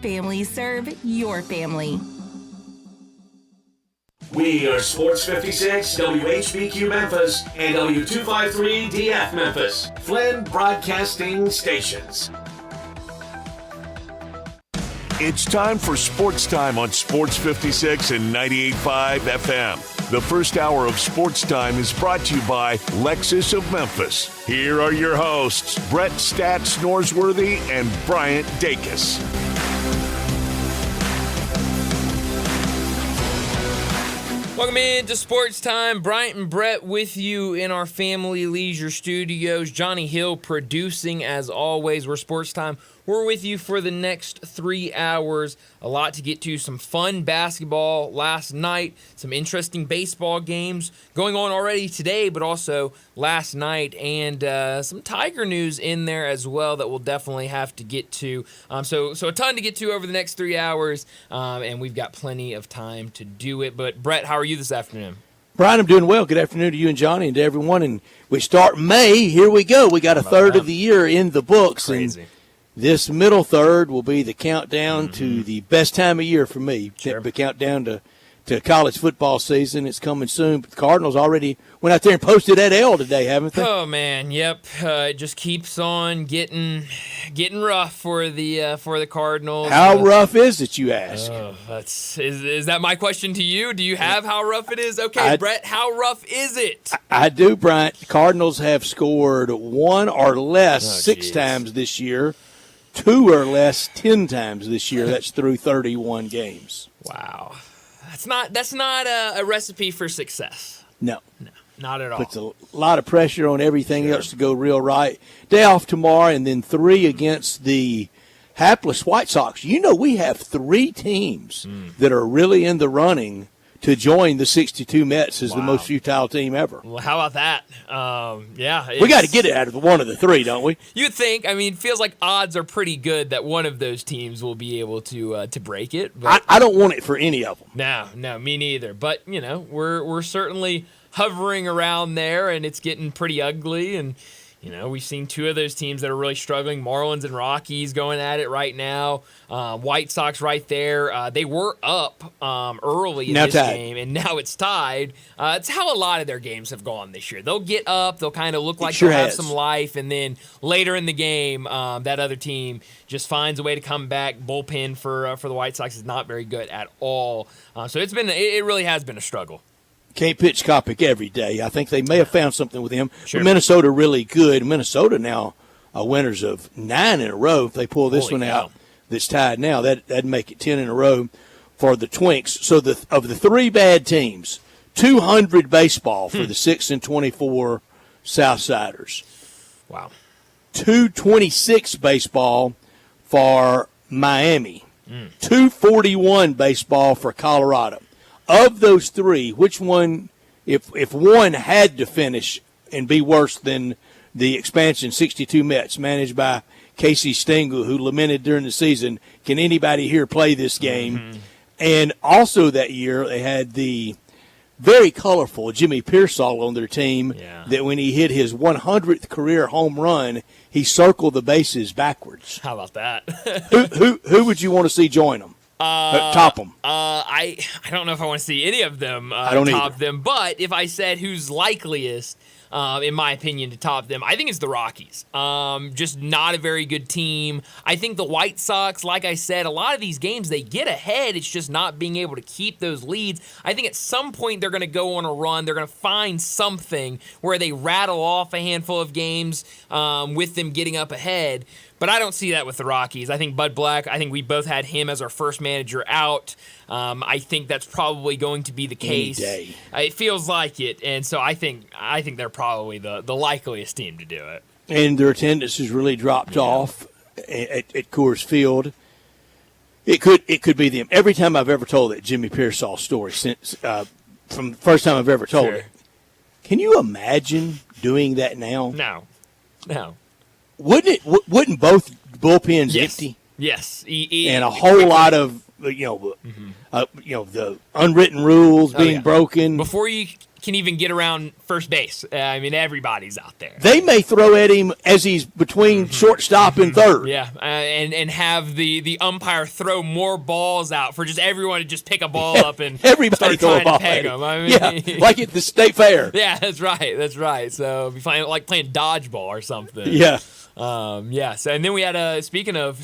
family serve your family. We are Sports 56, WHBQ Memphis, and W253DF Memphis, Flynn Broadcasting Stations. It's time for Sports Time on Sports 56 and 98.5 FM. The first hour of Sports Time is brought to you by Lexus of Memphis. Here are your hosts, Brett Stats Norsworthy and Bryant Dacus. Welcome into Sports Time. Bryant and Brett with you in our Family Leisure Studios. Johnny Hill producing as always. We're Sports Time. We're with you for the next 3 hours. A lot to get to. Some fun basketball last night. Some interesting baseball games going on already today, but also last night. And some Tiger news in there as well that we'll definitely have to get to. So a ton to get to over the next 3 hours. And we've got plenty of time to do it. But Brett, how are you this afternoon? Brian, I'm doing well. Good afternoon to you and Johnny and to everyone. And we start May. Here we go. We got a third of the year in the books. Crazy. And this middle third will be the countdown to the best time of year for me. Sure. The countdown to college football season. It's coming soon. But the Cardinals already went out there and posted that L today, haven't they? Oh man, yep. It just keeps on getting rough for the Cardinals. How rough is it, you ask? Is that my question to you? Do you have how rough it is? Okay, Brett, how rough is it? I do, Bryant. The Cardinals have scored one or less 6 times this year. 2 or less 10 times this year. That's through 31 games. Wow, that's not a recipe for success. No, not at all. Puts a lot of pressure on everything else to go real right. Day off tomorrow, and then 3 against the hapless White Sox. You know, we have 3 teams that are really in the running to join the 62 Mets as the most futile team ever. Well, how about that? We got to get it out of one of the 3, don't we? You'd think. I mean, it feels like odds are pretty good that one of those teams will be able to break it. But I don't want it for any of them. No, me neither. But, you know, we're certainly hovering around there, and it's getting pretty ugly. And, you know, we've seen 2 of those teams that are really struggling, Marlins and Rockies going at it right now. White Sox right there. They were up early in this game, and now it's tied. It's how a lot of their games have gone this year. They'll get up, they'll kind of look like they'll have some life, and then later in the game, that other team just finds a way to come back. Bullpen for the White Sox is not very good at all. So it really has been a struggle. Can't pitch Kopech every day. I think they may have found something with him. Sure. But Minnesota really good. Minnesota now winners of 9 in a row. If they pull this one out that's tied now, that'd make it 10 in a row for the Twinks. So of the 3 bad teams, 200 baseball for the 6-24 Southsiders. Wow. 226 baseball for Miami. 241 baseball for Colorado. Of those 3, which one, if one had to finish and be worse than the expansion 62 Mets managed by Casey Stengel, who lamented during the season, can anybody here play this game? And also that year they had the very colorful Jimmy Pearsall on their team that when he hit his 100th career home run, he circled the bases backwards. How about that? who would you want to see join them? Top them. I don't know if I want to see any of them I don't top either. them, but if I said who's likeliest, in my opinion, to top them, I think it's the Rockies. Just not a very good team. I think the White Sox, like I said, a lot of these games, they get ahead. It's just not being able to keep those leads. I think at some point they're going to go on a run. They're going to find something where they rattle off a handful of games with them getting up ahead. But I don't see that with the Rockies. I think Bud Black, I think we both had him as our first manager out. I think that's probably going to be the case. Any day. It feels like it, and so I think they're probably the likeliest team to do it. And their attendance has really dropped off at Coors Field. It could be them. Every time I've ever told that Jimmy Pearsall story since from the first time I've ever told it. Can you imagine doing that now? No. Wouldn't both bullpens empty? Yes. And a whole lot of the unwritten rules being broken. Before you can even get around first base. I mean, everybody's out there. They may throw at him as he's between shortstop and third. Yeah, and have the umpire throw more balls out for just everyone to just pick a ball up and everybody start throw a trying ball to peg at him. them. I mean, Yeah, like at the state fair. Yeah, that's right. So it'd be like playing dodgeball or something. Yeah. So and then we had speaking of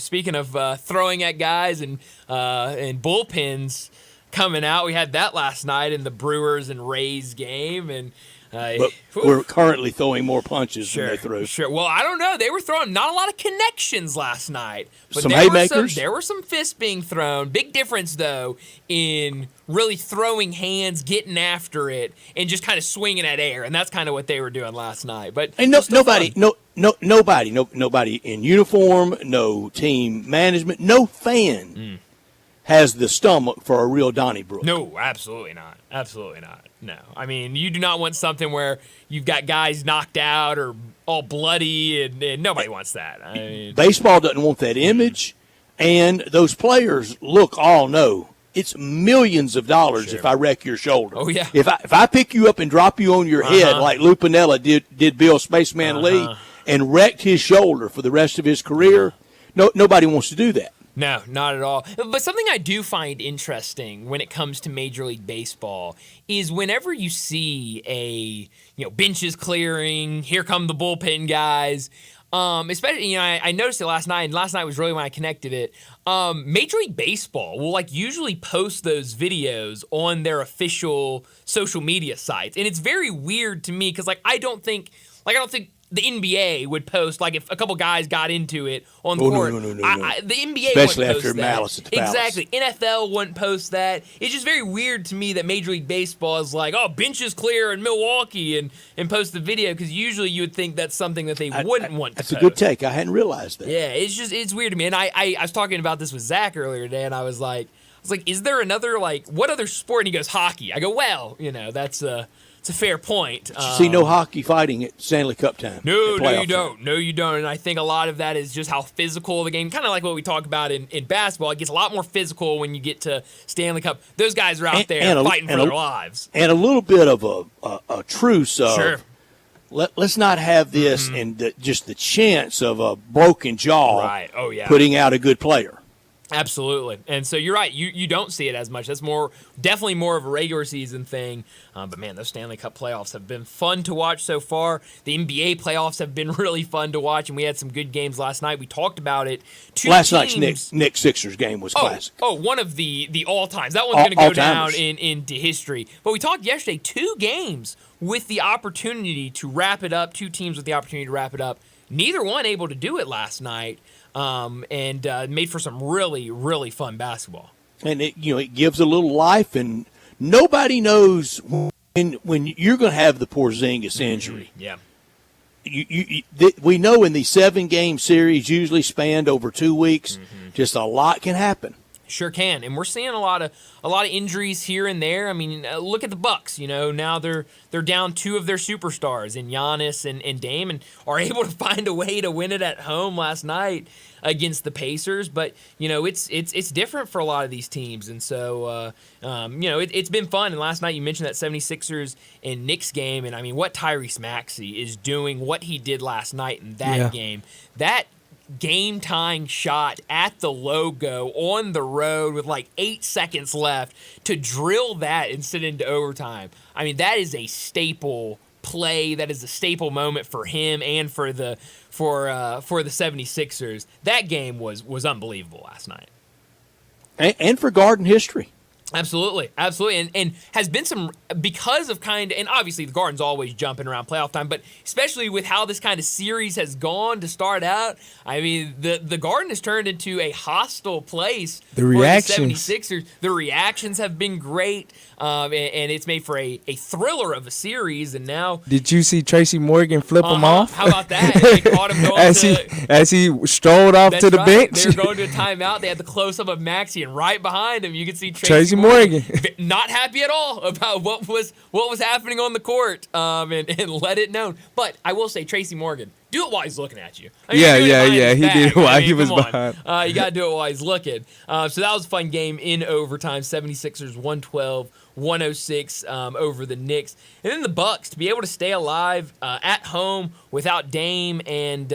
throwing at guys and bullpens coming out. We had that last night in the Brewers and Rays game, and But we're currently throwing more punches than they threw. Sure. Well, I don't know. They were throwing not a lot of connections last night. But Some haymakers. There were some fists being thrown. Big difference, though, in really throwing hands, getting after it, and just kind of swinging at air. And that's kind of what they were doing last night. But and nobody in uniform, no team management, no fan has the stomach for a real Donnybrook. No, absolutely not. Absolutely not. No. I mean, you do not want something where you've got guys knocked out or all bloody, and nobody wants that. I mean, baseball doesn't want that image, and those players know it's millions of dollars if I wreck your shoulder. Oh, yeah. If I pick you up and drop you on your head like Lou Piniella did Bill Spaceman Lee and wrecked his shoulder for the rest of his career, nobody wants to do that. No, not at all. But something I do find interesting when it comes to Major League Baseball is whenever you see benches clearing, here come the bullpen guys. Especially, I noticed it last night, and last night was really when I connected it. Major League Baseball will usually post those videos on their official social media sites, and it's very weird to me because I don't think the NBA would post, if a couple guys got into it on the court. No. The NBA especially wouldn't post after that. Malice at the Palace. Exactly. NFL wouldn't post that. It's just very weird to me that Major League Baseball is benches clear in Milwaukee and post the video, because usually you would think that's something that they wouldn't want to That's post. a good take. I hadn't realized that. Yeah, it's weird to me. And I was talking about this with Zach earlier today, and I was like, is there another, what other sport? And he goes, hockey. I go, well, that's it's a fair point. You see no hockey fighting at Stanley Cup time. No, you don't. No, you don't. And I think a lot of that is just how physical the game, kind of like what we talk about in basketball. It gets a lot more physical when you get to Stanley Cup. Those guys are out there fighting for their lives. And a little bit of a truce of, sure. Let's not have this and just the chance of a broken jaw Right. Oh, yeah. putting out a good player. Absolutely. And so you're right. You don't see it as much. That's definitely more of a regular season thing. But, man, those Stanley Cup playoffs have been fun to watch so far. The NBA playoffs have been really fun to watch, and we had some good games last night. We talked about it. Last night's Knicks Sixers game was classic. Oh, one of the all-times. That one's going to go down into history. But we talked yesterday, 2 games with the opportunity to wrap it up, 2 teams with the opportunity to wrap it up. Neither one able to do it last night. And made for some really, really fun basketball. And it gives a little life, and nobody knows when you're going to have the Porzingis injury. Yeah. We know in the 7-game series, usually spanned over 2 weeks, just a lot can happen. Sure can, and we're seeing a lot of injuries here and there. I mean, look at the Bucks. Now they're down 2 of their superstars in Giannis and Dame, and are able to find a way to win it at home last night against the Pacers. But it's different for a lot of these teams, and so it's been fun. And last night you mentioned that 76ers and Knicks game, and I mean, what Tyrese Maxey is doing, what he did last night in that game, that game-tying shot at the logo on the road with 8 seconds left to drill that and send it into overtime. I mean, that is a staple play. That is a staple moment for him and for the 76ers. That game was unbelievable last night. And for Garden history. Absolutely. And has been some, because of and obviously the Garden's always jumping around playoff time, but especially with how this kind of series has gone to start out, I mean, the Garden has turned into a hostile place for the 76ers. The reactions have been great, and it's made for a thriller of a series, and now... Did you see Tracy Morgan flip him off? How about that? They caught him going as he strolled off to the bench. They were going to a timeout. They had the close-up of Maxey, and right behind him, you could see Tracy Morgan. Not happy at all about what was happening on the court, and let it known. But I will say, Tracy Morgan, do it while he's looking at you. Yeah. He back. did while he was come on. behind. You got to do it while he's looking. So that was a fun game in overtime. 76ers 112-106 over the Knicks. And then the Bucks, to be able to stay alive at home without Dame and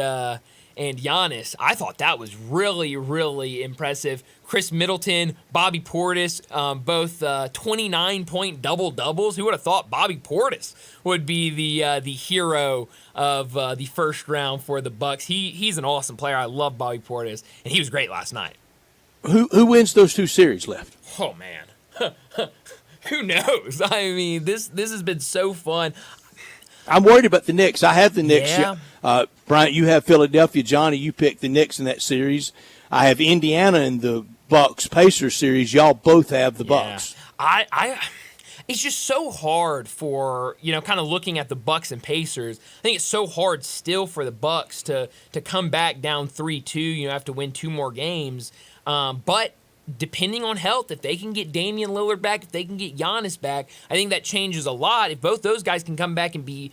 Giannis, I thought that was really, really impressive. Chris Middleton, Bobby Portis, both 29-point double-doubles. Who would have thought Bobby Portis would be the hero of the first round for the Bucks? He's an awesome player. I love Bobby Portis, and he was great last night. Who wins those 2 series left? Oh, man. Who knows? I mean, this has been so fun. I'm worried about the Knicks. I have the Knicks. Yeah. Bryant, you have Philadelphia. Johnny, you picked the Knicks in that series. I have Indiana in the Bucks-Pacers series. Y'all both have the Bucks. It's just so hard for, kind of looking at the Bucks and Pacers. I think it's so hard still for the Bucks to come back down 3-2. Have to win 2 more games. But depending on health, if they can get Damian Lillard back, if they can get Giannis back, I think that changes a lot. If both those guys can come back and be,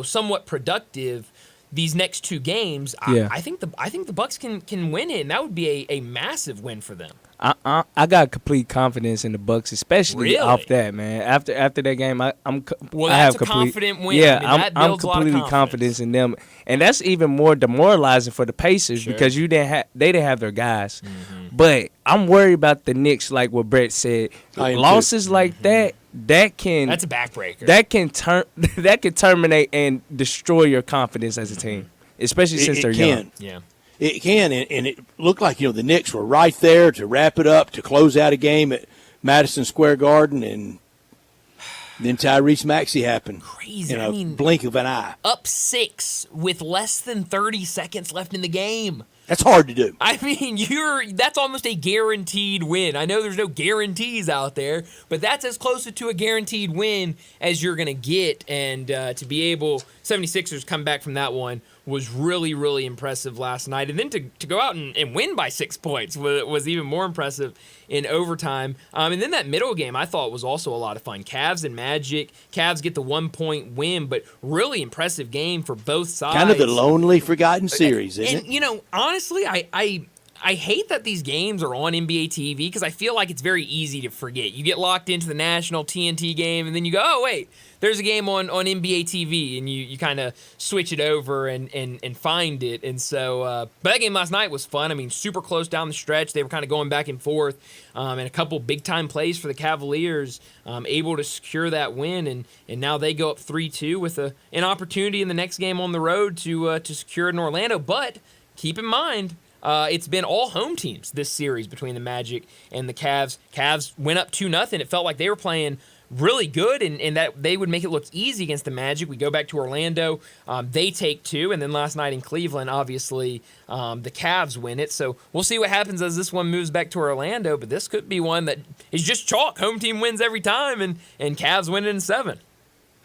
somewhat productive these next 2 games, I think the Bucks can win it, and that would be a massive win for them. I got complete confidence in the Bucks, especially off that, man. After that game, I have a confident win. Yeah, I'm completely confident in them, and that's even more demoralizing for the Pacers because they didn't have their guys. Mm-hmm. But I'm worried about the Knicks, like what Brett said. Losses like that's a backbreaker. That can terminate and destroy your confidence as a team, especially since they're young. Yeah. It can, and it looked like, the Knicks were right there to wrap it up, to close out a game at Madison Square Garden, and then Tyrese Maxey happened. Crazy. In a blink of an eye. Up 6 with less than 30 seconds left in the game. That's hard to do. I mean, that's almost a guaranteed win. I know there's no guarantees out there, but that's as close to a guaranteed win as you're going to get. And to be able, 76ers come back from that one was really, really impressive last night. And then to go out and win by 6 points was even more impressive in overtime. And then that middle game I thought was also a lot of fun. Cavs and Magic. Cavs get the 1-point win, but really impressive game for both sides. Kind of the lonely, forgotten series, isn't it? Honestly, I hate that these games are on NBA TV because I feel like it's very easy to forget. You get locked into the national TNT game, and then you go, oh, wait, there's a game on NBA TV, and you kind of switch it over and find it. And so, but that game last night was fun. I mean, super close down the stretch. They were kind of going back and forth, and a couple big-time plays for the Cavaliers, able to secure that win. And now they go up 3-2 with an opportunity in the next game on the road to secure it in Orlando. But keep in mind, it's been all home teams this series between the Magic and the Cavs. Cavs went up 2-0. It felt like they were playing really good and that they would make it look easy against the Magic. We go back to Orlando. They take 2. And then last night in Cleveland, obviously, the Cavs win it. So we'll see what happens as this one moves back to Orlando. But this could be one that is just chalk. Home team wins every time, and Cavs win it in 7.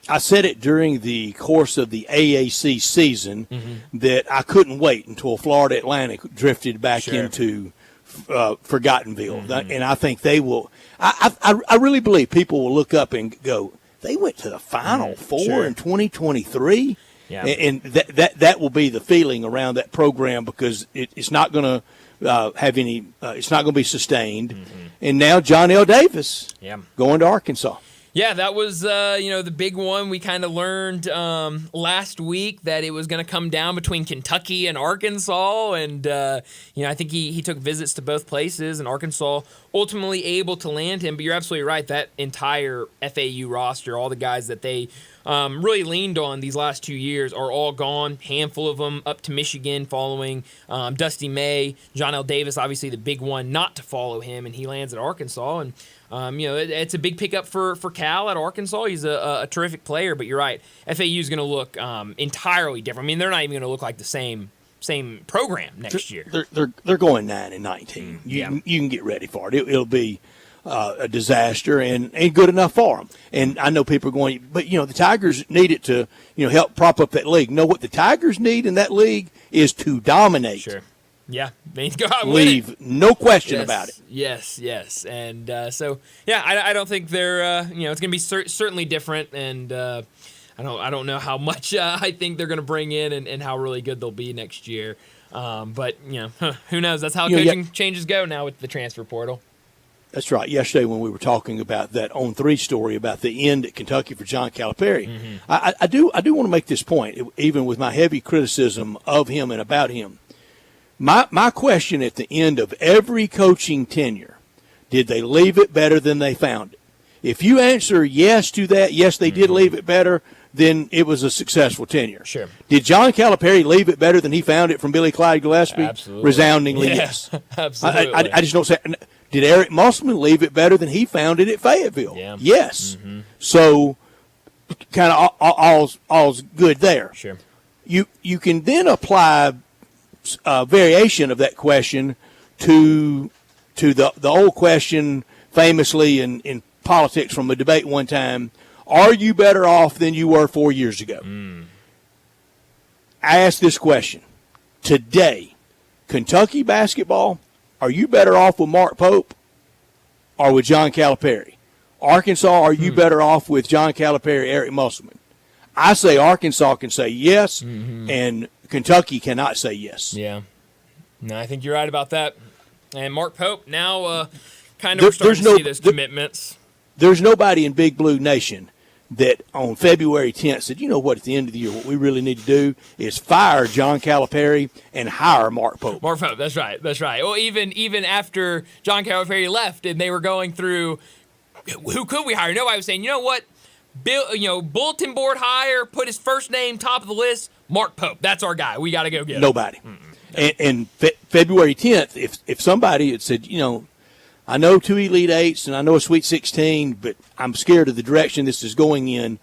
I said it during the course of the AAC season that I couldn't wait until Florida Atlantic drifted back into Forgottenville. And I think they will. I really believe people will look up and go, they went to the Final Four in 2023? Yeah. And that will be the feeling around that program because it's not going to have any it's not going to be sustained. And now John L. Davis going to Arkansas. Yeah, that was, the big one. We kind of learned last week that it was going to come down between Kentucky and Arkansas. And, I think he took visits to both places, and Arkansas ultimately able to land him. But you're absolutely right. That entire FAU roster, all the guys that they really leaned on these last 2 years are all gone. Handful of them up to Michigan following Dusty May. John L. Davis, obviously the big one not to follow him, and he lands at Arkansas. And it's a big pickup for Cal at Arkansas. He's a terrific player, but you're right. FAU is going to look entirely different. I mean, they're not even going to look like the same program next year. They're going 9-19. You can get ready for it. It'll be a disaster and ain't good enough for them. And I know people are going, but the Tigers need it to help prop up that league. No, what the Tigers need in that league is to dominate. Sure. Yeah, they need to go out and leave win it. No question about it. Yes, and I don't think they're it's going to be certainly different, and I don't know how much I think they're going to bring in and how really good they'll be next year. But who knows? That's how coaching changes go now with the transfer portal. That's right. Yesterday when we were talking about that On3 story about the end at Kentucky for John Calipari, I do want to make this point, even with my heavy criticism of him and about him. My question at the end of every coaching tenure, did they leave it better than they found it? If you answer yes to that, yes, they did leave it better, then it was a successful tenure. Sure. Did John Calipari leave it better than he found it from Billy Clyde Gillespie? Absolutely. Resoundingly, yes. Absolutely. I just don't say. Did Eric Musselman leave it better than he found it at Fayetteville? Yeah. Yes. So, kind of all's good there. Sure. You can then apply a variation of that question to the old question, famously in politics from a debate one time: are you better off than you were 4 years ago? I ask this question today: Kentucky basketball, are you better off with Mark Pope or with John Calipari? Arkansas, are you better off with John Calipari, Eric Musselman? I say Arkansas can say yes, and Kentucky cannot say yes. Yeah. No, I think you're right about that. And Mark Pope, now kind of we're starting to see those commitments. There's nobody in Big Blue Nation that on February 10th said, you know what, at the end of the year, what we really need to do is fire John Calipari and hire Mark Pope. Mark Pope, that's right. Well, even after John Calipari left and they were going through, who could we hire? Nobody was saying, you know what, bulletin board hire, put his first name top of the list, Mark Pope. That's our guy. We got to go get him. Nobody. And February 10th, if somebody had said, I know 2 Elite Eights and I know a Sweet 16, but I'm scared of the direction this is going in.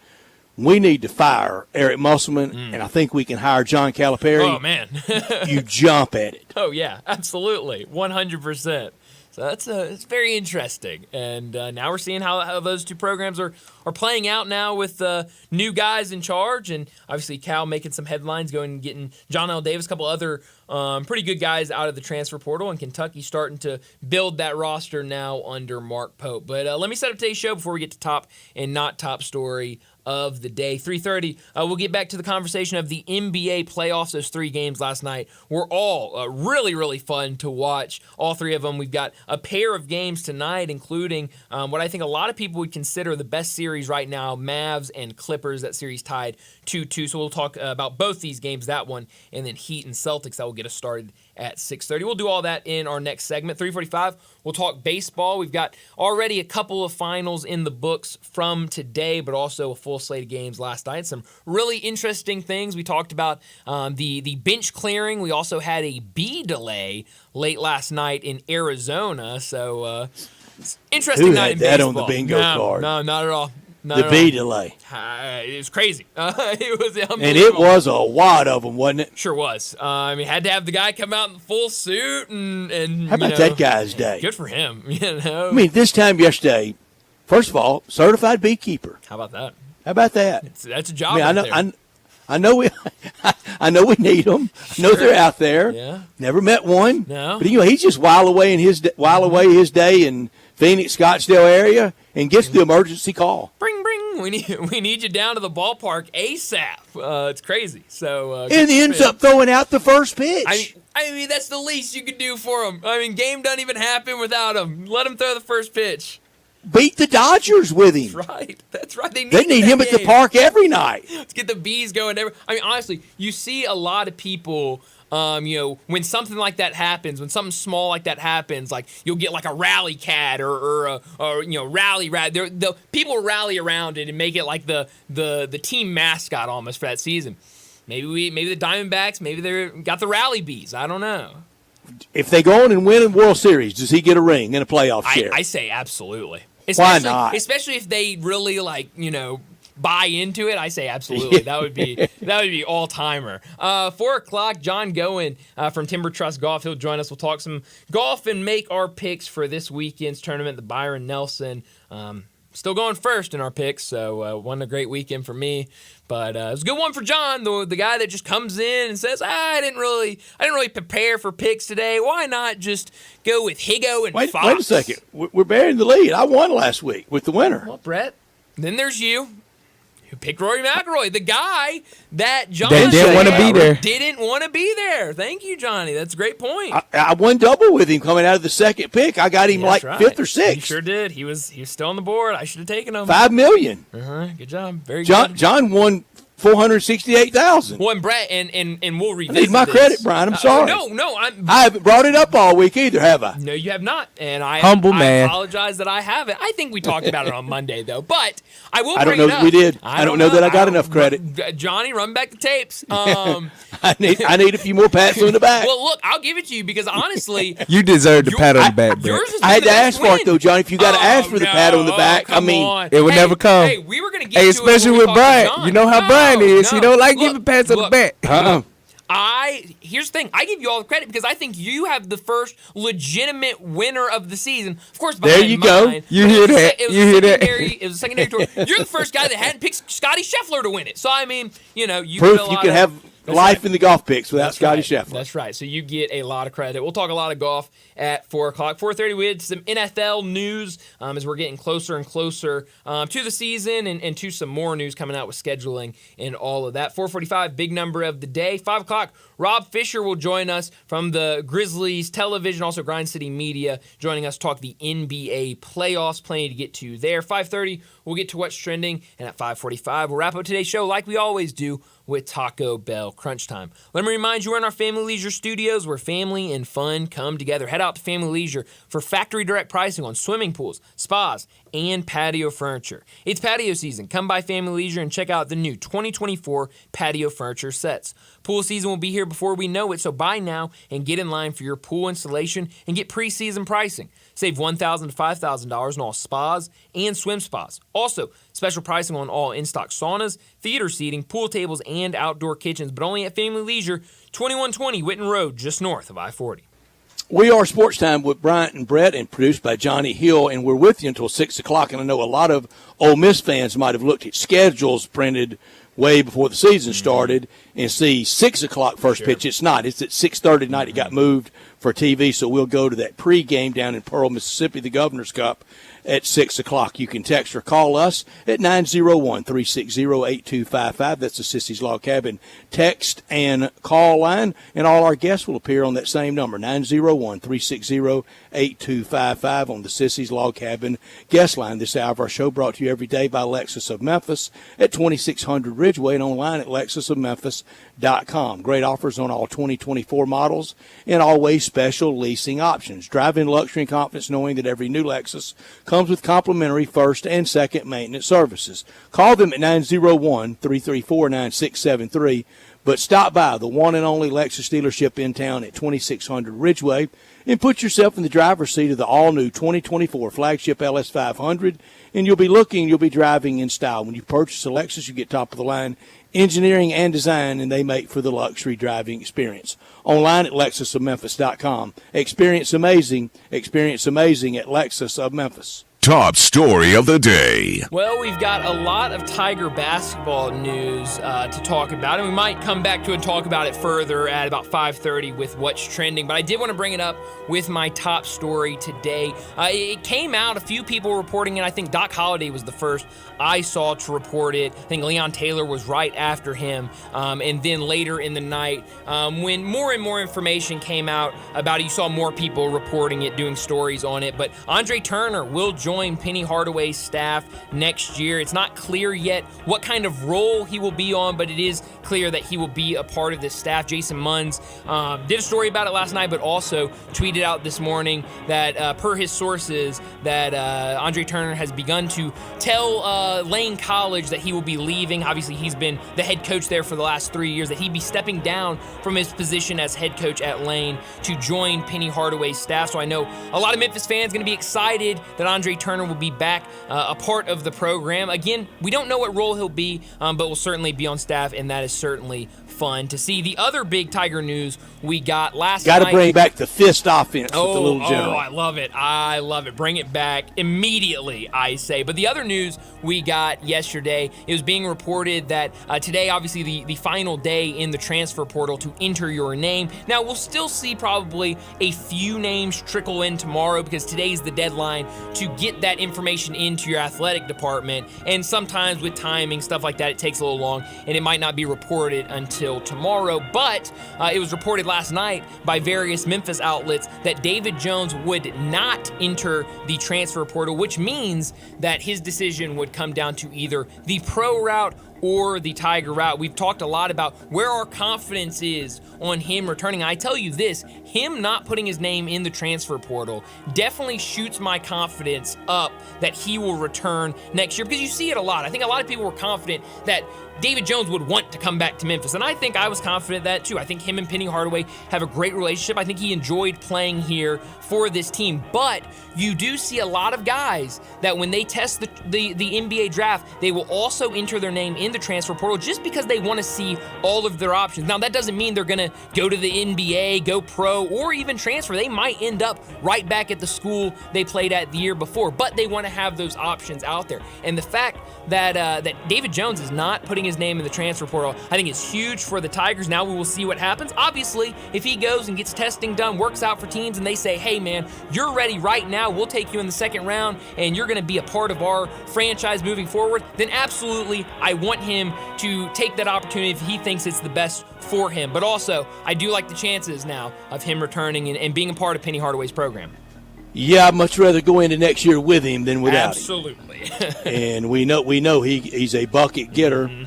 We need to fire Eric Musselman, and I think we can hire John Calipari. Oh, man. You jump at it. Oh, yeah, absolutely. 100%. So it's very interesting. And now we're seeing how those two programs are playing out now with new guys in charge. And obviously Cal making some headlines, going and getting John L. Davis, a couple other pretty good guys out of the transfer portal. And Kentucky starting to build that roster now under Mark Pope. But let me set up today's show before we get to top and not top story of the day. 3:30, we'll get back to the conversation of the NBA playoffs. Those 3 games last night were all really, really fun to watch. All 3 of them. We've got a pair of games tonight, including what I think a lot of people would consider the best series right now, Mavs and Clippers. That series tied 2-2. So we'll talk about both these games, that one, and then Heat and Celtics. That will get us started at 6:30. We'll do all that in our next segment. 3:45, we'll talk baseball. We've got already a couple of finals in the books from today, but also a full slate of games last night. Some really interesting things. We talked about the bench clearing. We also had a bee delay late last night in Arizona. So it's interesting night in baseball. Who had that on the bingo card? No, not at all. The bee delay. It was crazy. It was unbelievable. And it was a wad of them, wasn't it? Sure was. Had to have the guy come out in full suit and how about that guy's day? Good for him. This time yesterday, first of all, certified beekeeper. How about that? How about that? That's a job. I know we need them. I know they're out there. Yeah. Never met one. No. But he's just while away his day in Phoenix, Scottsdale area, and gets the emergency call. Bring. We need you down to the ballpark ASAP. It's crazy. So and he ends up throwing out the first pitch. I mean, that's the least you could do for him. Game doesn't even happen without him. Let him throw the first pitch. Beat the Dodgers with him. That's right. They need him at the park every night. Let's get the bees going. Honestly, you see a lot of people. When something like that happens, when something small like that happens, like you'll get like a rally cat or rally rat. The people rally around it and make it like the team mascot almost for that season. Maybe the Diamondbacks, maybe they got the rally bees. I don't know. If they go on and win a World Series, does he get a ring and a playoff share? I say absolutely. Why not? Especially if they really buy into it, I say absolutely. That would be all timer. 4:00, John Goen from Timber Trust Golf. He'll join us. We'll talk some golf and make our picks for this weekend's tournament. The Byron Nelson still going first in our picks, so wasn't a great weekend for me. But it was a good one for John, the guy that just comes in and says, I didn't really prepare for picks today. Why not just go with Higo and Fox? Wait a second. We're bearing the lead. I won last week with the winner. Well, Brett, then there's you. Who picked Rory McIlroy, the guy that John didn't want to be there. Didn't want to be there. Thank you, Johnny. That's a great point. I won double with him coming out of the second pick. I got him That's fifth or sixth. He sure did. He was still on the board. I should have taken him. $5 million. Good job. Very good. John won $468,000. Well, and Brett, and we'll revisit I need my credit, Brian. I'm sorry. No, I haven't brought it up all week either, have I? No, you have not. And I apologize that I haven't. I think we talked about it on Monday, though. But I will bring it up. I don't know if we did. I don't know that I got enough credit. Johnny, run back the tapes. I need a few more pats on the back. Well, look, I'll give it to you because honestly, you deserve the pat on the back, Brett. I had to ask for it, though, Johnny. If you got to ask for the pat on the back, I mean, it would never come. Hey, we were going to get to it. Especially with Brian. You know how Brian is. He don't like giving pats on the back. Here's the thing. I give you all the credit because I think you have the first legitimate winner of the season. Of course, there you go. You hear that? It was a secondary tour. You're the first guy that hadn't picked Scotty Scheffler to win it. So I mean, you proof you can have life in the golf picks without Scotty Scheffler. That's right. So you get a lot of credit. We'll talk a lot of golf at 4 o'clock. 4:30, we had some NFL news as we're getting closer and closer to the season and to some more news coming out with scheduling and all of that. 4:45, big number of the day. 5 o'clock, Rob Fisher will join us from the Grizzlies television, also Grind City Media, joining us to talk the NBA playoffs. Plenty to get to there. 5:30, we'll get to what's trending. And at 5:45, we'll wrap up today's show like we always do with Taco Bell Crunch Time. Let me remind you, we're in our Family Leisure studios where family and fun come together. Head out to Family Leisure for factory direct pricing on swimming pools, spas, and patio furniture. It's patio season. Come by Family Leisure and check out the new 2024 patio furniture sets. Pool season will be here before we know it, so buy now and get in line for your pool installation and get pre-season pricing. Save $1,000 to $5,000 on all spas and swim spas. Also, special pricing on all in-stock saunas, theater seating, pool tables, and outdoor kitchens, but only at Family Leisure, 2120 Whitten Road, just north of I-40. We are Sports Time with Bryant and Brett and produced by Johnny Hill, and we're with you until 6 o'clock. And I know a lot of Ole Miss fans might have looked at schedules printed way before the season started and see 6 o'clock first pitch. It's not. It's at 6:30 tonight. It got moved for TV, so we'll go to that pregame down in Pearl, Mississippi, the Governor's Cup, at 6 o'clock. You can text or call us at 901-360-8255. That's the Sissy's Log Cabin text and call line, and all our guests will appear on that same number, 901-360-8255 on the Sissy's Log Cabin guest line. This hour of our show brought to you every day by Lexus of Memphis at 2600 Ridgeway and online at lexusofmemphis.com. Great offers on all 2024 models and always special leasing options. Drive in luxury and confidence knowing that every new Lexus comes with complimentary first and second maintenance services. Call them at 901-334-9673, but stop by the one and only Lexus dealership in town at 2600 Ridgeway and put yourself in the driver's seat of the all-new 2024 flagship LS500, and you'll be driving in style. When you purchase a Lexus, you get top-of-the-line engineering and design, and they make for the luxury driving experience. Online at lexusofmemphis.com. Experience amazing at Lexus of Memphis. Top story of the day. Well, we've got a lot of Tiger basketball news to talk about, and we might come back to it and talk about it further at about 5:30 with what's trending. But I did want to bring it up with my top story today. It came out, a few people reporting it. I think Doc Holliday was the first I saw to report it. I think Leon Taylor was right after him. And then later in the night, when more and more information came out about it, you saw more people reporting it, doing stories on it. But Andre Turner will join Penny Hardaway's staff next year. It's not clear yet what kind of role he will be on, but it is clear that he will be a part of this staff. Jason Munns did a story about it last night, but also tweeted out this morning that per his sources that Andre Turner has begun to tell Lane College that he will be leaving. Obviously, he's been the head coach there for the last 3 years, that he'd be stepping down from his position as head coach at Lane to join Penny Hardaway's staff. So I know a lot of Memphis fans going to be excited that Andre Turner will be back a part of the program. Again, we don't know what role he'll be, but will certainly be on staff, and that is certainly fun to see. The other big Tiger news we got last night. Got to bring back the fist offense with the little general. Oh, I love it. I love it. Bring it back immediately, I say. But the other news we got yesterday, it was being reported that today, obviously, the final day in the transfer portal to enter your name. Now, we'll still see probably a few names trickle in tomorrow because today's the deadline to get get that information into your athletic department. And sometimes with timing, stuff like that, it takes a little long, and it might not be reported until tomorrow. But it was reported last night by various Memphis outlets that David Jones would not enter the transfer portal, which means that his decision would come down to either the pro route or the Tiger route. We've talked a lot about where our confidence is on him returning. I tell you this, him not putting his name in the transfer portal definitely shoots my confidence up that he will return next year, because you see it a lot. I think a lot of people were confident that David Jones would want to come back to Memphis, and I think I was confident that too. I think him and Penny Hardaway have a great relationship. I think he enjoyed playing here for this team, but you do see a lot of guys that when they test the NBA draft, they will also enter their name in the transfer portal just because they want to see all of their options. Now, that doesn't mean they're going to go to the NBA, go pro, or even transfer. They might end up right back at the school they played at the year before, but they want to have those options out there. And the fact that that David Jones is not putting his name in the transfer portal, I think is huge for the Tigers. Now we will see what happens. Obviously, if he goes and gets testing done, works out for teams, and they say, hey man, you're ready right now, we'll take you in the second round, and you're going to be a part of our franchise moving forward, then absolutely, I want him to take that opportunity if he thinks it's the best for him. But also, I do like the chances now of him returning and being a part of Penny Hardaway's program. Yeah, I'd much rather go into next year with him than without Absolutely. him. And we know he's a bucket getter. Mm-hmm.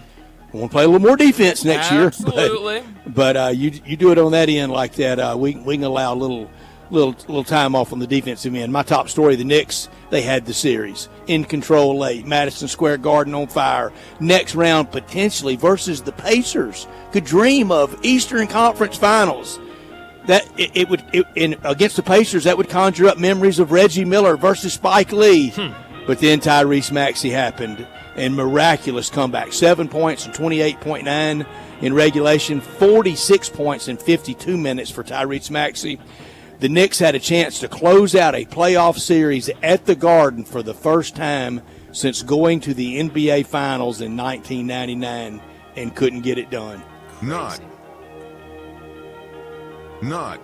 I want to play a little more defense next year. Absolutely. But you do it on that end like that. We can allow a little time off on the defensive end. My top story: the Knicks. They had the series in control late. Madison Square Garden on fire. Next round potentially versus the Pacers. Could dream of Eastern Conference Finals. That it would against the Pacers, that would conjure up memories of Reggie Miller versus Spike Lee. But then Tyrese Maxey happened, and miraculous comeback. 7 points and 28.9 in regulation, 46 points in 52 minutes for Tyrese Maxey. The Knicks had a chance to close out a playoff series at the Garden for the first time since going to the NBA Finals in 1999 and couldn't get it done. Not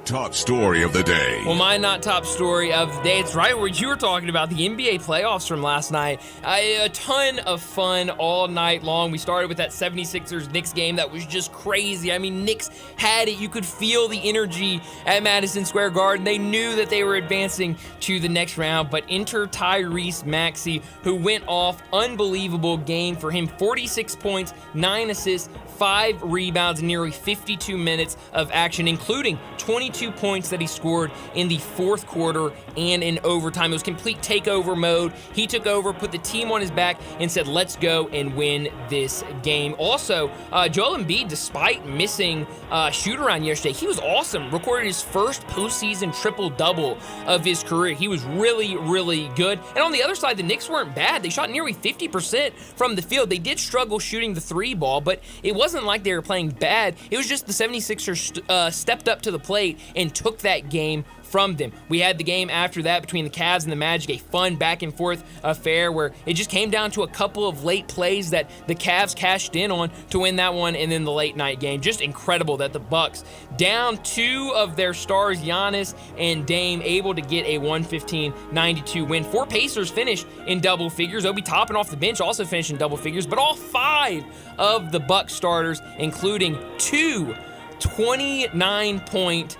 top story of the day. Well, my not top story of the day, it's right where you were talking about the NBA playoffs from last night. A ton of fun all night long. We started with that 76ers-Knicks game that was just crazy. I mean, Knicks had it. You could feel the energy at Madison Square Garden. They knew that they were advancing to the next round, but enter Tyrese Maxey, who went off. Unbelievable game for him. 46 points, 9 assists, 5 rebounds in nearly 52 minutes of action, including 22 points that he scored in the fourth quarter and in overtime. It was complete takeover mode. He took over, put the team on his back, and said, let's go and win this game. Also, Joel Embiid, despite missing shoot-around yesterday, he was awesome. Recorded his first postseason triple-double of his career. He was really, really good. And on the other side, the Knicks weren't bad. They shot nearly 50% from the field. They did struggle shooting the three ball, but it wasn't like they were playing bad. It was just the 76ers stepped up to the plate and took that game from them. We had the game after that between the Cavs and the Magic, a fun back and forth affair where it just came down to a couple of late plays that the Cavs cashed in on to win that one, and then the late night game. Just incredible that the Bucks, down 2 of their stars, Giannis and Dame, able to get a 115-92 win. 4 Pacers finished in double figures. Obi Toppin off the bench also finished in double figures, but all 5 of the Bucks starters, including 2 29-point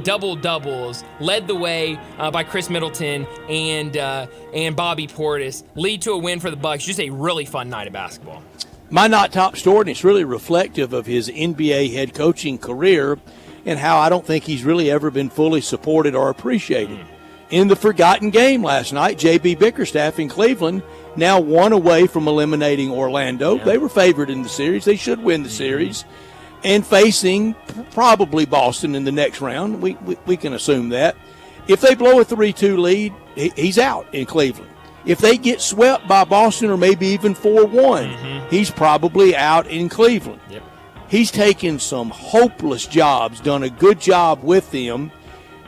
double-doubles, led the way by Chris Middleton and Bobby Portis, lead to a win for the Bucks. Just a really fun night of basketball. My not top story, and it's really reflective of his NBA head coaching career and how I don't think he's really ever been fully supported or appreciated. In the forgotten game last night, J.B. Bickerstaff in Cleveland, now 1 away from eliminating Orlando. Yeah. They were favored in the series. They should win the series. And facing probably Boston in the next round. We can assume that. If they blow a 3-2 lead, he's out in Cleveland. If they get swept by Boston or maybe even 4-1, he's probably out in Cleveland. Yep. He's taken some hopeless jobs, done a good job with them,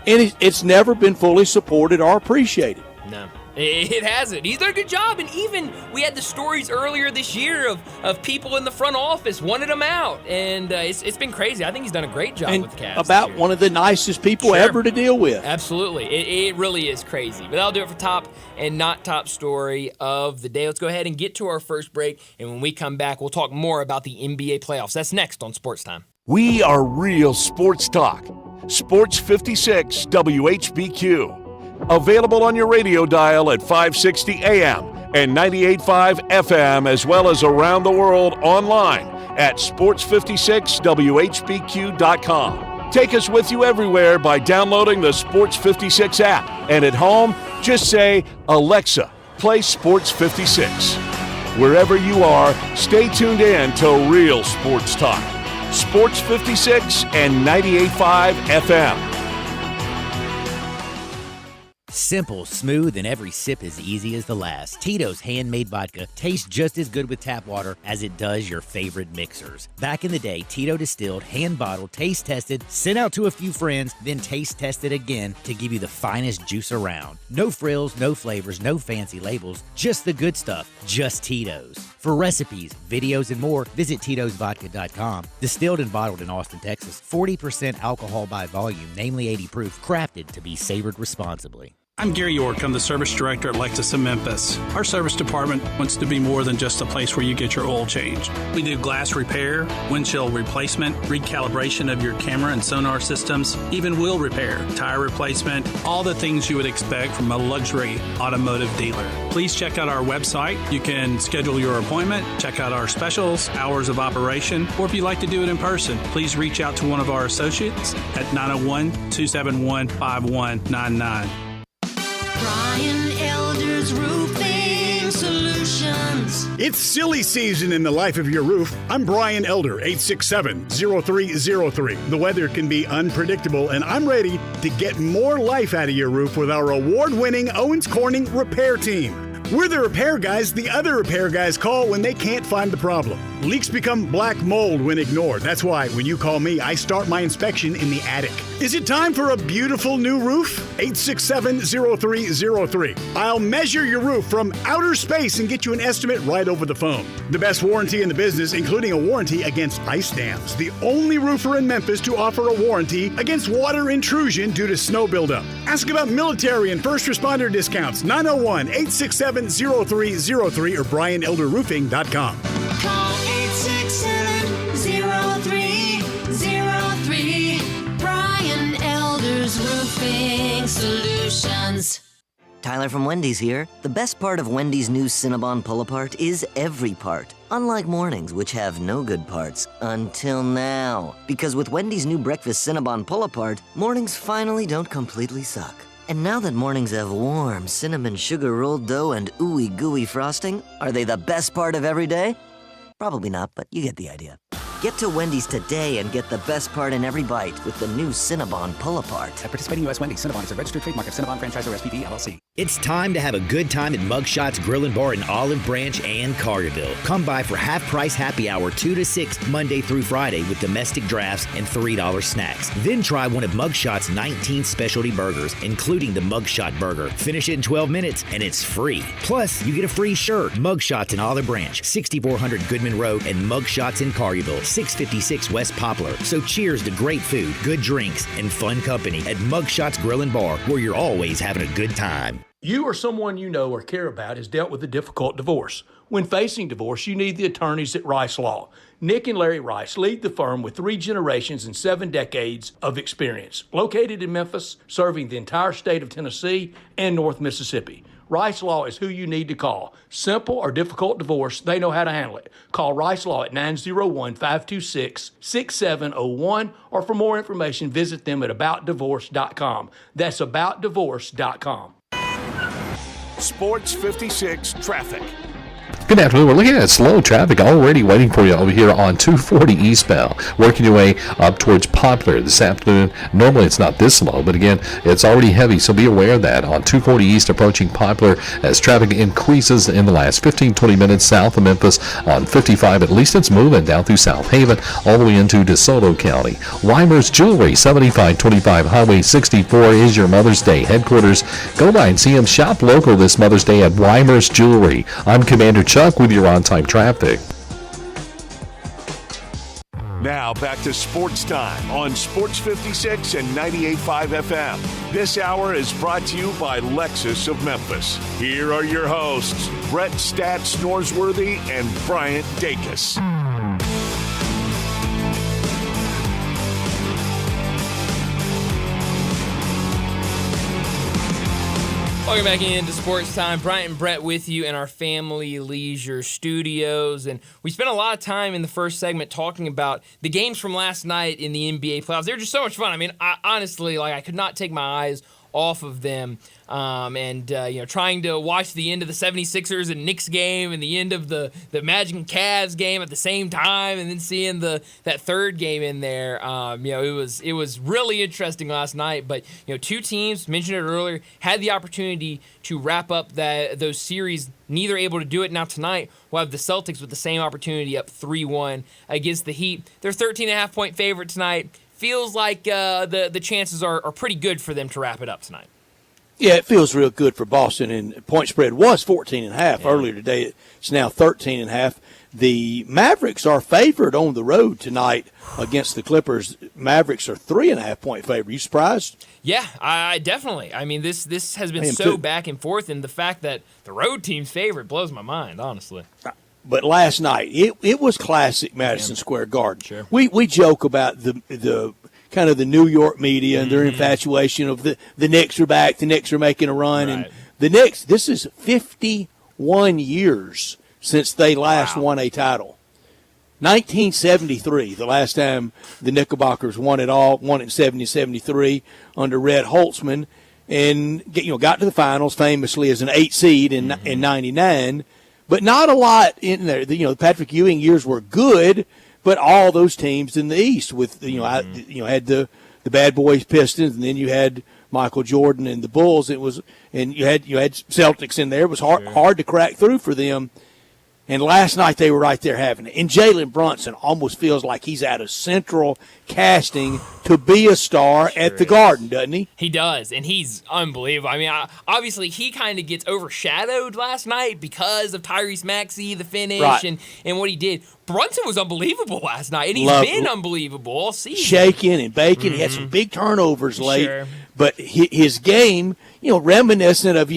and it's never been fully supported or appreciated. No. It hasn't. He's done a good job, and even we had the stories earlier this year of people in the front office wanted him out, and it's been crazy. I think he's done a great job with the Cavs. About one of the nicest people ever to deal with. Absolutely. It really is crazy. But that'll do it for top and not top story of the day. Let's go ahead and get to our first break, and when we come back, we'll talk more about the NBA playoffs. That's next on Sports Time. We are real sports talk. Sports 56 WHBQ. Available on your radio dial at 560 AM and 98.5 FM, as well as around the world online at sports56whbq.com. Take us with you everywhere by downloading the Sports 56 app. And at home, just say, Alexa, play Sports 56. Wherever you are, stay tuned in to Real Sports Talk. Sports 56 and 98.5 FM. Simple, smooth, and every sip as easy as the last. Tito's handmade vodka tastes just as good with tap water as it does your favorite mixers. Back in the day, Tito distilled, hand-bottled, taste-tested, sent out to a few friends, then taste-tested again to give you the finest juice around. No frills, no flavors, no fancy labels, just the good stuff, just Tito's. For recipes, videos, and more, visit Tito'sVodka.com. Distilled and bottled in Austin, Texas, 40% alcohol by volume, namely 80 proof, crafted to be savored responsibly. I'm Gary York. I'm the service director at Lexus of Memphis. Our service department wants to be more than just a place where you get your oil changed. We do glass repair, windshield replacement, recalibration of your camera and sonar systems, even wheel repair, tire replacement, all the things you would expect from a luxury automotive dealer. Please check out our website. You can schedule your appointment, check out our specials, hours of operation, or if you'd like to do it in person, please reach out to one of our associates at 901-271-5199. Brian Elder's Roofing Solutions. It's silly season in the life of your roof. I'm Brian Elder, 867-0303. The weather can be unpredictable, and I'm ready to get more life out of your roof with our award-winning Owens Corning repair team. We're the repair guys the other repair guys call when they can't find the problem. Leaks become black mold when ignored. That's why when you call me, I start my inspection in the attic. Is it time for a beautiful new roof? 867-0303. I'll measure your roof from outer space and get you an estimate right over the phone. The best warranty in the business, including a warranty against ice dams. The only roofer in Memphis to offer a warranty against water intrusion due to snow buildup. Ask about military and first responder discounts. 901-867-0303 or BrianElderRoofing.com. Call 867-0303. Brian Elder's Roofing Solutions. Tyler from Wendy's here. The best part of Wendy's new Cinnabon Pull-Apart is every part. Unlike mornings, which have no good parts. Until now. Because with Wendy's new breakfast Cinnabon Pull-Apart, mornings finally don't completely suck. And now that mornings have warm cinnamon sugar rolled dough and ooey gooey frosting, are they the best part of every day? Probably not, but you get the idea. Get to Wendy's today and get the best part in every bite with the new Cinnabon Pull-Apart. At participating U.S. Wendy's, Cinnabon is a registered trademark of Cinnabon Franchisor SPV, LLC. It's time to have a good time at Mugshots Grill & Bar in Olive Branch and Collierville. Come by for half-price happy hour 2 to 6 Monday through Friday with domestic drafts and $3 snacks. Then try one of Mugshots' 19 specialty burgers, including the Mugshot Burger. Finish it in 12 minutes and it's free. Plus, you get a free shirt. Mugshots in Olive Branch, 6400 Goodman Road, and Mugshots in Collierville, 656 West Poplar. So cheers to great food, good drinks, and fun company at Mugshots Grill & Bar, where you're always having a good time. You or someone you know or care about has dealt with a difficult divorce. When facing divorce, you need the attorneys at Rice Law. Nick and Larry Rice lead the firm with 3 generations and 7 decades of experience. Located in Memphis, serving the entire state of Tennessee and North Mississippi. Rice Law is who you need to call. Simple or difficult divorce, they know how to handle it. Call Rice Law at 901-526-6701, or for more information, visit them at aboutdivorce.com. That's aboutdivorce.com. Sports 56 traffic. Good afternoon. We're looking at slow traffic already waiting for you over here on 240 eastbound. Working your way up towards Poplar this afternoon. Normally it's not this slow, but again, it's already heavy, so be aware of that. On 240 east approaching Poplar as traffic increases in the last 15-20 minutes south of Memphis. On 55, at least it's moving down through South Haven all the way into DeSoto County. Weimer's Jewelry, 7525 Highway 64 is your Mother's Day headquarters. Go by and see them shop local this Mother's Day at Weimer's Jewelry. I'm Commander Chuck with your on-time traffic. Now back to Sports Time on Sports 56 and 98.5 FM. This hour is brought to you by Lexus of Memphis. Here are your hosts, Brett Stats Norsworthy and Bryant Dacus. Welcome back into Sports Time. Bryant and Brett with you in our Family Leisure studios. And we spent a lot of time in the first segment talking about the games from last night in the NBA playoffs. They're just so much fun. I mean, honestly, I could not take my eyes off of them. Trying to watch the end of the 76ers and Knicks game and the end of the Magic and Cavs game at the same time, and then seeing that third game in there. It was really interesting last night. But two teams, mentioned it earlier, had the opportunity to wrap up those series. Neither able to do it. Now tonight we'll have the Celtics with the same opportunity, up 3-1 against the Heat. They're 13.5-point favorite tonight. Feels like the chances are pretty good for them to wrap it up tonight. Yeah, it feels real good for Boston, and point spread was 14.5 earlier today. It's now 13.5. The Mavericks are favored on the road tonight against the Clippers. Mavericks are 3.5-point favorite. You surprised? Yeah, I definitely. I mean, this has been so back and forth, and the fact that the road team's favorite blows my mind, honestly. But last night, it was classic Madison Square Garden. Sure. We joke about the kind of the New York media and their infatuation of the Knicks are back, the Knicks are making a run. Right. And the Knicks, this is 51 years since they last won a title. 1973, the last time the Knickerbockers won it all, won it in 70-73 under Red Holtzman, and got to the finals famously as an 8 seed in 99. But not a lot in there. The Patrick Ewing years were good, but all those teams in the East with had the Bad Boys Pistons, and then you had Michael Jordan and the Bulls. You had Celtics in there. It was hard to crack through for them. And last night they were right there having it. And Jalen Brunson almost feels like he's out of central casting to be a star at the Garden, doesn't he? He does, and he's unbelievable. I mean, obviously he kind of gets overshadowed last night because of Tyrese Maxey, the finish, and what he did. Brunson was unbelievable last night, and he's been unbelievable all season. Shaking and baking. He had some big turnovers late. But his game, reminiscent of,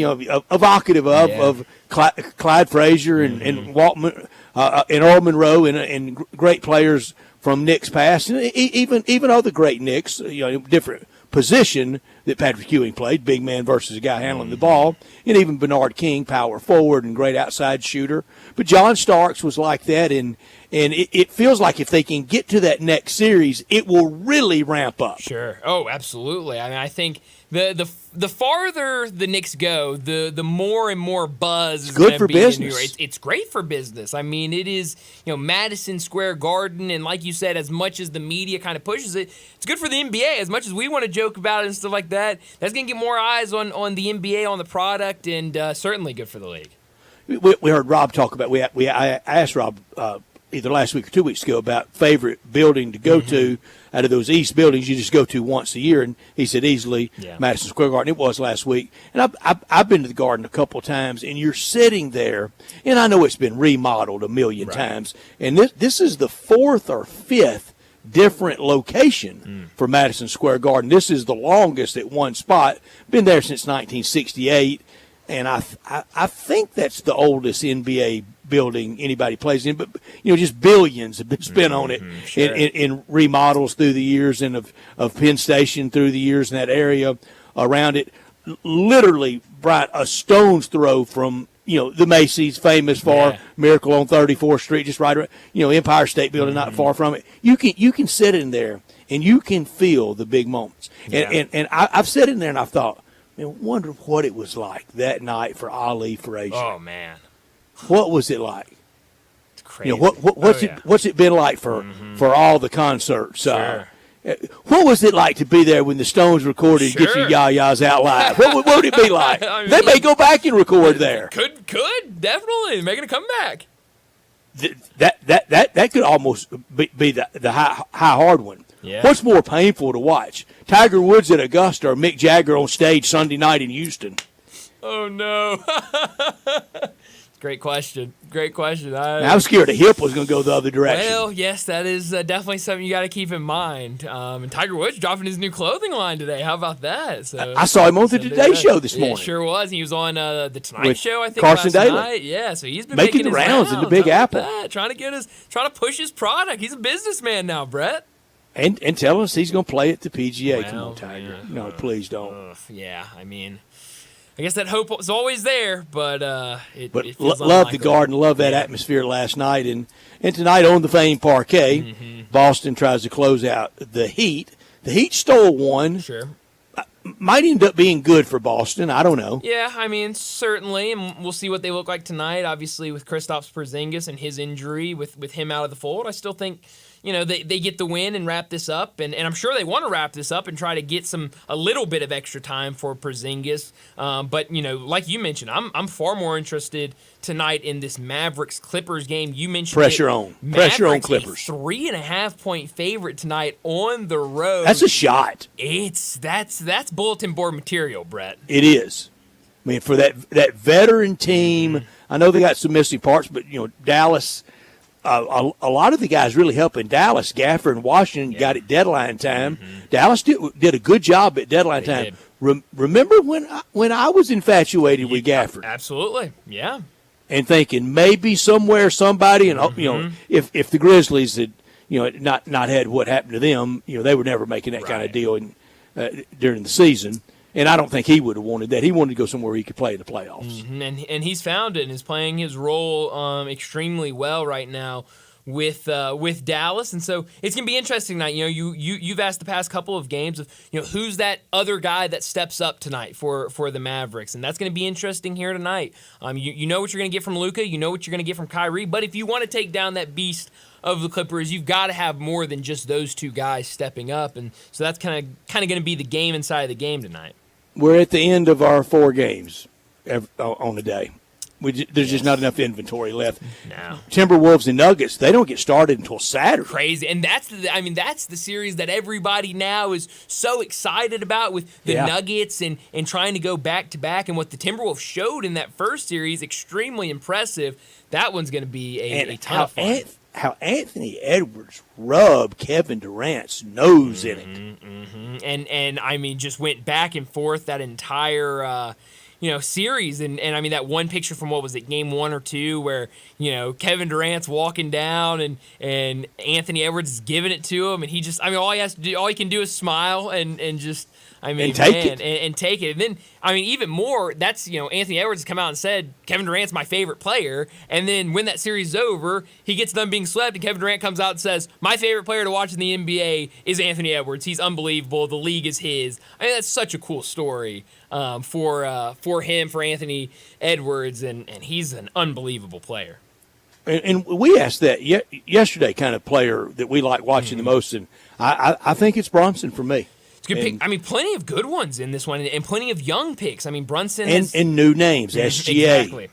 evocative of Clyde Frazier and Waltman and Earl Monroe and great players from Knicks past, and even other great Knicks, different position that Patrick Ewing played, big man versus a guy handling the ball, and even Bernard King, power forward and great outside shooter. But John Starks was like that, and it feels like if they can get to that next series, it will really ramp up. Sure. Oh, absolutely. I mean, I think the farther the Knicks go, the more and more buzz is good for business. In New York. It's great for business. I mean, it is Madison Square Garden, and like you said, as much as the media kind of pushes it, it's good for the NBA. As much as we want to joke about it and stuff like that, that's going to get more eyes on the NBA, on the product, and certainly good for the league. We heard Rob talk about. I asked Rob either last week or 2 weeks ago about favorite building to go to out of those East buildings you just go to once a year, and he said easily Madison Square Garden. It was last week, and I've been to the Garden a couple of times, and you're sitting there, and I know it's been remodeled a million times, and this is the fourth or fifth different location for Madison Square Garden. This is the longest at one spot. Been there since 1968. And I think that's the oldest NBA building anybody plays in. But, just billions have been spent on it in remodels through the years, and of Penn Station through the years in that area around it. Literally, Brian, a stone's throw from, the Macy's, famous for Miracle on 34th Street, just right around, Empire State Building not far from it. You can sit in there, and you can feel the big moments. And I've sat in there, and I've thought, I wonder what it was like that night for Ali Frazier. Oh, man. what was it like? It's crazy. What's it been like for all the concerts? Sure. What was it like to be there when the Stones recorded Get Your Ya-Ya's Out Live? What would it be like? They may go back and record there. Could definitely making a comeback. That could almost be the high hard one. Yeah. What's more painful to watch? Tiger Woods at Augusta or Mick Jagger on stage Sunday night in Houston? Oh, no. Great question. I was scared the hip was going to go the other direction. Well, yes, that is definitely something you got to keep in mind. And Tiger Woods dropping his new clothing line today. How about that? So I saw him on the Today Show this morning. Yeah, sure was. He was on the Tonight With Show, I think, Carson last Daly. night. Yeah, so he's been making the his rounds in the Big How Apple. about that? Trying to push his product. He's a businessman now, Brett. And tell us he's going to play at the PGA. Come on, Tiger. No, please don't. Yeah, I mean, I guess that hope was always there, but it feels love unlikely. the Garden, love that atmosphere last night, and tonight on the famed parquet, Boston tries to close out the Heat. The Heat stole one. Sure. Might end up being good for Boston. I don't know. Yeah, I mean, certainly, and we'll see what they look like tonight. Obviously, with Kristaps Porzingis and his injury, with him out of the fold, I still think, they get the win and wrap this up, and I'm sure they want to wrap this up and try to get a little bit of extra time for Porzingis. But like you mentioned, I'm far more interested tonight in this Mavericks-Clippers game. You mentioned pressure on Clippers. A 3.5-point favorite tonight on the road. That's a shot. That's bulletin board material, Brett. It is. I mean, for that veteran team, I know they got some missing parts, but Dallas. A lot of the guys really helping Dallas. Gaffer and Washington got it deadline time. Dallas did a good job at deadline time. Remember when I was infatuated with Gafford? Absolutely, yeah. And thinking maybe somewhere somebody, and if the Grizzlies had not had what happened to them, they were never making that kind of deal during the season. And I don't think he would have wanted that. He wanted to go somewhere he could play in the playoffs. And he's found it and is playing his role extremely well right now with Dallas. And so it's going to be interesting tonight. You've asked the past couple of games of who's that other guy that steps up tonight for the Mavericks, and that's going to be interesting here tonight. You know what you're going to get from Luka. You know what you're going to get from Kyrie. But if you want to take down that beast of the Clippers, you've got to have more than just those two guys stepping up, and so that's kind of going to be the game inside of the game tonight. We're at the end of our 4 games on the day. There's just not enough inventory left. No. Timberwolves and Nuggets, they don't get started until Saturday. Crazy. And that's the series that everybody now is so excited about with the Nuggets and trying to go back-to-back. And what the Timberwolves showed in that first series, extremely impressive. That one's going to be a ton of fun. How Anthony Edwards rubbed Kevin Durant's nose in it. And I mean, just went back and forth that entire series. And I mean, that one picture from, what was it, game 1 or 2, where, Kevin Durant's walking down and Anthony Edwards is giving it to him. And he just, all he can do is smile and just, take it. And take it. And then, even more, that's, Anthony Edwards has come out and said, Kevin Durant's my favorite player. And then when that series is over, he gets done being swept, and Kevin Durant comes out and says, my favorite player to watch in the NBA is Anthony Edwards. He's unbelievable. The league is his. That's such a cool story for him, for Anthony Edwards, and he's an unbelievable player. And we asked that yesterday, kind of player that we like watching the most, and I think it's Bronson for me. Good pick. Plenty of good ones in this one, and plenty of young picks. Brunson and new names, SGA. Exactly.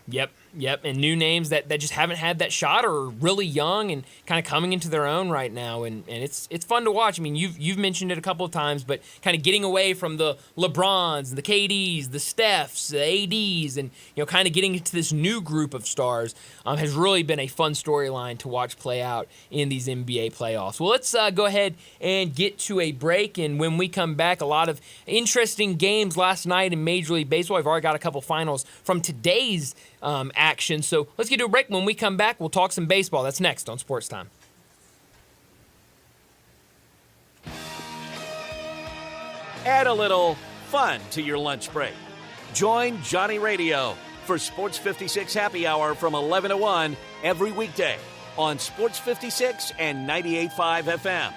Yep, and new names that just haven't had that shot, or are really young and kind of coming into their own right now, and it's fun to watch. You've mentioned it a couple of times, but kind of getting away from the LeBrons, the KDs, the Stephs, the ADs, and kind of getting into this new group of stars has really been a fun storyline to watch play out in these NBA playoffs. Well, let's go ahead and get to a break, and when we come back, a lot of interesting games last night in Major League Baseball. I've already got a couple finals from today's action. So let's get to a break. When we come back, we'll talk some baseball. That's next on Sports Time. Add a little fun to your lunch break. Join Johnny Radio for Sports 56 Happy Hour from 11 to 1 every weekday on Sports 56 and 98.5 FM.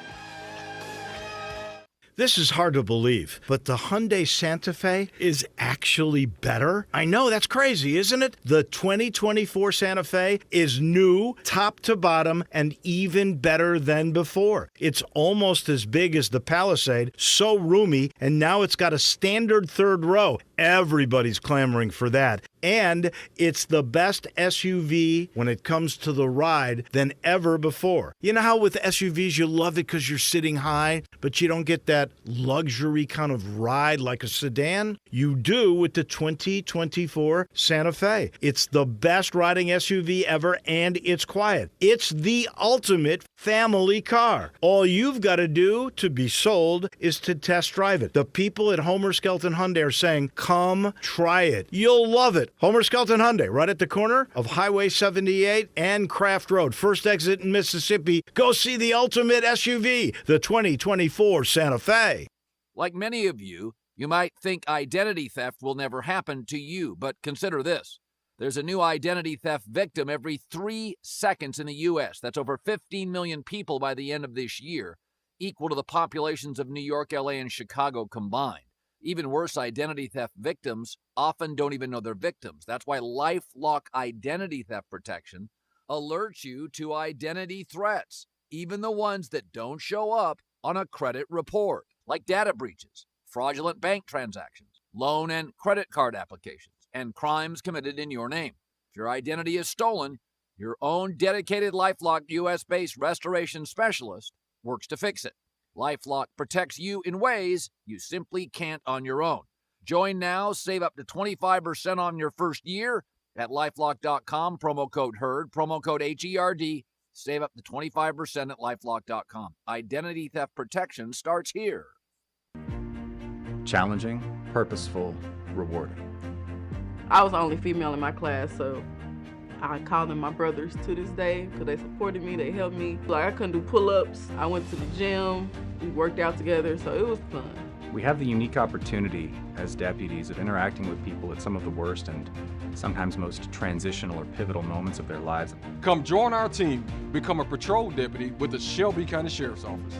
This is hard to believe, but the Hyundai Santa Fe is actually better? I know, that's crazy, isn't it? The 2024 Santa Fe is new, top to bottom, and even better than before. It's almost as big as the Palisade, so roomy, and now it's got a standard third row. Everybody's clamoring for that. And it's the best SUV when it comes to the ride than ever before. You know how with SUVs you love it because you're sitting high, but you don't get that luxury kind of ride like a sedan? You do with the 2024 Santa Fe. It's the best riding SUV ever, and it's quiet. It's the ultimate family car. All you've got to do to be sold is to test drive it. The people at Homer Skelton Hyundai are saying, come try it. You'll love it. Homer Skelton Hyundai, right at the corner of Highway 78 and Craft Road. First exit in Mississippi. Go see the ultimate SUV, the 2024 Santa Fe. Like many of you, you might think identity theft will never happen to you, but consider this. There's a new identity theft victim every 3 seconds in the U.S. That's over 15 million people by the end of this year, equal to the populations of New York, L.A., and Chicago combined. Even worse, identity theft victims often don't even know they're victims. That's why LifeLock Identity Theft Protection alerts you to identity threats, even the ones that don't show up on a credit report, like data breaches, fraudulent bank transactions, loan and credit card applications, and crimes committed in your name. If your identity is stolen, your own dedicated LifeLock U.S.-based restoration specialist works to fix it. LifeLock protects you in ways you simply can't on your own. Join now, save up to 25% on your first year at LifeLock.com, promo code HERD, promo code HERD. Save up to 25% at LifeLock.com. Identity theft protection starts here. Challenging, purposeful, rewarding. I was the only female in my class, so I call them my brothers to this day because they supported me, they helped me. Like, I couldn't do pull-ups. I went to the gym, we worked out together, so it was fun. We have the unique opportunity as deputies of interacting with people at some of the worst and sometimes most transitional or pivotal moments of their lives. Come join our team, become a patrol deputy with the Shelby County Sheriff's Office.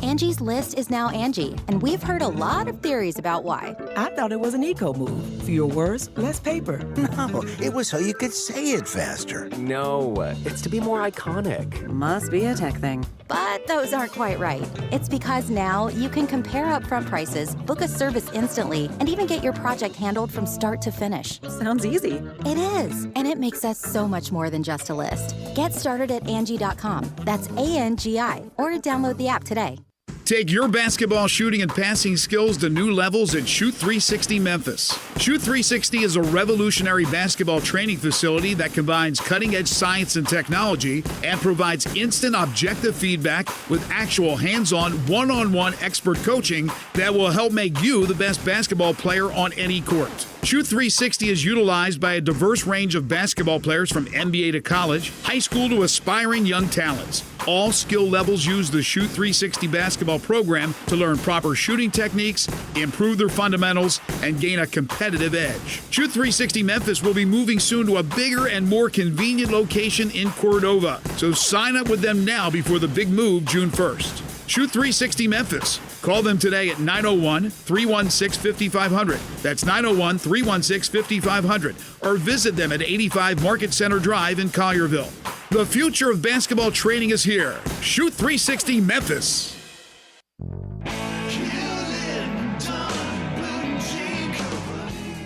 Angie's List is now Angie, and we've heard a lot of theories about why. I thought it was an eco move. Fewer words, less paper. No, it was so you could say it faster. No, it's to be more iconic. Must be a tech thing. But those aren't quite right. It's because now you can compare upfront prices, book a service instantly, and even get your project handled from start to finish. Sounds easy. It is, and it makes us so much more than just a list. Get started at Angie.com. That's ANGI, or download the app today. Take your basketball shooting and passing skills to new levels at Shoot 360 Memphis. Shoot 360 is a revolutionary basketball training facility that combines cutting-edge science and technology and provides instant objective feedback with actual hands-on, one-on-one expert coaching that will help make you the best basketball player on any court. Shoot 360 is utilized by a diverse range of basketball players from NBA to college, high school to aspiring young talents. All skill levels use the Shoot 360 basketball program to learn proper shooting techniques, improve their fundamentals, and gain a competitive edge. Shoot 360 Memphis will be moving soon to a bigger and more convenient location in Cordova. So sign up with them now before the big move June 1st. Shoot 360 Memphis. Call them today at 901-316-5500. That's 901-316-5500. Or visit them at 85 Market Center Drive in Collierville. The future of basketball training is here. Shoot 360 Memphis.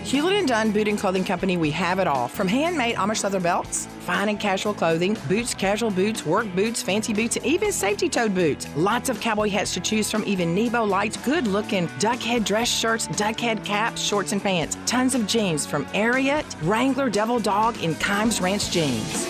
Hewlett & Dunn Boot and Clothing Company, we have it all. From handmade Amish leather belts, fine and casual clothing, boots, casual boots, work boots, fancy boots, and even safety-toed boots. Lots of cowboy hats to choose from, even Nebo lights, good-looking duck head dress shirts, duck head caps, shorts, and pants. Tons of jeans from Ariat, Wrangler, Devil Dog, and Kimes Ranch jeans.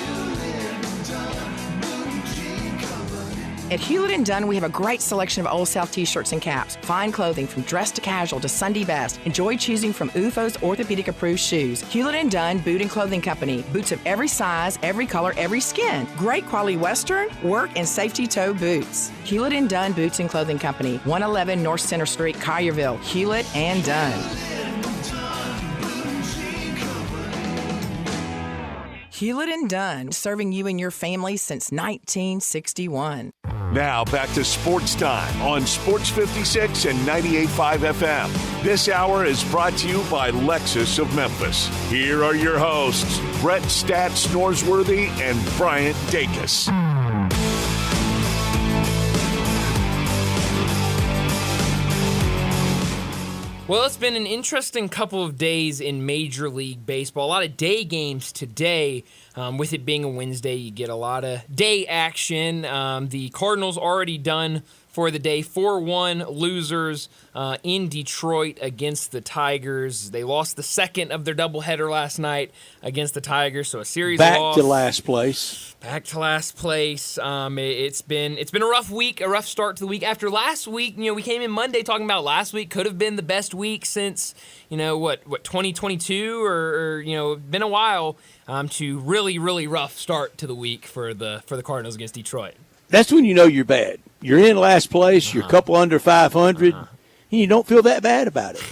At Hewlett & Dunn, we have a great selection of Old South t-shirts and caps, fine clothing from dress to casual to Sunday best. Enjoy choosing from UFO's orthopedic-approved shoes. Hewlett & Dunn Boot and Clothing Company. Boots of every size, every color, every skin. Great quality Western, work, and safety toe boots. Hewlett & Dunn Boots and Clothing Company. 111 North Center Street, Collierville. Hewlett & Dunn. Hewlett & Dunn, serving you and your family since 1961. Now back to Sports Time on Sports 56 and 98.5 FM. This hour is brought to you by Lexus of Memphis. Here are your hosts, Brett Stats Norsworthy and Bryant Dacus. Well, it's been an interesting couple of days in Major League Baseball. A lot of day games today. With it being a Wednesday, you get a lot of day action. The Cardinals already done for the day. 4-1 losers in Detroit against the Tigers. They lost the second of their doubleheader last night against the Tigers, so a series loss. Back to last place. Back to last place. It's been a rough week, a rough start to the week. After last week, we came in Monday talking about last week could have been the best week since 2022 or been a while. To really rough start to the week for the Cardinals against Detroit. That's when you know you're bad. You're in last place. You're a couple under 500. And you don't feel that bad about it.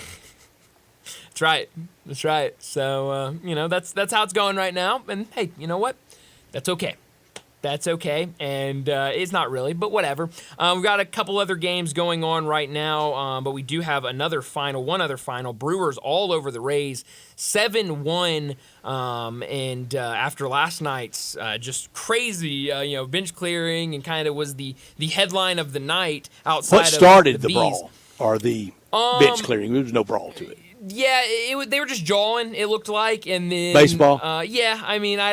That's right. So that's how it's going right now. And hey, you know what? That's okay. That's okay, and it's not really, but whatever. We've got a couple other games going on right now, but we do have one other final. Brewers all over the Rays, 7-1, and after last night's just crazy, bench clearing, and kind of was the headline of the night outside What started of the brawl or the bench clearing? There was no brawl to it. Yeah, they were just jawing, it looked like, and then baseball. I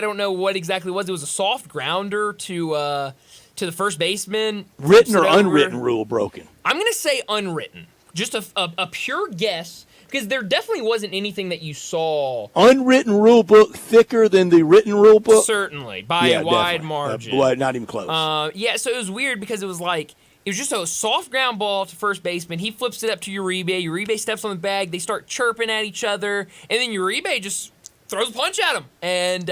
don't know what exactly it was. It was a soft grounder to the first baseman. Written or unwritten rule broken? I'm gonna say unwritten. Just a pure guess, because there definitely wasn't anything that you saw. Unwritten rule book thicker than the written rule book? Certainly, by a wide margin. Not even close. So it was weird because it was just a soft ground ball to first baseman. He flips it up to Uribe. Uribe steps on the bag. They start chirping at each other. And then Uribe just throws a punch at him. And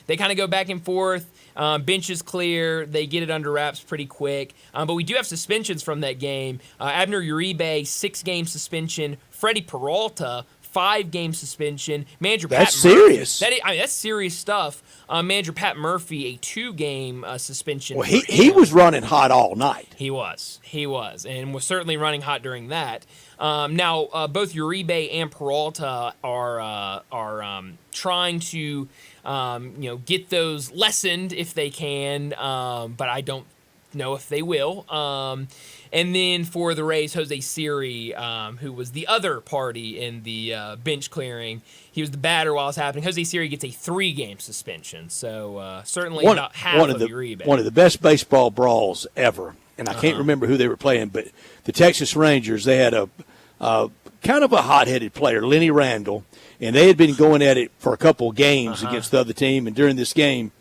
they kind of go back and forth. Bench is clear. They get it under wraps pretty quick. But we do have suspensions from that game. Abner Uribe, 6-game suspension. Freddie Peralta, 5-game suspension. Manager That's Pat serious. Murphy, that's serious stuff. Manager Pat Murphy, a 2-game suspension. Well, he was running hot all night. He was, and was certainly running hot during that. Now, both Uribe and Peralta are trying to, get those lessened if they can, but I don't know if they will. And then for the Rays, Jose Siri, who was the other party in the bench clearing, he was the batter while it was happening. Jose Siri gets a 3-game suspension, so certainly not half of Uribe. One of the best baseball brawls ever, and I can't remember who they were playing, but the Texas Rangers, they had a kind of a hot-headed player, Lenny Randall, and they had been going at it for a couple of games against the other team, and during this game,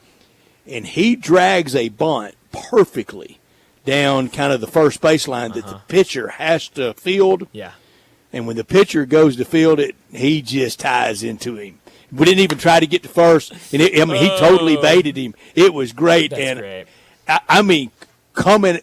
and he drags a bunt perfectly down kind of the first baseline that the pitcher has to field. Yeah. And when the pitcher goes to field it, he just ties into him. We didn't even try to get to first. And he totally baited him. It was great. That's great. Coming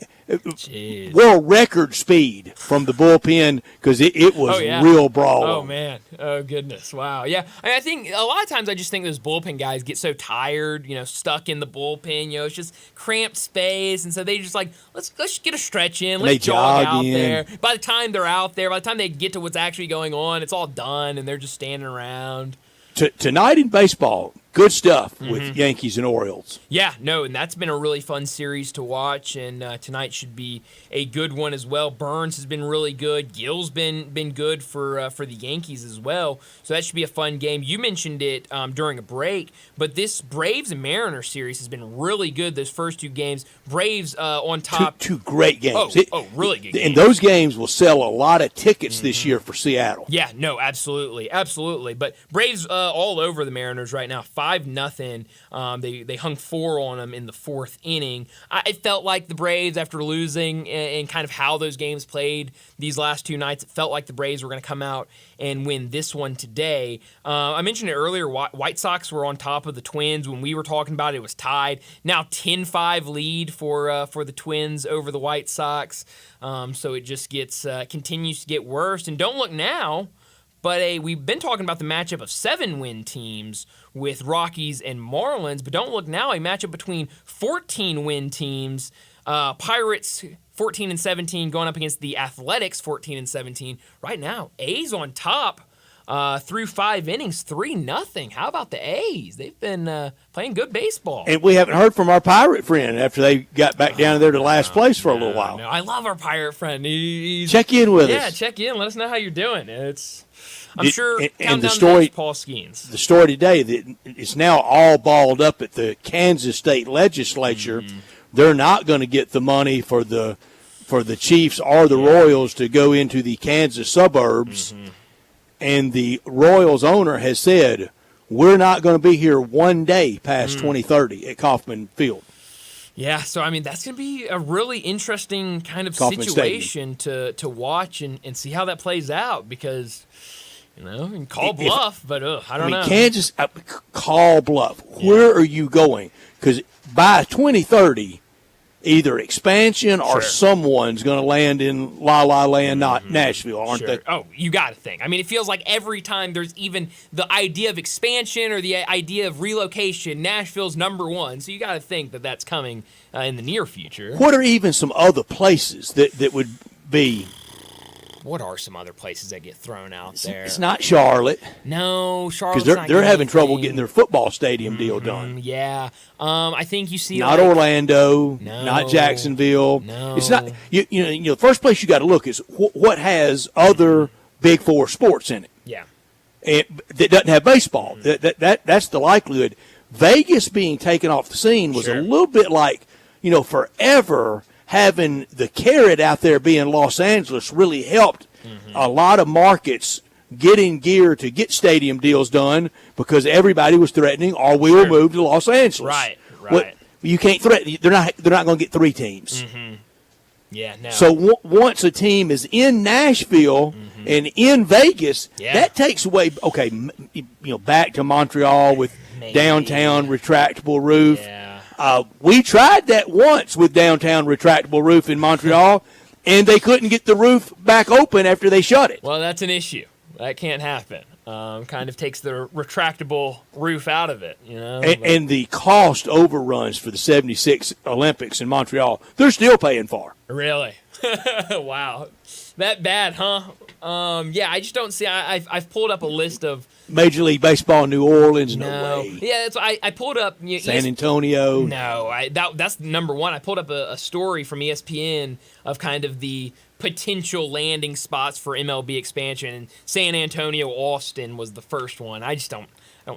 world record speed from the bullpen because it was real brawl. Oh, man. Oh, goodness. Wow. Yeah. I think a lot of times I just think those bullpen guys get so tired, stuck in the bullpen. It's just cramped space. And so they just let's get a stretch in. Let's jog out there. By the time they're out there, by the time they get to what's actually going on, it's all done and they're just standing around. Tonight in baseball, good stuff with Yankees and Orioles. Yeah, no, and that's been a really fun series to watch, and tonight should be a good one as well. Burns has been really good. Gill's been good for the Yankees as well, so that should be a fun game. You mentioned it during a break, but this Braves and Mariners series has been really good those first 2 games. Braves on top. Two great games. Really good games. And those games will sell a lot of tickets this year for Seattle. Yeah, no, absolutely. But Braves all over the Mariners right now, 5-0. They hung 4 on them in the 4th inning. It felt like the Braves, after losing and kind of how those games played these last 2 nights, it felt like the Braves were going to come out and win this one today. I mentioned it earlier, White Sox were on top of the Twins. When we were talking about it, it was tied. Now 10-5 lead for the Twins over the White Sox. So it just continues to get worse. And don't look now, but we've been talking about the matchup of 7-win teams with Rockies and Marlins, but don't look now, a matchup between 14-win teams Pirates 14-17 going up against the Athletics 14-17. Right now, A's on top through 5 innings, 3-0. How about the A's? They've been playing good baseball. And we haven't heard from our Pirate friend after they got back down there to last place for a little while. No, I love our Pirate friend. Check in with us. Yeah, check in. Let us know how you're doing. I'm sure. And the story, Paul Skeens. The story today that it's now all balled up at the Kansas State Legislature. Mm-hmm. They're not going to get the money for the Chiefs or the Royals to go into the Kansas suburbs. Mm-hmm. And the Royals owner has said, we're not going to be here one day past 2030 at Kauffman Field. Yeah, so, I mean, that's going to be a really interesting kind of Kauffman situation to watch and see how that plays out because, and call bluff, but I don't know. Kansas, call bluff. Yeah. Where are you going? Because by 2030, either expansion or someone's going to land in La La Land, not Nashville, aren't they? Oh, you got to think. I mean, it feels like every time there's even the idea of expansion or the idea of relocation, Nashville's number one. So you got to think that that's coming in the near future. What are even some other places that would be? What are some other places that get thrown out there? It's not Charlotte. No, Charlotte's because they're having trouble getting their football stadium deal done. Yeah, I think you see not Orlando, not Jacksonville. No, it's not. You know, the first place you got to look is what has other Big Four sports in it. Yeah, that doesn't have baseball. That's the likelihood. Vegas being taken off the scene was a little bit like forever. Having the carrot out there being Los Angeles really helped a lot of markets get in gear to get stadium deals done because everybody was threatening, or we will move to Los Angeles. Right. Well, you can't threaten. They're not going to get 3 teams. Mm-hmm. Yeah. No. So once a team is in Nashville and in Vegas, that takes away. Okay, back to Montreal with downtown retractable roof. Yeah. We tried that once with downtown retractable roof in Montreal, and they couldn't get the roof back open after they shut it. Well, that's an issue. That can't happen. Kind of takes the retractable roof out of it, And the cost overruns for the 76 Olympics in Montreal, they're still paying for. Really? Wow. That bad, huh? Yeah, I just don't see. I've pulled up a list of Major League Baseball, New Orleans. No way. Yeah, that's I pulled up San Antonio. No, that's number one. I pulled up a story from ESPN of kind of the potential landing spots for MLB expansion, and San Antonio, Austin was the first one. I just don't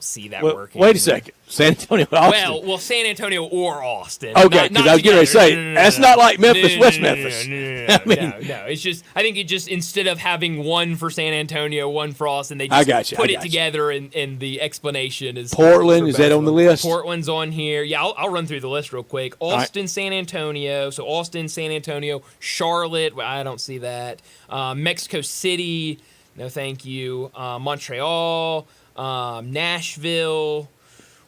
see that working. Wait a second. San Antonio, Austin. Well, San Antonio or Austin. Okay, because I was going to say, that's not like Memphis, West Memphis. No. It's just, I think it just, instead of having one for San Antonio, one for Austin, they just put it together, and the explanation is Portland, is that on the list? Portland's on here. Yeah, I'll run through the list real quick. Austin, San Antonio. So Austin, San Antonio, Charlotte. Well, I don't see that. Mexico City. No, thank you. Montreal. Nashville,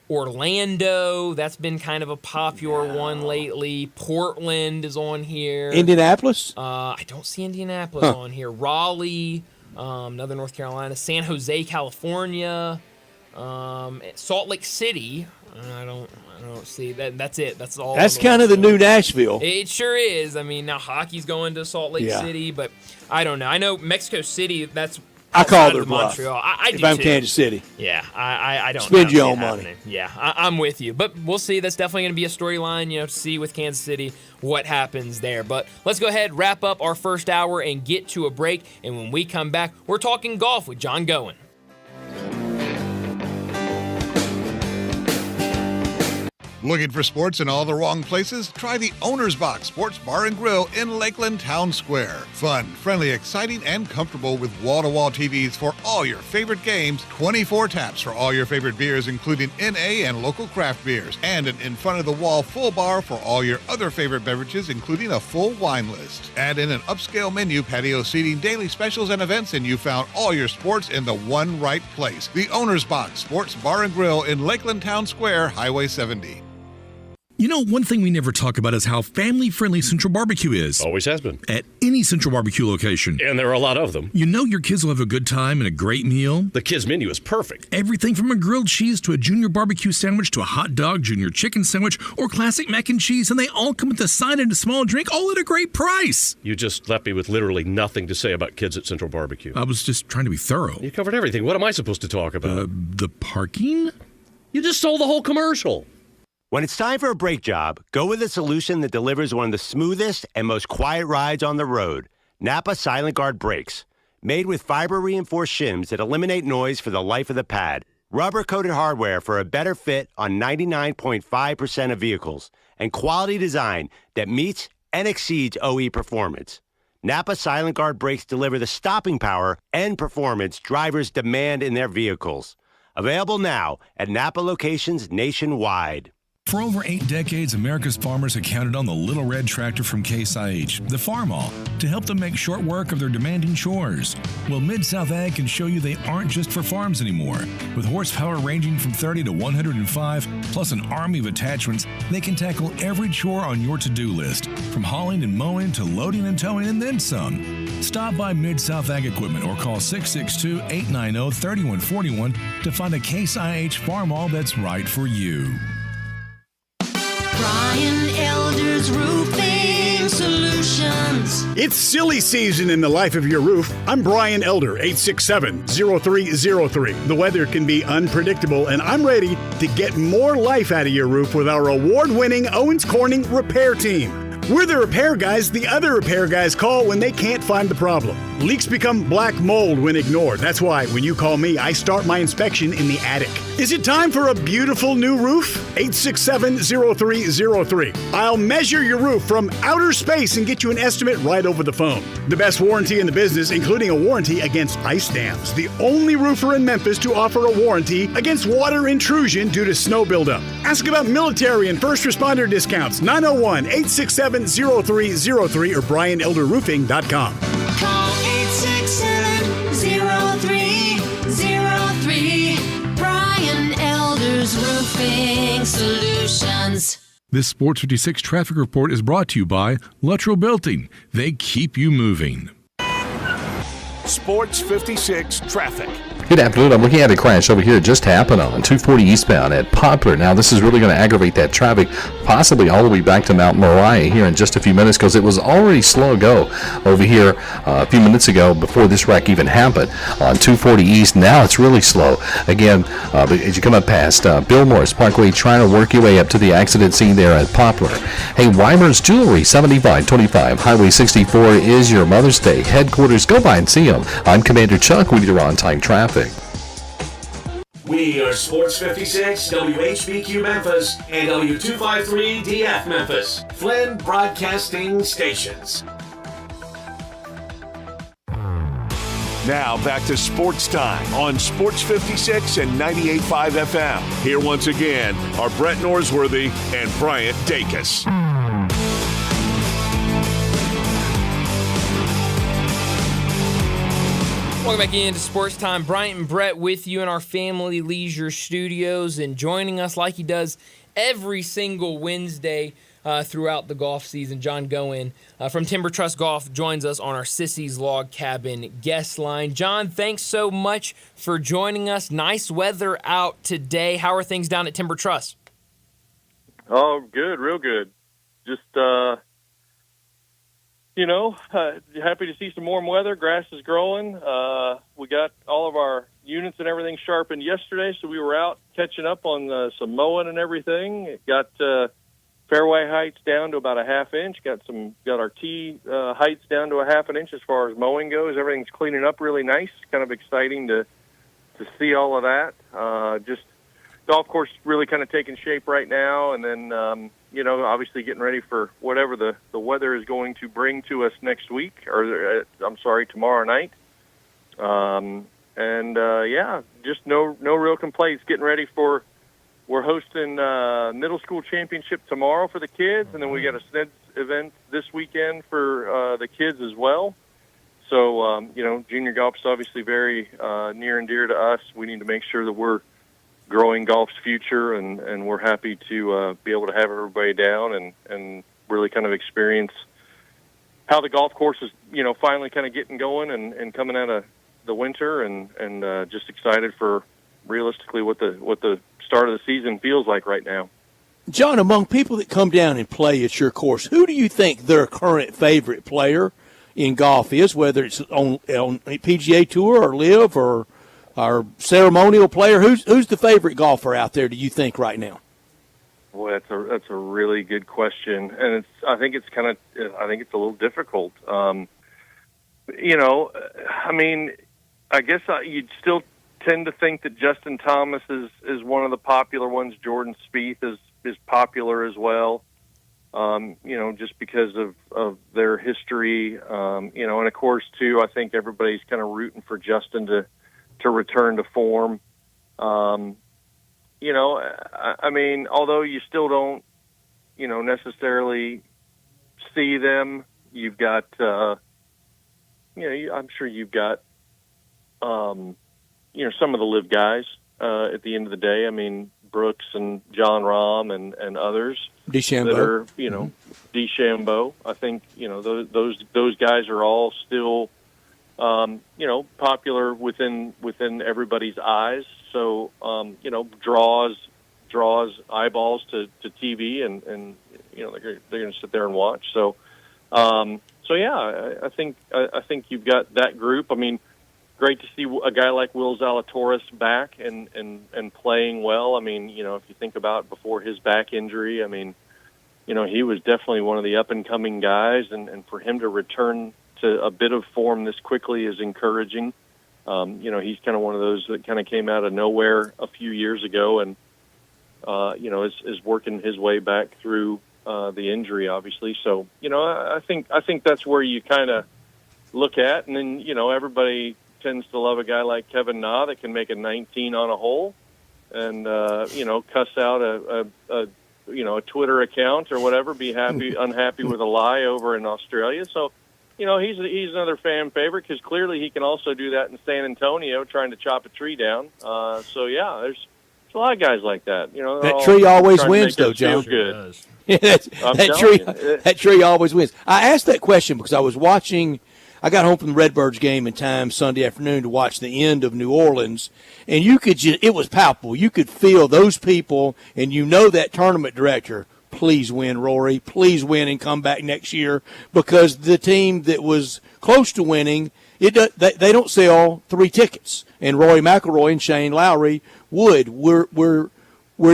Orlando, that's been kind of a popular one lately. Portland is on here. Indianapolis? I don't see Indianapolis on here. Raleigh, Northern North Carolina. San Jose, California. Salt Lake City. I don't see that. That's it. That's all. That's kind of the new Nashville. It sure is. I mean, now hockey's going to Salt Lake City, but I don't know. I know Mexico City, that's I call their bluff. Montreal. I if do I'm too. Kansas City. Yeah, I don't spend your own happening. money. Yeah, I'm with you. But we'll see. That's definitely going to be a storyline, to see with Kansas City what happens there. But let's go ahead, wrap up our first hour, and get to a break. And when we come back, we're talking golf with John Gowen. Looking for sports in all the wrong places? Try the Owner's Box Sports Bar and Grill in Lakeland Town Square. Fun, friendly, exciting, and comfortable with wall-to-wall TVs for all your favorite games, 24 taps for all your favorite beers, including NA and local craft beers, and an in-front-of-the-wall full bar for all your other favorite beverages, including a full wine list. Add in an upscale menu, patio seating, daily specials, and events, and you found all your sports in the one right place. The Owner's Box Sports Bar and Grill in Lakeland Town Square, Highway 70. You know, one thing we never talk about is how family-friendly Central Barbecue is. Always has been. At any Central Barbecue location. And there are a lot of them. You know your kids will have a good time and a great meal. The kids' menu is perfect. Everything from a grilled cheese to a junior barbecue sandwich to a hot dog, junior chicken sandwich, or classic mac and cheese, and they all come with a side and a small drink, all at a great price. You just left me with literally nothing to say about kids at Central Barbecue. I was just trying to be thorough. You covered everything. What am I supposed to talk about? The parking? You just stole the whole commercial. When it's time for a brake job, go with a solution that delivers one of the smoothest and most quiet rides on the road. Napa Silent Guard brakes. Made with fiber-reinforced shims that eliminate noise for the life of the pad. Rubber-coated hardware for a better fit on 99.5% of vehicles. And quality design that meets and exceeds OE performance. Napa Silent Guard brakes deliver the stopping power and performance drivers demand in their vehicles. Available now at Napa locations nationwide. For over 8 decades, America's farmers have counted on the Little Red Tractor from Case IH, the Farmall, to help them make short work of their demanding chores. Well, Mid-South Ag can show you they aren't just for farms anymore. With horsepower ranging from 30 to 105, plus an army of attachments, they can tackle every chore on your to-do list, from hauling and mowing to loading and towing and then some. Stop by Mid-South Ag Equipment or call 662-890-3141 to find a Case IH Farmall that's right for you. Brian Elder's Roofing Solutions. It's silly season in the life of your roof. I'm Brian Elder, 867-0303. The weather can be unpredictable, and I'm ready to get more life out of your roof with our award-winning Owens Corning Repair Team. We're the repair guys the other repair guys call when they can't find the problem. Leaks become black mold when ignored. That's why when you call me, I start my inspection in the attic. Is it time for a beautiful new roof? 867-0303. I'll measure your roof from outer space and get you an estimate right over the phone. The best warranty in the business, including a warranty against ice dams. The only roofer in Memphis to offer a warranty against water intrusion due to snow buildup. Ask about military and first responder discounts. 901-867-0303 or BrianElderRoofing.com. Call 867-0303. Brian Elder's Roofing Solutions. This Sports 56 traffic report is brought to you by Luttrell Belting. They keep you moving. Sports 56 traffic. Good afternoon. I'm looking at a crash over here. It just happened on 240 eastbound at Poplar. Now, this is really going to aggravate that traffic, possibly all the way back to Mount Moriah here in just a few minutes, because it was already slow go over here a few minutes ago before this wreck even happened on 240 east. Now it's really slow. Again, as you come up past Bill Morris Parkway, trying to work your way up to the accident scene there at Poplar. Hey, Weimer's Jewelry, 7525 Highway 64 is your Mother's Day headquarters. Go by and see them. I'm Commander Chuck with your on-time traffic. We are Sports 56, WHBQ Memphis, and W253DF Memphis, Flynn Broadcasting Stations. Now back to Sports Time on Sports 56 and 98.5 FM. Here once again are Brett Norsworthy and Bryant Dacus. Welcome back into Sports Time. Bryant and Brett with you in our Family Leisure Studios, and joining us like he does every single Wednesday throughout the golf season, John Goen from Timber Trust Golf joins us on our Sissy's Log Cabin guest line. John, thanks so much for joining us. Nice weather out today. How are things down at Timber Trust? Oh, good, real good. Just, happy to see some warm weather. Grass is growing. We got all of our units and everything sharpened yesterday, so we were out catching up on some mowing and everything. It got fairway heights down to about a half inch. Got our tee heights down to a half an inch as far as mowing goes. Everything's cleaning up really nice. Kind of exciting to see all of that. Just golf course really kind of taking shape right now, and then obviously getting ready for whatever the weather is going to bring to us next week, or tomorrow night. Just no real complaints. Getting ready for, we're hosting middle school championship tomorrow for the kids, and then we got a SNEDS event this weekend for the kids as well. So, junior golf is obviously very near and dear to us. We need to make sure that we're growing golf's future, and we're happy to be able to have everybody down and really kind of experience how the golf course is, finally kind of getting going and coming out of the winter, and just excited for realistically what the start of the season feels like right now. John, among people that come down and play at your course, who do you think their current favorite player in golf is, whether it's on PGA Tour or LIV or ceremonial player? Who's the favorite golfer out there, do you think, right now? Well, that's a really good question, and I think it's a little difficult. I guess you'd still tend to think that Justin Thomas is one of the popular ones. Jordan Spieth is popular as well. Just because of their history, and of course too, I think everybody's kind of rooting for Justin to return to form. Although you still don't, necessarily see them, you've got, I'm sure you've got, some of the LIV guys, at the end of the day. I mean, Brooks and John Rahm and others DeChambeau. that are, DeChambeau. I think, those guys are all still, popular within everybody's eyes. So, draws eyeballs to TV, and they're going to sit there and watch. So, yeah, I think you've got that group. I mean, great to see a guy like Will Zalatoris back and playing well. I mean, if you think about before his back injury, I mean, he was definitely one of the up-and-coming guys, and for him to return to a bit of form this quickly is encouraging. He's kind of one of those that kind of came out of nowhere a few years ago and, is working his way back through the injury, obviously. So, I think that's where you kind of look at, and then, everybody tends to love a guy like Kevin Na that can make a 19 on a hole and, cuss out a Twitter account or whatever, be unhappy with a lie over in Australia. So, he's another fan favorite because clearly he can also do that in San Antonio trying to chop a tree down. So, yeah, there's a lot of guys like that. That tree always wins, though, John. Good. That tree always wins. I asked that question because I was watching – I got home from the Redbirds game in time Sunday afternoon to watch the end of New Orleans, and it was palpable. You could feel those people, and that tournament director – please win, Rory. Please win and come back next year, because the team that was close to winning, they don't sell 3 tickets, and Rory McIlroy and Shane Lowry would. We're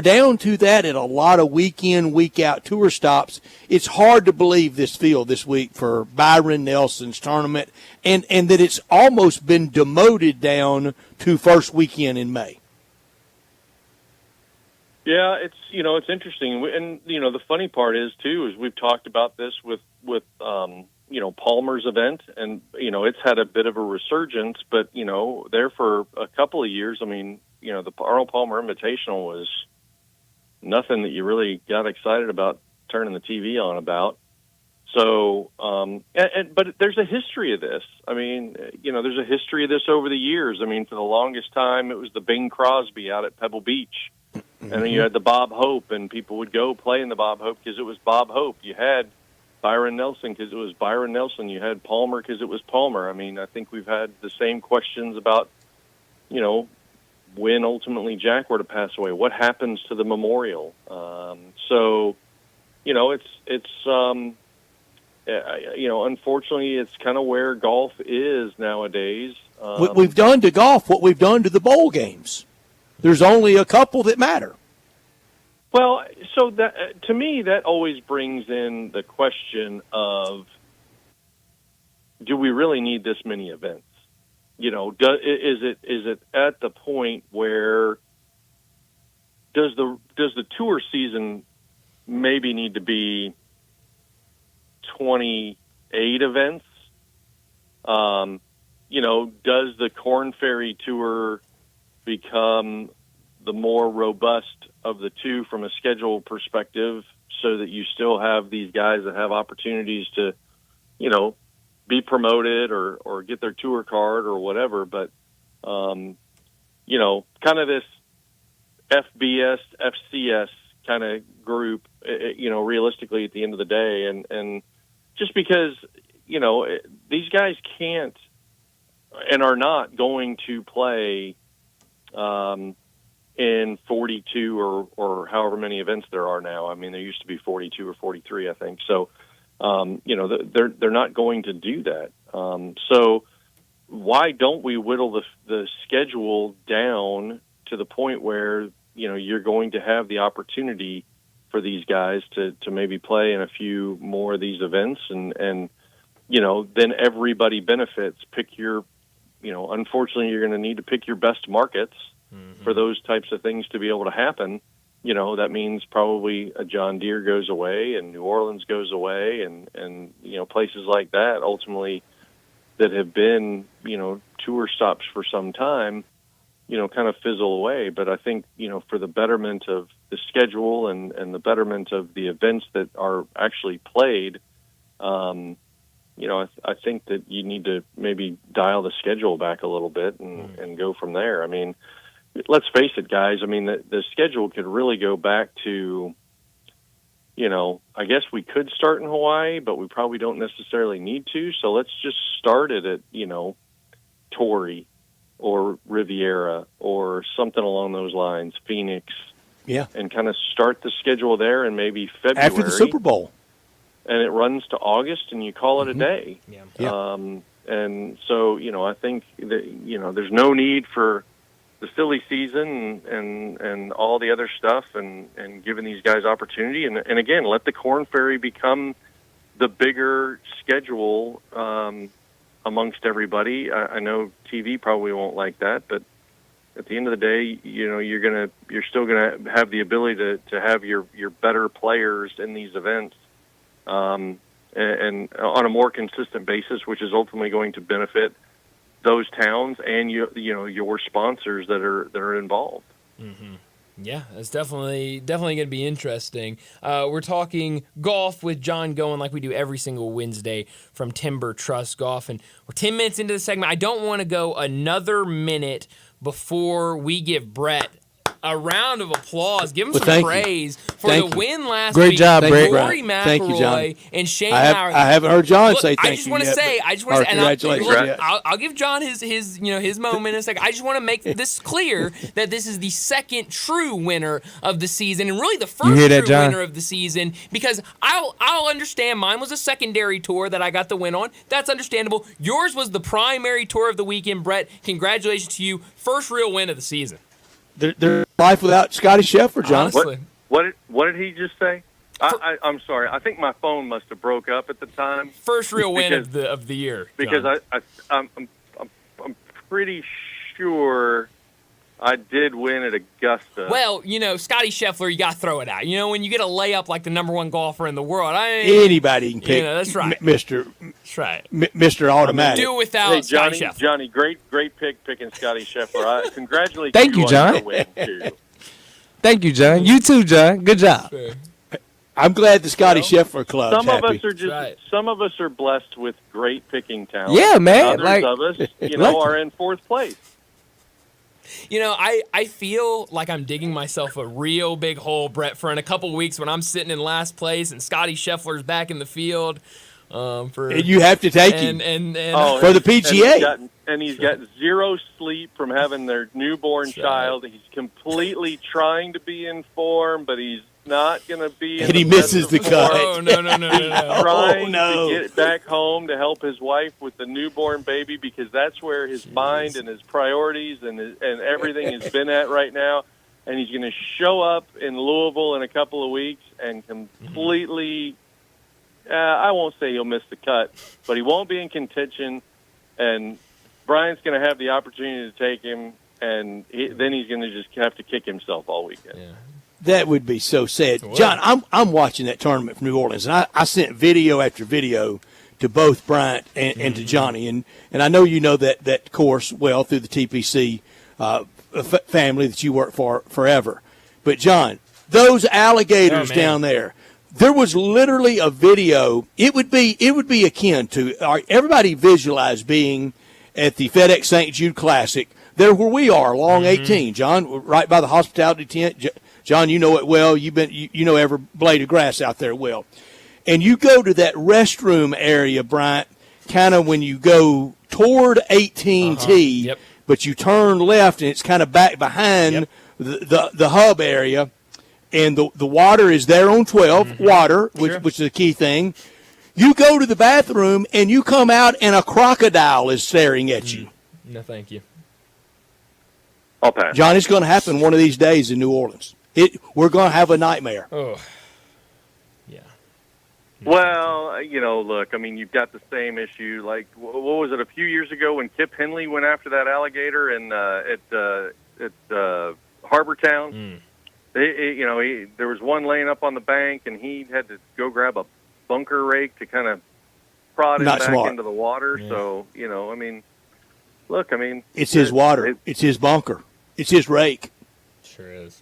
down to that at a lot of week in, week out tour stops. It's hard to believe this field this week for Byron Nelson's tournament, and that it's almost been demoted down to first weekend in May. Yeah, it's interesting, and the funny part is too is we've talked about this with Palmer's event, and it's had a bit of a resurgence, but there for a couple of years, I mean, the Arnold Palmer Invitational was nothing that you really got excited about turning the TV on about. So, but there's a history of this. I mean, there's a history of this over the years. I mean, for the longest time, it was the Bing Crosby out at Pebble Beach. And then you had the Bob Hope, and people would go play in the Bob Hope because it was Bob Hope. You had Byron Nelson because it was Byron Nelson. You had Palmer because it was Palmer. I mean, I think we've had the same questions about, when ultimately Jack were to pass away. What happens to the memorial? Unfortunately, it's kind of where golf is nowadays. We've done to golf what we've done to the bowl games. There's only a couple that matter. Well, so that to me, that always brings in the question of, do we really need this many events? Is it at the point where does the tour season maybe need to be 28 events? Does the Korn Ferry Tour become the more robust of the two from a schedule perspective, so that you still have these guys that have opportunities to, be promoted or get their tour card or whatever. But, kind of this, FBS, FCS kind of group, realistically at the end of the day. And just because, these guys can't and are not going to play in 42 or however many events there are now. I mean, there used to be 42 or 43, I think. So, they're not going to do that. So why don't we whittle the schedule down to the point where, you're going to have the opportunity for these guys to maybe play in a few more of these events and then everybody benefits. Pick your, unfortunately you're going to need to pick your best markets for those types of things to be able to happen. That means probably a John Deere goes away and New Orleans goes away and places like that ultimately that have been, tour stops for some time, kind of fizzle away. But I think, for the betterment of the schedule and the betterment of the events that are actually played, I think that you need to maybe dial the schedule back a little bit and go from there. I mean, let's face it, guys. I mean, the schedule could really go back to, I guess we could start in Hawaii, but we probably don't necessarily need to. So let's just start it at, Torrey or Riviera or something along those lines, Phoenix. Yeah. And kind of start the schedule there and maybe February. After the Super Bowl. And it runs to August and you call it a day. Yeah. And so, I think that, there's no need for the silly season and all the other stuff and giving these guys opportunity. And again, let the Corn Ferry become the bigger schedule amongst everybody. I know TV probably won't like that, but at the end of the day, you're still gonna have the ability to have your better players in these events, and on a more consistent basis, which is ultimately going to benefit those towns and your sponsors that are involved. Mm-hmm. Yeah, it's definitely going to be interesting. We're talking golf with John Goen like we do every single Wednesday from Timber Trust Golf, and we're 10 minutes into the segment. I don't want to go another minute before we give Brett a round of applause. Give him some praise for the win last week. Great job, Brett. Rory McIlroy and Shane Lowry. I haven't heard John say thank you. I just want to say, congratulations. I'll give John his moment in a second. I just want to make this clear that this is the second true winner of the season, and really the first true winner of the season. Because I'll understand. Mine was a secondary tour that I got the win on. That's understandable. Yours was the primary tour of the weekend, Brett. Congratulations to you. First real win of the season. There's life without Scotty Scheffler, John. What did he just say? I'm sorry. I think my phone must have broke up at the time. First real win of the year. Because I'm pretty sure I did win at Augusta. Well, Scotty Scheffler, you got to throw it out. When you get a layup like the number one golfer in the world, anybody can pick. That's right, Mr. That's right, Mr. Automatic. Do it without Scotty Scheffler. Johnny, great picking Scotty Scheffler. Congratulations. Thank you, John. On your win, too. Thank you, John. You too, John. Good job. I'm glad the Scotty Scheffler Club's some happy. Of us are just some of us are blessed with great picking talent. Yeah, man. Others of us, are in fourth place. I feel like I'm digging myself a real big hole, Brett, for in a couple weeks when I'm sitting in last place and Scotty Scheffler's back in the field. And you have to take him for the PGA. And he's got zero sleep from having their newborn child. He's completely trying to be in form, but he's not going to be. And he misses the cut. Oh, no. He's trying to get back home to help his wife with the newborn baby because that's where his mind and his priorities and everything has been at right now. And he's going to show up in Louisville in a couple of weeks and completely. I won't say he'll miss the cut, but he won't be in contention. And Brian's going to have the opportunity to take him, and then he's going to just have to kick himself all weekend. Yeah. That would be so sad. John, I'm watching that tournament from New Orleans, and I sent video after video to both Bryant and to Johnny. And I know you know that course well through the TPC family that you worked for forever. But, John, those alligators down there, there was literally a video. It would be akin to everybody visualize being at the FedEx St. Jude Classic, They're where we are, along 18, John, right by the hospitality tent. John, you know it well. You know every blade of grass out there well. And you go to that restroom area, Bryant, kind of when you go toward 18T, but you turn left and it's kind of back behind the hub area. And the water is there on 12, water, which is a key thing. You go to the bathroom and you come out and a crocodile is staring at you. No, thank you. I'll pass. John, it's going to happen one of these days in New Orleans. We're going to have a nightmare. Oh, yeah. Well, look, I mean, you've got the same issue. Like, what was it, a few years ago when Kip Henley went after that alligator at Harbortown? There was one laying up on the bank, and he had to go grab a bunker rake to kind of prod him back into the water. Yeah. So, I mean, look, I mean. It's his water. It's his bunker. It's his rake. Sure is.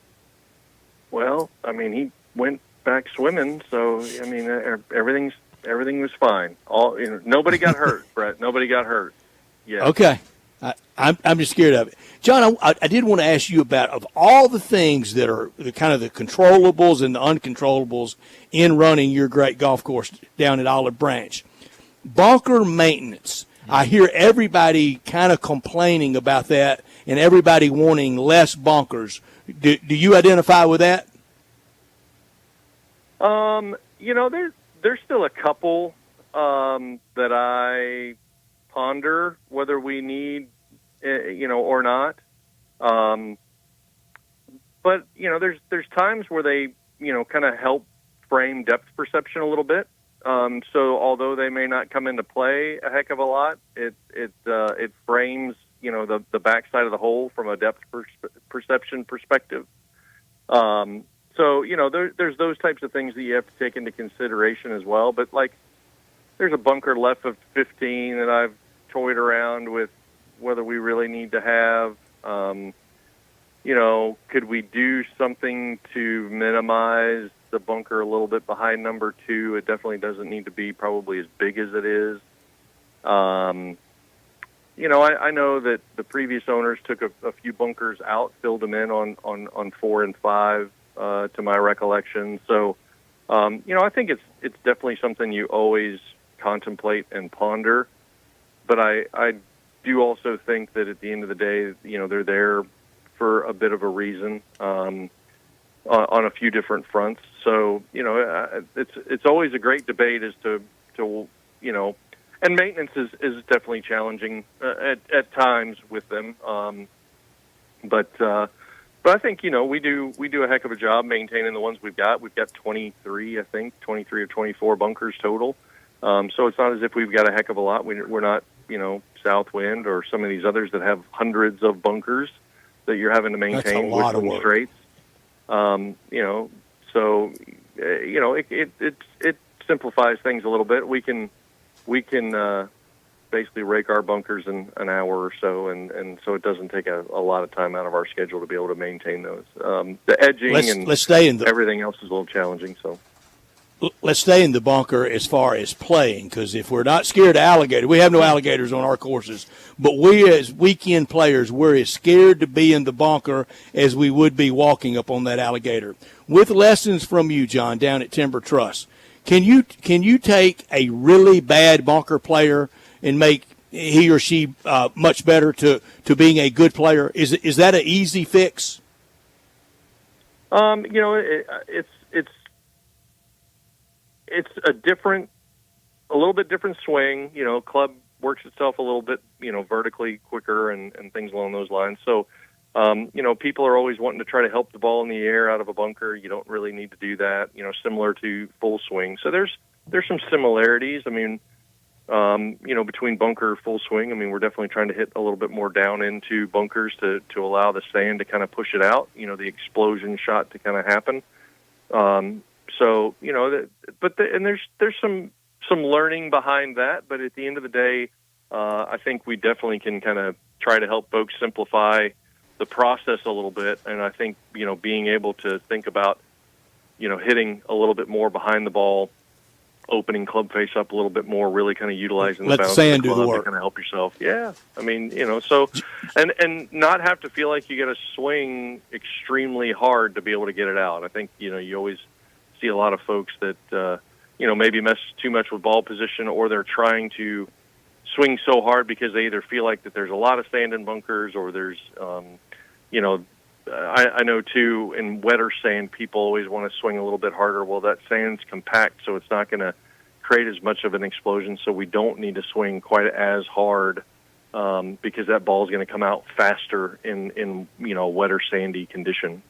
Well, I mean, he went back swimming, so I mean, everything was fine. Nobody got hurt, Brett. Nobody got hurt. Yeah. Okay, I'm just scared of it, John. I did want to ask you about, of all the things that are the kind of the controllables and the uncontrollables in running your great golf course down at Olive Branch, bunker maintenance. I hear everybody kind of complaining about that, and everybody wanting less bunkers. Do you identify with that? There's still a couple that I ponder whether we need, or not. But there's times where they, kind of help frame depth perception a little bit. So although they may not come into play a heck of a lot, it frames, the backside of the hole from a depth perception perspective. So, there's those types of things that you have to take into consideration as well. But, like, there's a bunker left of 15 that I've toyed around with whether we really need to have. Could we do something to minimize the bunker a little bit behind number 2? It definitely doesn't need to be probably as big as it is. I know that the previous owners took a few bunkers out, filled them in on 4 and 5, to my recollection. So, I think it's definitely something you always contemplate and ponder. But I do also think that at the end of the day, they're there for a bit of a reason, on a few different fronts. So, it's always a great debate as to and maintenance is definitely challenging at times with them. But I think we do a heck of a job maintaining the ones we've got. We've got 23 or 24 bunkers total. So it's not as if we've got a heck of a lot. We're not Southwind or some of these others that have hundreds of bunkers that you're having to maintain with the straights. So it simplifies things a little bit. We can basically rake our bunkers in an hour or so, and so it doesn't take a lot of time out of our schedule to be able to maintain those. The edging everything else is a little challenging. So let's stay in the bunker as far as playing, because if we're not scared of alligators, we have no alligators on our courses, but we as weekend players, we're as scared to be in the bunker as we would be walking up on that alligator. With lessons from you, John, down at Timber Trust, can you take a really bad bunker player and make he or she much better to being a good player? Is that an easy fix? It's a little bit different swing. Club works itself a little bit, vertically quicker and things along those lines. So, people are always wanting to try to help the ball in the air out of a bunker. You don't really need to do that, similar to full swing. So there's some similarities. I mean, between bunker full swing, I mean, we're definitely trying to hit a little bit more down into bunkers to allow the sand to kind of push it out, the explosion shot to kind of happen. So, and there's some learning behind that, but at the end of the day, I think we definitely can kind of try to help folks simplify the process a little bit. And I think, being able to think about, hitting a little bit more behind the ball, opening club face up a little bit more, really kind of utilizing the bounce of the club to kind of help yourself. Yeah. I mean, so and not have to feel like you got to swing extremely hard to be able to get it out. I think you always see a lot of folks that maybe mess too much with ball position, or they're trying to swing so hard because they either feel like that there's a lot of sand in bunkers, or there's I know too, in wetter sand, people always want to swing a little bit harder. Well, that sand's compact, so it's not going to create as much of an explosion, so we don't need to swing quite as hard because that ball is going to come out faster in wetter, sandy condition.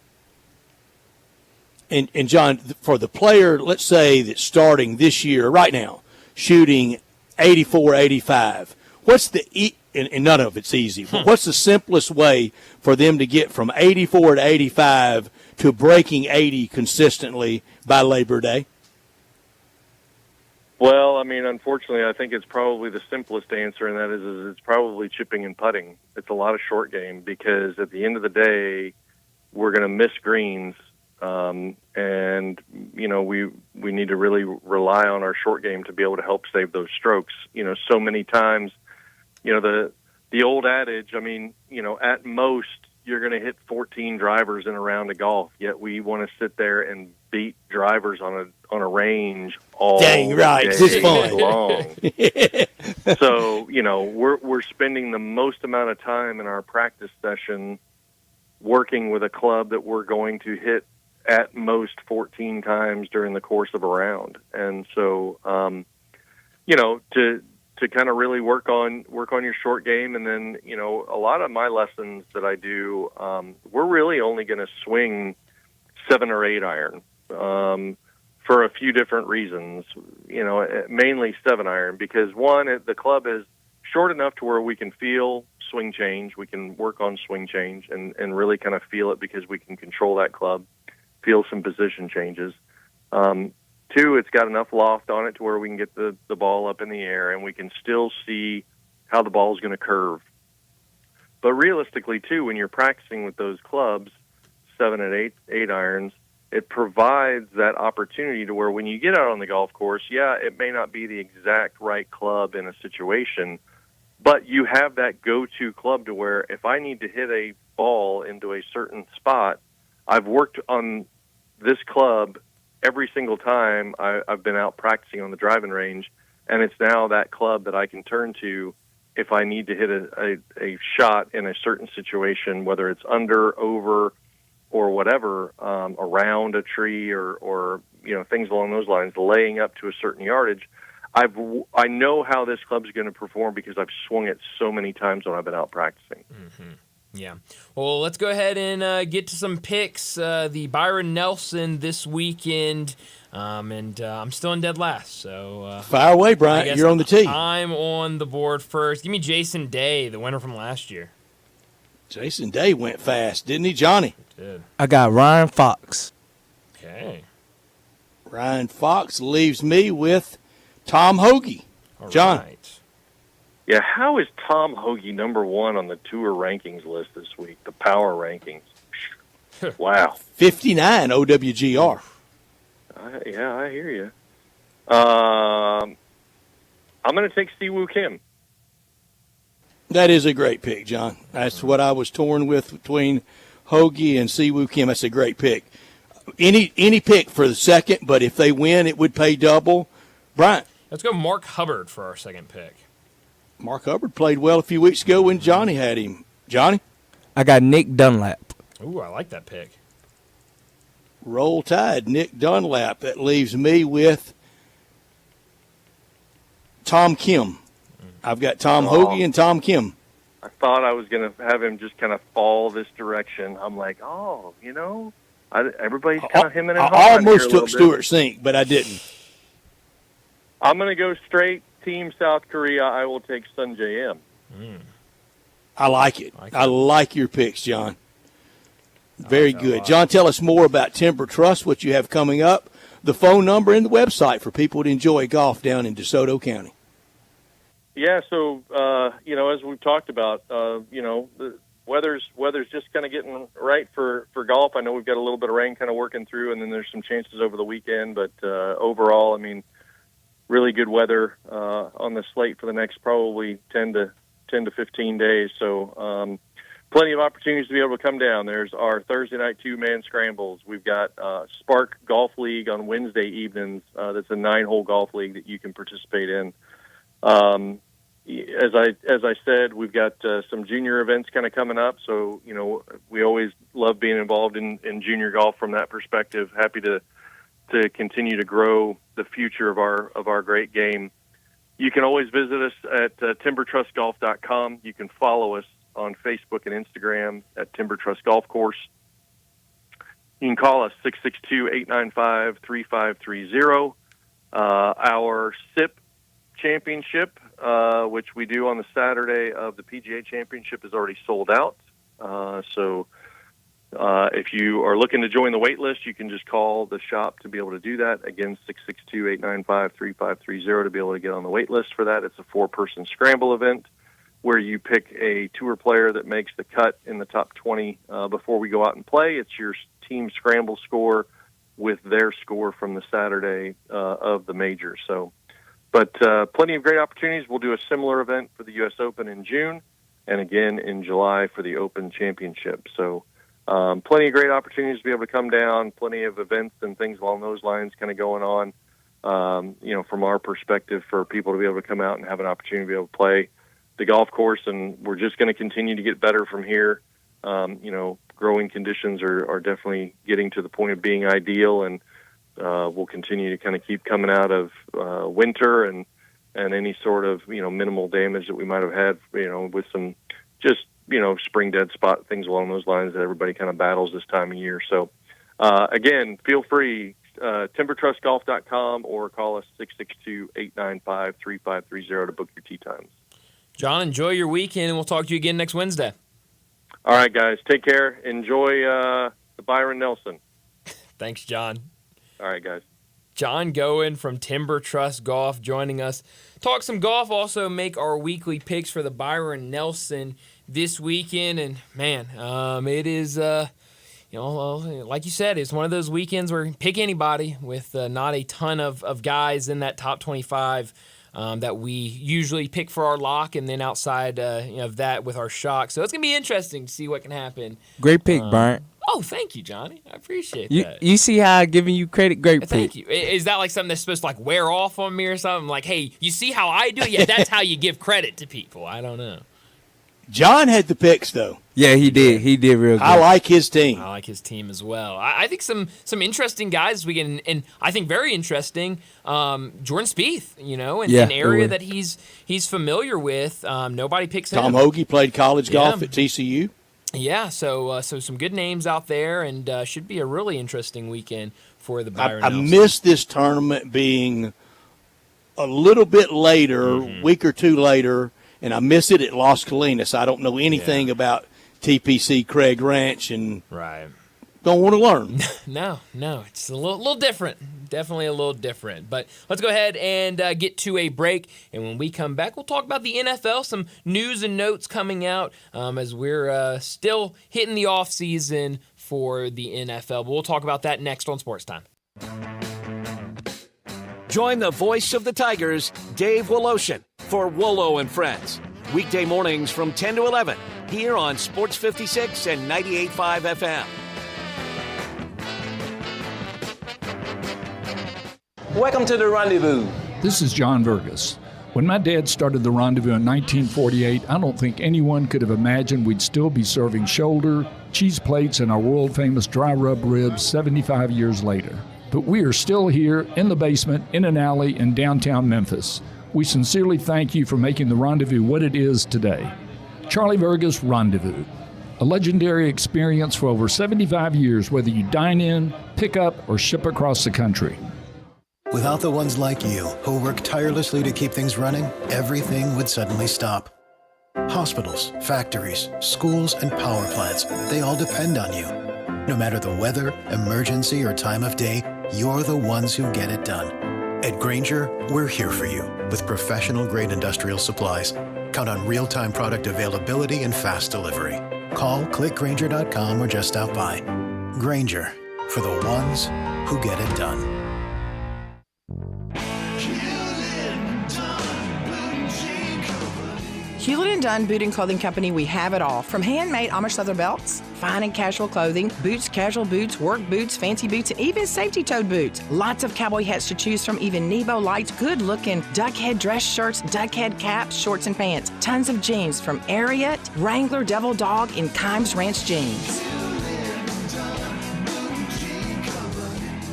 And John, for the player, let's say that's starting this year, right now, shooting 84, 85, what's the and none of it's easy, but what's the simplest way for them to get from 84 to 85 to breaking 80 consistently by Labor Day? Well, I mean, unfortunately, I think it's probably the simplest answer, and that is it's probably chipping and putting. It's a lot of short game because at the end of the day, we're going to miss greens, and we need to really rely on our short game to be able to help save those strokes. So many times, the old adage, I mean, at most you're going to hit 14 drivers in a round of golf, yet we want to sit there and beat drivers on a range all Dang right, day fun. long. So, we're spending the most amount of time in our practice session working with a club that we're going to hit at most 14 times during the course of a round. And so, to kind of really work on your short game. And then, a lot of my lessons that I do, we're really only going to swing 7 or 8 iron, for a few different reasons, mainly 7 iron, because one, the club is short enough to where we can feel swing change. We can work on swing change and really kind of feel it because we can control that club, feel some position changes. 2, it's got enough loft on it to where we can get the ball up in the air and we can still see how the ball is going to curve. But realistically, too, when you're practicing with those clubs, 7 and 8 irons, it provides that opportunity to where when you get out on the golf course, it may not be the exact right club in a situation, but you have that go-to club to where if I need to hit a ball into a certain spot, I've worked on this club every single time I've been out practicing on the driving range, and it's now that club that I can turn to if I need to hit a shot in a certain situation, whether it's under, over, or whatever, around a tree or things along those lines, laying up to a certain yardage. I know how this club's going to perform because I've swung it so many times when I've been out practicing. Mm-hmm. Yeah. Well, let's go ahead and get to some picks. The Byron Nelson this weekend, and I'm still in dead last. So fire away, Brian. You're on the tee. I'm on the board first. Give me Jason Day, the winner from last year. Jason Day went fast, didn't he, Johnny? He did. I got Ryan Fox. Okay. Ryan Fox leaves me with Tom Hoagie. All John. right. Yeah, how is Tom Hoagie number 1 on the tour rankings list this week, the power rankings? Wow. 59 OWGR. I hear you. I'm going to take Siwoo Kim. That is a great pick, John. That's what I was torn with between Hoagie and Siwoo Kim. That's a great pick. Any pick for the second, but if they win, it would pay double. Brian. Let's go Mark Hubbard for our second pick. Mark Hubbard played well a few weeks ago when Johnny had him. Johnny? I got Nick Dunlap. Ooh, I like that pick. Roll Tide, Nick Dunlap. That leaves me with Tom Kim. I've got Tom Hoagie and Tom Kim. I thought I was going to have him just kind of fall this direction. I'm like, everybody's kind of hemming and hawing. I almost took Stuart Sink, but I didn't. I'm going to go straight Team South Korea. I will take Sun J.M. I like it. I like your picks, John. Very good. John, tell us more about Timber Trust, what you have coming up, the phone number, and the website for people to enjoy golf down in DeSoto County. Yeah, so, as we've talked about, the weather's just kind of getting right for golf. I know we've got a little bit of rain kind of working through, and then there's some chances over the weekend. But overall, I mean, really good weather on the slate for the next probably 10 to 10 to 15 days. So plenty of opportunities to be able to come down. There's our Thursday night 2-man scrambles. We've got Spark Golf League on Wednesday evenings. That's a 9-hole golf league that you can participate in. As I said, we've got some junior events kind of coming up. So, we always love being involved in junior golf from that perspective. Happy to continue to grow the future of our great game. You can always visit us at timbertrustgolf.com. You can follow us on Facebook and Instagram at Timber Trust Golf Course. You can call us 662-895-3530. Our SIP Championship, which we do on the Saturday of the PGA Championship, is already sold out. So if you are looking to join the wait list, you can just call the shop to be able to do that. Again, 662-895-3530 to be able to get on the wait list for that. It's a 4-person scramble event where you pick a tour player that makes the cut in the top 20 before we go out and play. It's your team scramble score with their score from the Saturday of the major. But plenty of great opportunities. We'll do a similar event for the U.S. Open in June and again in July for the Open Championship. So plenty of great opportunities to be able to come down, plenty of events and things along those lines kind of going on, from our perspective for people to be able to come out and have an opportunity to be able to play the golf course. And we're just going to continue to get better from here. Growing conditions are definitely getting to the point of being ideal, and we'll continue to kind of keep coming out of winter and any sort of, minimal damage that we might have had, with some just, spring dead spot, things along those lines that everybody kind of battles this time of year. So, again, feel free, timbertrustgolf.com or call us 662-895-3530 to book your tee times. John, enjoy your weekend, and we'll talk to you again next Wednesday. All right, guys, take care. Enjoy the Byron Nelson. Thanks, John. All right, guys. John Goen from Timber Trust Golf joining us. Talk some golf, also make our weekly picks for the Byron Nelson this weekend. And, man, it is, like you said, it's one of those weekends where you pick anybody with not a ton of guys in that top 25 that we usually pick for our lock, and then outside of that with our shock. So it's going to be interesting to see what can happen. Great pick, Bryant. Oh, thank you, Johnny. I appreciate that. You see how I'm giving you credit? Great pick. Thank you. Is that like something that's supposed to wear off on me or something? Like, hey, you see how I do it? Yeah, that's how you give credit to people. I don't know. John had the picks, though. Yeah, he did. He did real good. I like his team. I like his team as well. I think some interesting guys we get, and I think very interesting, Jordan Spieth, in an area that he's familiar with. Nobody picks him. Tom Hoagie played college golf at TCU. Yeah, so some good names out there, and should be a really interesting weekend for the Byron Nelson. I missed this tournament being a little bit later, week or two later, and I miss it at Las Colinas. I don't know anything about TPC Craig Ranch, and don't want to learn. No, it's a little different. Definitely a little different. But let's go ahead and get to a break, and when we come back, we'll talk about the NFL, some news and notes coming out as we're still hitting the off season for the NFL. But we'll talk about that next on Sports Time. Join the voice of the Tigers, Dave Woloshin, for Wolo and Friends. Weekday mornings from 10 to 11 here on Sports 56 and 98.5 FM. Welcome to the Rendezvous. This is John Vergas. When my dad started the Rendezvous in 1948, I don't think anyone could have imagined we'd still be serving shoulder, cheese plates, and our world-famous dry rub ribs 75 years later. But we are still here in the basement, in an alley in downtown Memphis. We sincerely thank you for making the Rendezvous what it is today. Charlie Vergas Rendezvous. A legendary experience for over 75 years, whether you dine in, pick up, or ship across the country. Without the ones like you, who work tirelessly to keep things running, everything would suddenly stop. Hospitals, factories, schools, and power plants, they all depend on you. No matter the weather, emergency, or time of day, you're the ones who get it done. At Grainger, we're here for you with professional-grade industrial supplies. Count on real-time product availability and fast delivery. Call, clickgrainger.com, or just stop by. Grainger, for the ones who get it done. Hewlett & Dunn Boot and Clothing Company, we have it all. From handmade Amish leather belts, fine and casual clothing, boots, casual boots, work boots, fancy boots, and even safety-toed boots. Lots of cowboy hats to choose from, even Nebo lights, good-looking duck head dress shirts, duck head caps, shorts, and pants. Tons of jeans from Ariat, Wrangler, Devil Dog, and Kimes Ranch jeans.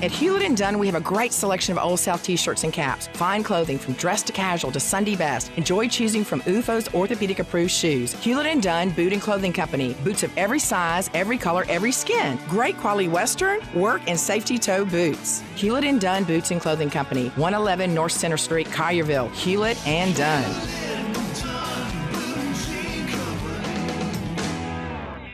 At Hewlett & Dunn, we have a great selection of Old South t-shirts and caps. Fine clothing from dress to casual to Sunday best. Enjoy choosing from UFO's orthopedic-approved shoes. Hewlett & Dunn Boot and Clothing Company. Boots of every size, every color, every skin. Great quality Western, work, and safety toe boots. Hewlett & Dunn Boots and Clothing Company. 111 North Center Street, Collierville. Hewlett & Dunn.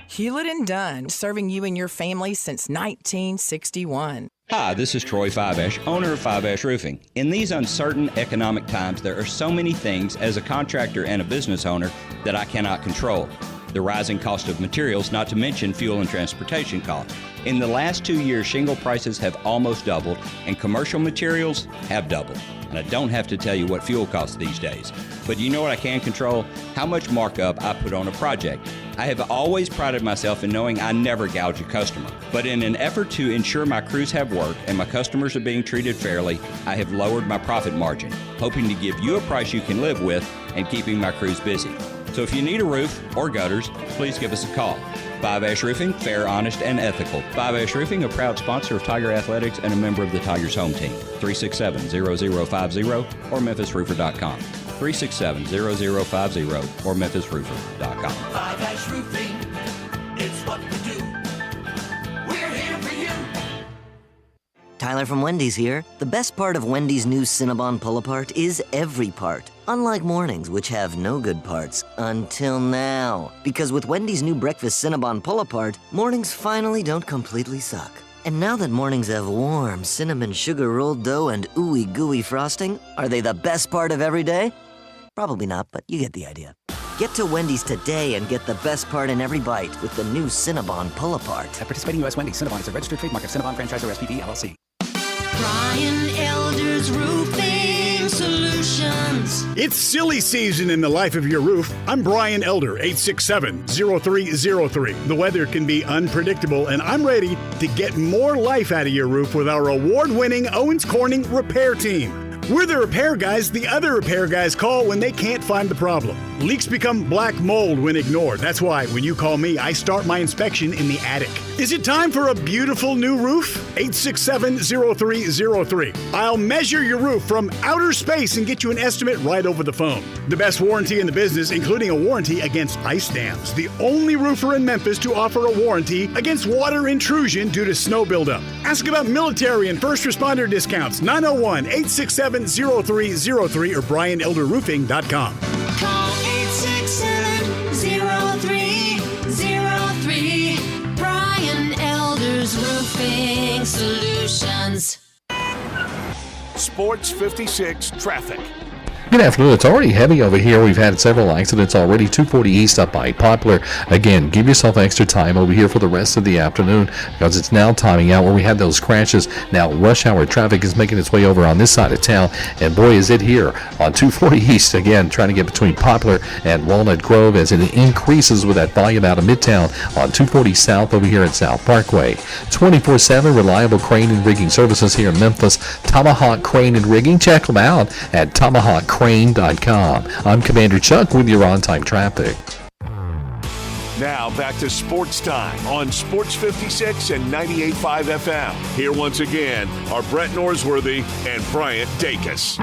Hewlett & Dunn, serving you and your family since 1961. Hi, this is Troy Fiveash, owner of Fiveash Roofing. In these uncertain economic times, there are so many things as a contractor and a business owner that I cannot control. The rising cost of materials, not to mention fuel and transportation costs. In the last 2 years, shingle prices have almost doubled and commercial materials have doubled. And I don't have to tell you what fuel costs these days. But you know what I can control? How much markup I put on a project. I have always prided myself in knowing I never gouge a customer. But in an effort to ensure my crews have work and my customers are being treated fairly, I have lowered my profit margin, hoping to give you a price you can live with and keeping my crews busy. So if you need a roof or gutters, please give us a call. Fiveash Roofing, fair, honest, and ethical. Fiveash Roofing, a proud sponsor of Tiger Athletics and a member of the Tigers home team. 367-0050 or memphisroofer.com. 367-0050 or memphisroofer.com. Fiveash Roofing, it's what we do. We're here for you. Tyler from Wendy's here. The best part of Wendy's new Cinnabon Pull-Apart is every part. Unlike mornings, which have no good parts, until now. Because with Wendy's new breakfast Cinnabon Pull-Apart, mornings finally don't completely suck. And now that mornings have warm cinnamon sugar rolled dough and ooey gooey frosting, are they the best part of every day? Probably not, but you get the idea. Get to Wendy's today and get the best part in every bite with the new Cinnabon Pull-Apart. At participating U.S. Wendy's, Cinnabon is a registered trademark of Cinnabon Franchisor SPV, LLC. Brian Elder's Roofing Solutions. It's silly season in the life of your roof. I'm Brian Elder, 867-0303. The weather can be unpredictable, and I'm ready to get more life out of your roof with our award-winning Owens Corning repair team. We're the repair guys the other repair guys call when they can't find the problem. Leaks become black mold when ignored. That's why when you call me, I start my inspection in the attic. Is it time for a beautiful new roof? 867-0303. I'll measure your roof from outer space and get you an estimate right over the phone. The best warranty in the business, including a warranty against ice dams. The only roofer in Memphis to offer a warranty against water intrusion due to snow buildup. Ask about military and first responder discounts. 901-867-0303 or BrianElderRoofing.com. Call 867-0303. Brian Elder's Roofing Solutions. Sports 56 traffic. Good afternoon. It's already heavy over here. We've had several accidents already. 240 East up by Poplar. Again, give yourself extra time over here for the rest of the afternoon because it's now timing out where we had those crashes. Now rush hour traffic is making its way over on this side of town, and boy is it here on 240 East. Again, trying to get between Poplar and Walnut Grove as it increases with that volume out of Midtown on 240 South over here at South Parkway. 24/7 reliable crane and rigging services here in Memphis. Tomahawk Crane and Rigging. Check them out at tomahawkcrane.com. I'm Commander Chuck with your on-time traffic. Now back to Sports Time on Sports 56 and 98.5 FM. Here once again are Brett Norsworthy and Bryant Dacus.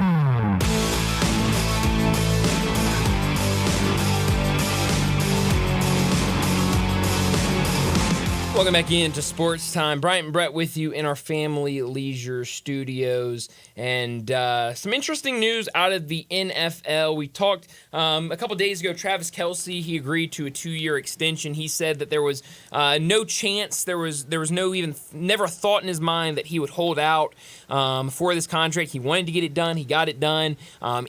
Welcome back into Sports Time. Bryant and Brett with you in our Family Leisure Studios. And some interesting news out of the NFL. We talked a couple days ago, Travis Kelce, he agreed to a 2-year extension. He said that there was no chance, there was never a thought in his mind that he would hold out for this contract. He wanted to get it done. He got it done.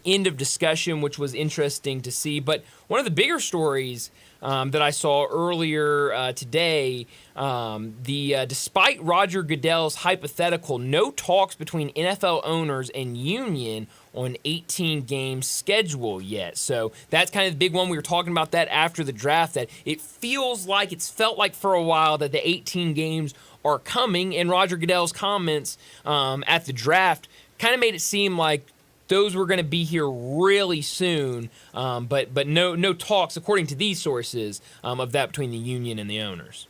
End of discussion, which was interesting to see. But one of the bigger stories that I saw earlier today, despite Roger Goodell's hypothetical, no talks between NFL owners and union on 18-game schedule yet. So that's kind of the big one. We were talking about that after the draft, that it feels like, it's felt like for a while that the 18 games are coming, and Roger Goodell's comments at the draft kind of made it seem like those were going to be here really soon, but no talks, according to these sources, of that between the union and the owners.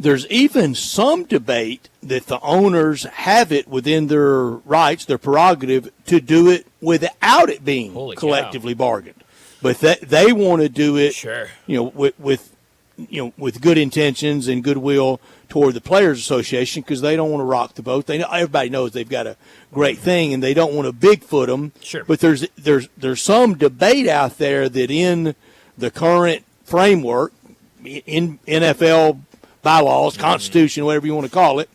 There's even some debate that the owners have it within their rights, their prerogative, to do it without it being collectively bargained. But they want to do it, with good intentions and goodwill toward the Players Association, because they don't want to rock the boat. Everybody knows they've got a great thing, and they don't want to Bigfoot them. Sure. But there's some debate out there that in the current framework, in NFL bylaws, Constitution, whatever you want to call it,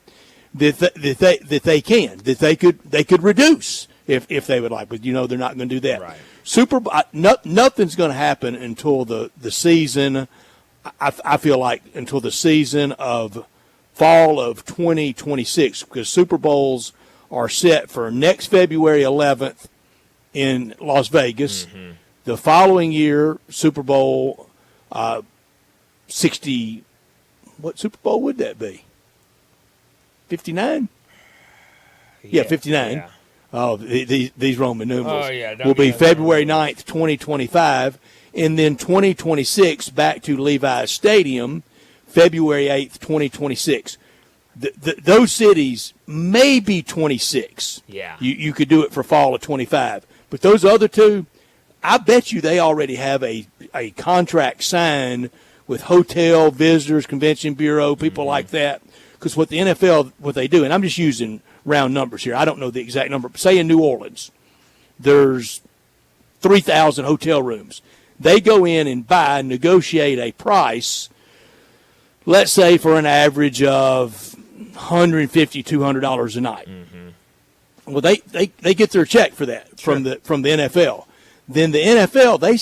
that they could reduce if they would like. But they're not going to do that. Right. Nothing's going to happen until the season. I feel like until the season of fall of 2026, because Super Bowls are set for next February 11th in Las Vegas. Mm-hmm. The following year, Super Bowl 60. What Super Bowl would that be? 59? Yeah, 59. Yeah. Oh, these Roman numerals will be February 9th, 2025. And then 2026 back to Levi's Stadium, February 8th, 2026. Those cities may be 26. Yeah. You could do it for fall of 25. But those other two, I bet you they already have a contract signed with hotel, visitors, convention bureau, people like that. Because what the NFL, what they do, and I'm just using round numbers here. I don't know the exact number. But say in New Orleans, there's 3,000 hotel rooms. They go in and negotiate a price, let's say for an average of $150, $200 a night. Mm-hmm. Well, they get their check for that from the NFL. Then the NFL, they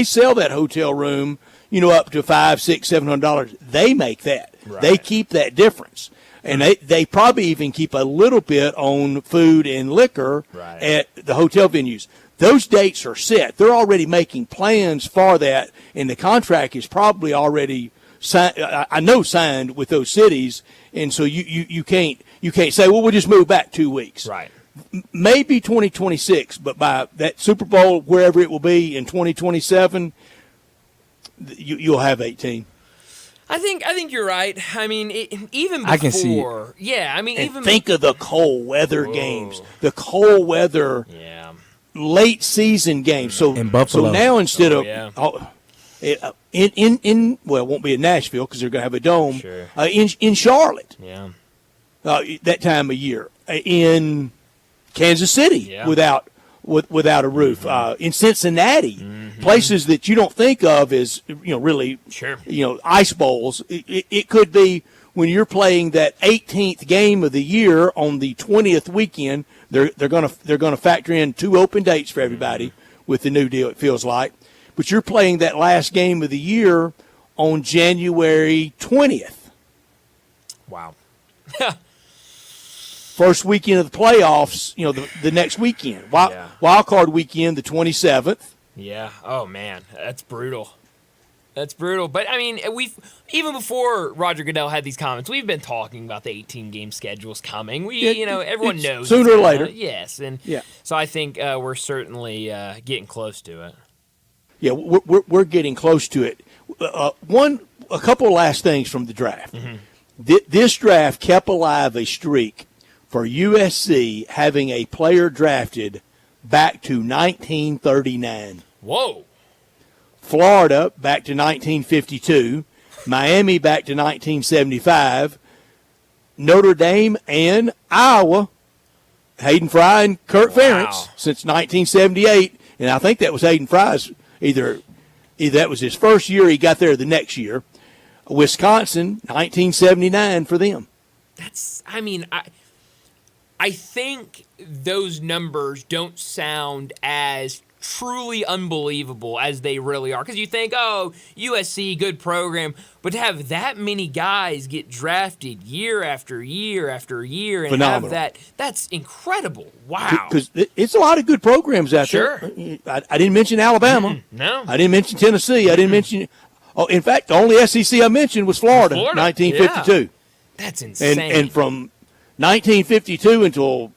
sell that hotel room, up to $500, $600, $700. They make that. Right. They keep that difference. And they probably even keep a little bit on food and liquor at the hotel venues. Those dates are set. They're already making plans for that, and the contract is probably already signed with those cities. And so you can't say, well, we'll just move back 2 weeks. Right. Maybe 2026, but by that Super Bowl, wherever it will be in 2027, you'll have 18. I think you're right. I mean, even before, I can see it. Yeah, I mean, and even think of the cold weather games, the cold weather. Yeah. Late season games. So in Buffalo. So now instead of it won't be in Nashville because they're going to have a dome. Sure. In Charlotte. Yeah. That time of year in Kansas City without a roof. Mm-hmm. In Cincinnati, places that you don't think of as really ice bowls. It could be when you're playing that 18th game of the year on the 20th weekend. They're gonna factor in 2 open dates for everybody with the new deal. It feels like, but you're playing that last game of the year on January 20th. Wow. First weekend of the playoffs. The next weekend. Wild card weekend, the 27th. Yeah. Oh man, that's brutal. That's brutal. But, I mean, even before Roger Goodell had these comments, we've been talking about the 18-game schedules coming. Everyone knows. Sooner or later. Yes. And so I think we're certainly getting close to it. Yeah, we're getting close to it. A couple of last things from the draft. Mm-hmm. This draft kept alive a streak for USC having a player drafted back to 1939. Whoa. Florida back to 1952, Miami back to 1975, Notre Dame and Iowa, Hayden Fry and Kurt Ferentz since 1978, and I think that was Hayden Fry's either that was his first year, he got there the next year. Wisconsin, 1979 for them. I think those numbers don't sound as truly unbelievable as they really are. Because you think, oh, USC, good program. But to have that many guys get drafted year after year after year and Phenomenal. have that's incredible. Wow. Because it's a lot of good programs out there. I didn't mention Alabama. No. I didn't mention Tennessee. I didn't mention – in fact, the only SEC I mentioned was Florida. 1952. Yeah. That's insane. And from 1952 until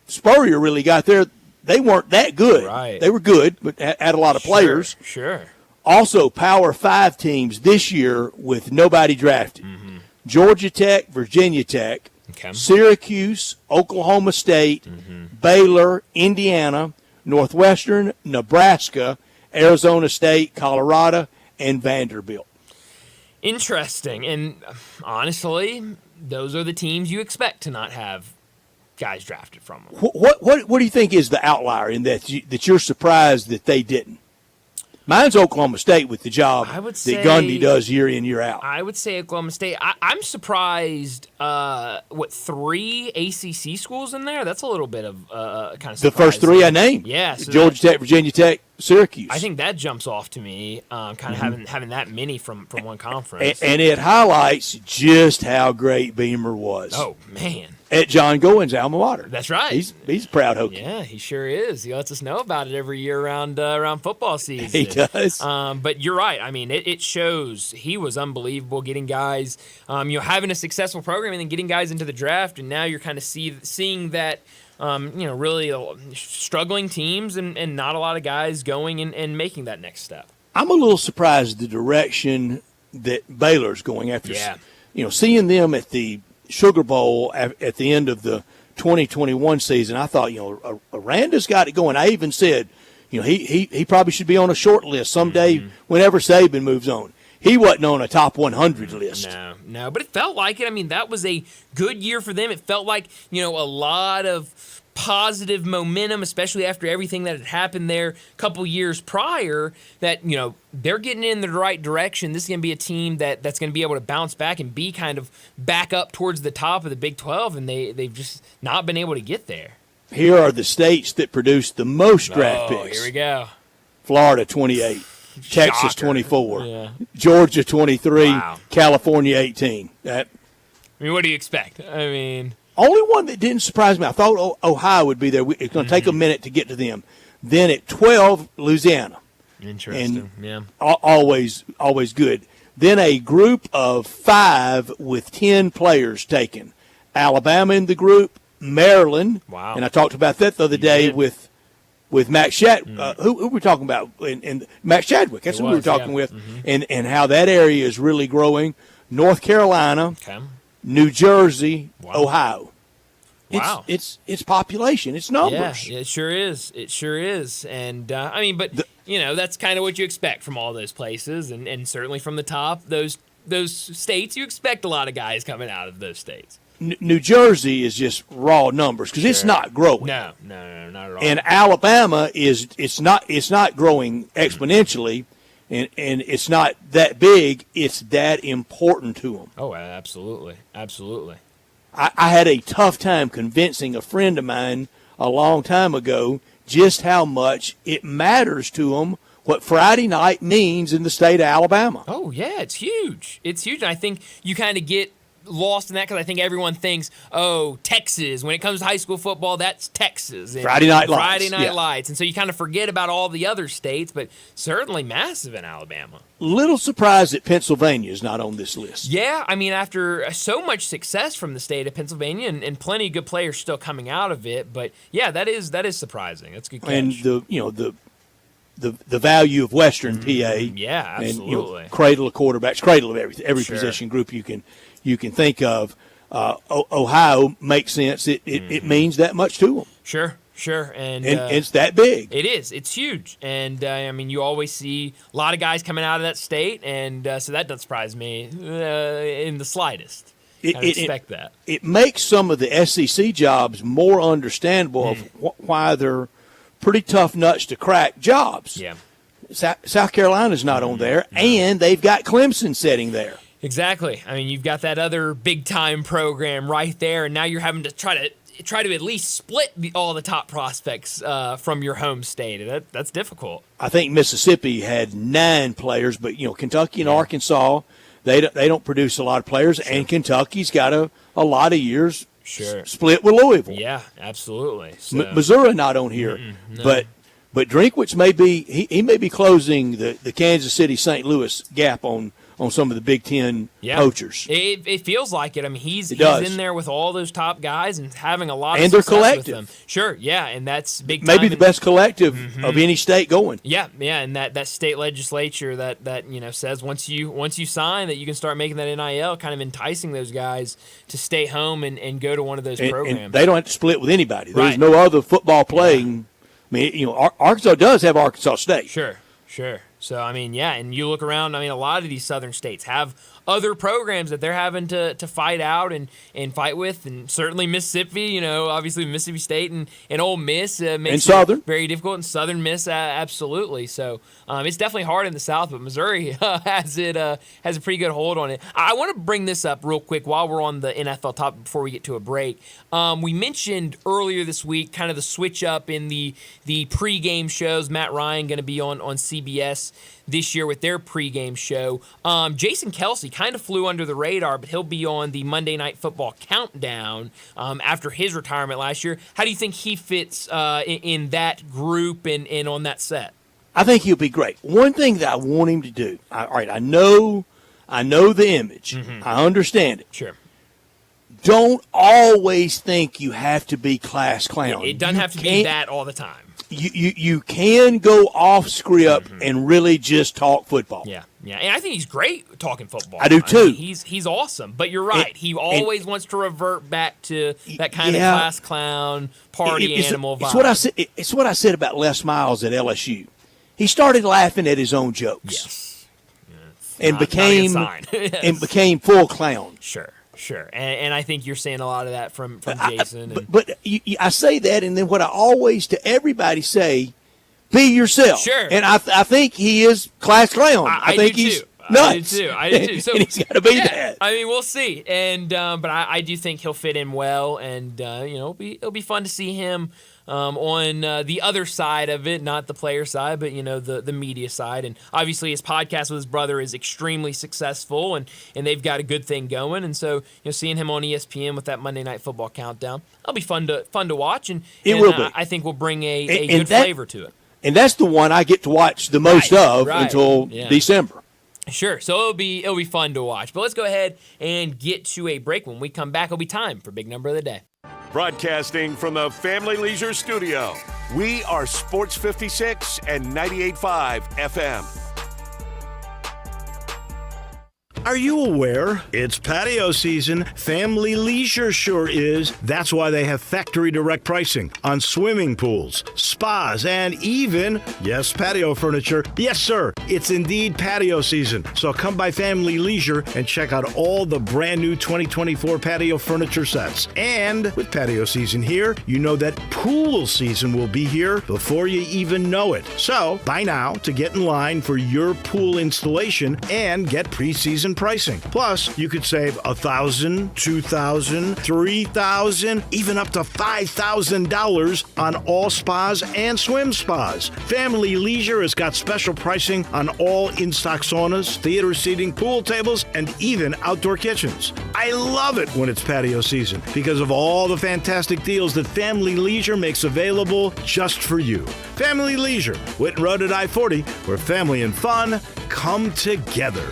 Spurrier really got there, they weren't that good. Right. They were good, but had a lot of players. Sure. Also, Power 5 teams this year with nobody drafted. Georgia Tech, Virginia Tech, Syracuse, Oklahoma State, Baylor, Indiana, Northwestern, Nebraska, Arizona State, Colorado, and Vanderbilt. Interesting. And honestly, those are the teams you expect to not have guys drafted from them. What do you think is the outlier in that you're surprised that they didn't? Mine's Oklahoma State with the job that Gundy does year in, year out. I would say Oklahoma State. I'm surprised, 3 ACC schools in there? That's a little bit of kind of surprising. The first 3 I named. Yeah. So Georgia Tech, Virginia Tech, Syracuse. I think that jumps off to me, kind of having that many from one conference. And it highlights just how great Beamer was. Oh, man. At John Gowen's alma mater. That's right. He's a proud Hokie. Yeah, he sure is. He lets us know about it every year around football season. He does. But you're right. I mean, it shows he was unbelievable getting guys, having a successful program and then getting guys into the draft. And now you're kind of seeing that, really struggling teams and not a lot of guys going and making that next step. I'm a little surprised the direction that Baylor's going after. Yeah. Seeing them at the Sugar Bowl at the end of the 2021 season, I thought, Aranda's got it going. I even said, he probably should be on a short list someday whenever Saban moves on. He wasn't on a top 100 list. No, but it felt like it. I mean, that was a good year for them. It felt like, a lot of positive momentum, especially after everything that had happened there a couple years prior, that, they're getting in the right direction. This is going to be a team that's going to be able to bounce back and be kind of back up towards the top of the Big 12, and they've just not been able to get there. Here are the states that produced the most draft picks. Here we go. Florida, 28. Texas, 24. Yeah. Georgia, 23. Wow. California, 18. What do you expect? I mean, only one that didn't surprise me. I thought Ohio would be there. It's going to take a minute to get to them. Then at 12, Louisiana. Interesting. And always good. Then a group of 5 with 10 players taken. Alabama in the group, Maryland. Wow. And I talked about that the other day with Max Chadwick. Who were we talking about? And Max Chadwick. That's who we were talking with. And how that area is really growing. North Carolina, New Jersey, Ohio. Wow. It's population. It's numbers. Yeah, it sure is. It sure is. And, that's kind of what you expect from all those places. And certainly from the top, those states, you expect a lot of guys coming out of those states. New Jersey is just raw numbers because it's not growing. No, not at all. And Alabama it's not growing exponentially, and it's not that big. It's that important to them. Oh, absolutely. I had a tough time convincing a friend of mine a long time ago just how much it matters to them what Friday night means in the state of Alabama. Oh, yeah, it's huge. It's huge. And I think you kind of get lost in that because I think everyone thinks, Texas, when it comes to high school football, that's Texas. And Friday Night Lights. And so you kind of forget about all the other states, but certainly massive in Alabama. Little surprised that Pennsylvania is not on this list. Yeah, I mean, after so much success from the state of Pennsylvania and plenty of good players still coming out of it, but yeah, that is surprising. That's a good catch. And the value of Western PA. Yeah, absolutely. And, cradle of quarterbacks, cradle of every position group you can think of. Ohio makes sense. It means that much to them. Sure. And it's that big. It is. It's huge. And, you always see a lot of guys coming out of that state, and so that doesn't surprise me in the slightest. I expect that. It makes some of the SEC jobs more understandable of why they're pretty tough nuts to crack jobs. Yeah. South Carolina's not on there, and they've got Clemson sitting there. Exactly. I mean, you've got that other big-time program right there, and now you're having to try to try to at least split all the top prospects from your home state. That's difficult. I think Mississippi had 9 players, but Kentucky and Arkansas, they don't produce a lot of players, and Kentucky's got a lot of years split with Louisville. Yeah, absolutely. So. Missouri not on here, no. but Drinkwitz may be he may be closing the Kansas City St. Louis gap on some of the Big Ten poachers. It feels like it. I mean, he's in there with all those top guys and having a lot of they're success collective. with them. Sure, yeah, and that's big. Maybe time the best collective of any state going. Yeah, and that state legislature that says once you sign that you can start making that NIL, kind of enticing those guys to stay home and go to one of those programs. And they don't have to split with anybody. There's Right. no other football playing. I mean, Arkansas does have Arkansas State. Sure. So, I mean, yeah, and you look around, I mean, a lot of these southern states have other programs that they're having to fight out and fight with, and certainly Mississippi, obviously Mississippi State and Ole Miss makes it very difficult, and Southern Miss, absolutely. So, it's definitely hard in the South, but Missouri has a pretty good hold on it. I want to bring this up real quick while we're on the NFL topic before we get to a break. We mentioned earlier this week kind of the switch up in the pregame shows. Matt Ryan going to be on CBS this year with their pregame show. Jason Kelsey kind of flew under the radar, but he'll be on the Monday Night Football Countdown after his retirement last year. How do you think he fits in that group and on that set? I think he'll be great. One thing that I want him to do, I know the image. I understand it. Sure. Don't always think you have to be class clown. It doesn't have to be that all the time. You can go off script and really just talk football. Yeah, and I think he's great talking football. I do too. Mean, he's awesome. But you're right. He always wants to revert back to that kind of class clown party animal vibe. It's what I said about Les Miles at LSU. He started laughing at his own jokes. Yes. And became became full clown. Sure. And I think you're seeing a lot of that from Jason. But I say that, and then what I always to everybody say, be yourself. Sure. And I think he is class clown. I think he's nuts. I do too. So, and he's got to be that. I mean, we'll see. And but I do think he'll fit in well, and it'll be fun to see him on the other side of it, not the player side, but the media side. And obviously his podcast with his brother is extremely successful, and they've got a good thing going. And so seeing him on ESPN with that Monday Night Football Countdown, that'll be fun to watch, and it will be. I think will bring a good flavor to it. And that's the one I get to watch the most until December. Sure. So it'll be fun to watch. But let's go ahead and get to a break. When we come back, it'll be time for Big Number of the Day. Broadcasting from the Family Leisure Studio, we are Sports 56 and 98.5 FM. Are you aware? It's patio season. Family Leisure sure is. That's why they have factory direct pricing on swimming pools, spas, and even, yes, patio furniture. Yes, sir. It's indeed patio season. So come by Family Leisure and check out all the brand new 2024 patio furniture sets. And with patio season here, you know that pool season will be here before you even know it. So buy now to get in line for your pool installation and get preseason pricing. Plus, you could save $1,000, $2,000, $3,000, even up to $5,000 on all spas and swim spas. Family Leisure has got special pricing on all in-stock saunas, theater seating, pool tables, and even outdoor kitchens. I love it when it's patio season because of all the fantastic deals that Family Leisure makes available just for you. Family Leisure, Whitten Road at I-40, where family and fun come together.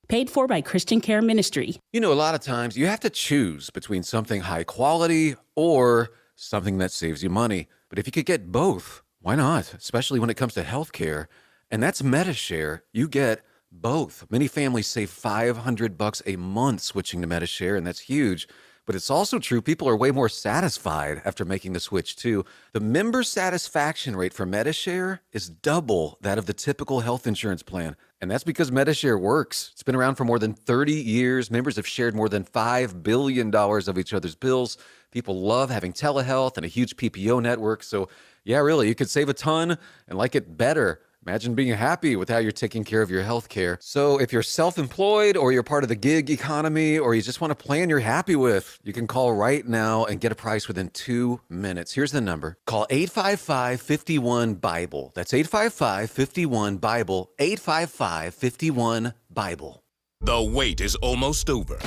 Paid for by Christian Care Ministry. A lot of times you have to choose between something high quality or something that saves you money. But if you could get both, why not? Especially when it comes to healthcare. And that's MediShare. You get both. Many families save $500 a month switching to MediShare, and that's huge. But it's also true people are way more satisfied after making the switch, too. The member satisfaction rate for MediShare is double that of the typical health insurance plan. And that's because MediShare works. It's been around for more than 30 years. Members have shared more than $5 billion of each other's bills. People love having telehealth and a huge PPO network. So, yeah, really, you could save a ton and like it better. Imagine being happy with how you're taking care of your health care. So if you're self-employed or you're part of the gig economy or you just want a plan you're happy with, you can call right now and get a price within 2 minutes. Here's the number. Call 855-51-BIBLE. That's 855-51-BIBLE. 855-51-BIBLE. The wait is almost over.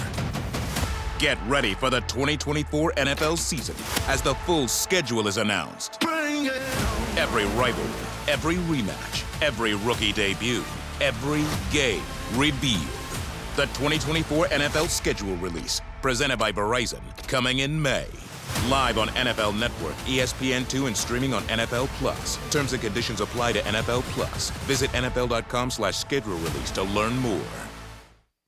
Get ready for the 2024 NFL season as the full schedule is announced. Every rivalry, every rematch, every rookie debut, every game revealed. The 2024 NFL schedule release, presented by Verizon, coming in May. Live on NFL Network, ESPN2, and streaming on NFL Plus. Terms and conditions apply to NFL Plus. Visit NFL.com/schedule release to learn more.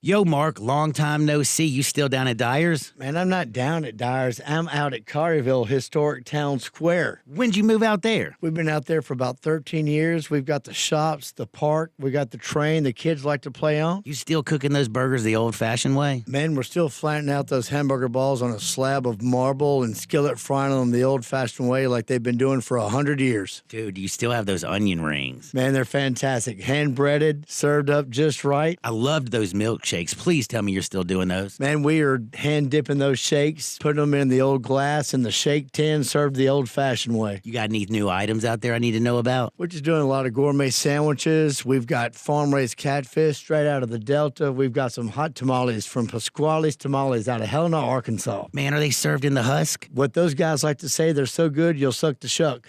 Yo, Mark, long time no see. You still down at Dyer's? Man, I'm not down at Dyer's. I'm out at Collierville Historic Town Square. When'd you move out there? We've been out there for about 13 years. We've got the shops, the park, we got the train the kids like to play on. You still cooking those burgers the old-fashioned way? Man, we're still flattening out those hamburger balls on a slab of marble and skillet frying them the old-fashioned way like they've been doing for 100 years. Dude, you still have those onion rings. Man, they're fantastic. Hand-breaded, served up just right. I loved those milkshakes. Please tell me you're still doing those. Man, we are hand-dipping those shakes, putting them in the old glass in the shake tin, served the old-fashioned way. You got any new items out there I need to know about? We're just doing a lot of gourmet sandwiches. We've got farm-raised catfish straight out of the Delta. We've got some hot tamales from Pasquale's Tamales out of Helena, Arkansas. Man, are they served in the husk? What those guys like to say, they're so good, you'll suck the shuck.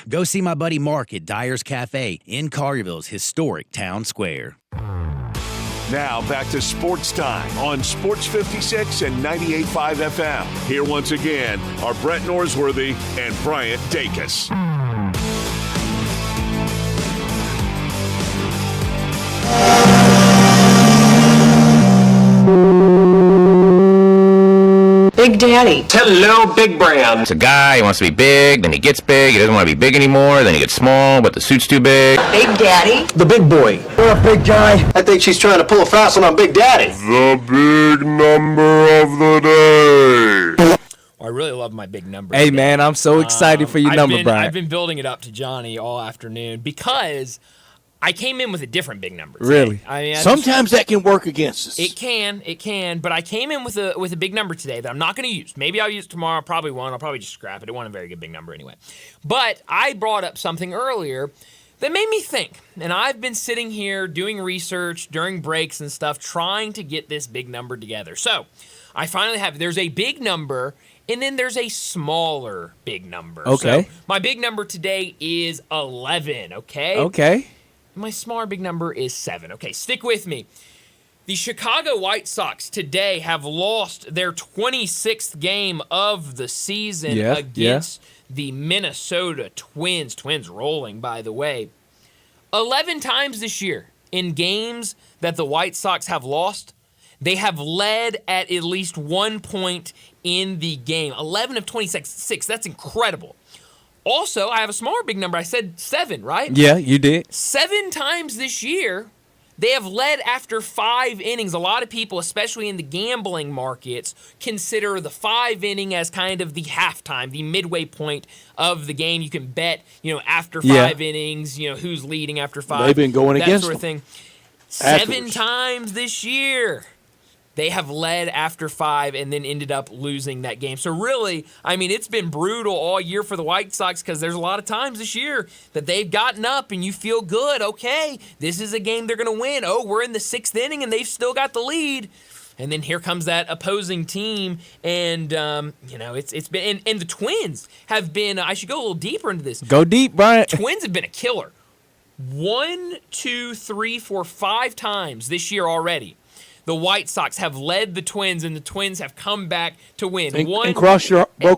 Go see my buddy Mark at Dyer's Cafe in Collierville's historic town square. Now back to Sports Time on Sports 56 and 98.5 FM. Here once again are Brett Norsworthy and Bryant Dacus. Big Daddy. Hello, Big Brown. It's a guy, he wants to be big, then he gets big, he doesn't want to be big anymore, then he gets small, but the suit's too big. Big Daddy. The big boy. You're a big guy. I think she's trying to pull a fast one on Big Daddy. The big number of the day. I really love my big number. Hey, man, I'm so excited for your number, Brian. I've been building it up to Johnny all afternoon because I came in with a different big number today. Really? I mean, Sometimes that can work against us. It can, but I came in with a big number today that I'm not going to use. Maybe I'll use it tomorrow. Probably won't. I'll probably just scrap it. It wasn't a very good big number anyway. But I brought up something earlier that made me think, and I've been sitting here doing research during breaks and stuff, trying to get this big number together. So I finally have. There's a big number, and then there's a smaller big number. Okay. So my big number today is 11. Okay. Okay. My smaller big number is 7. Okay, stick with me. The Chicago White Sox today have lost their 26th game of the season against the Minnesota Twins. Twins rolling, by the way. 11 times this year in games that the White Sox have lost, they have led at least 1 point in the game. 11 of 26. That's incredible. Also, I have a smaller big number. I said 7, right? Yeah, you did. 7 times this year, they have led after 5 innings. A lot of people, especially in the gambling markets, consider the 5 inning as kind of the halftime, the midway point of the game. You can bet, after 5 innings, who's leading after 5. They've been going against that sort of them. thing. 7 times this year, they have led after 5 and then ended up losing that game. So really, it's been brutal all year for the White Sox because there's a lot of times this year that they've gotten up and you feel good. Okay, this is a game they're going to win. Oh, we're in the 6th inning and they've still got the lead. And then here comes that opposing team, and it's been and the Twins have been. I should go a little deeper into this. Go deep, Brian. Twins have been a killer. 1, 2, 3, 4, 5 times this year already. The White Sox have led the Twins, and the Twins have come back to win. And broke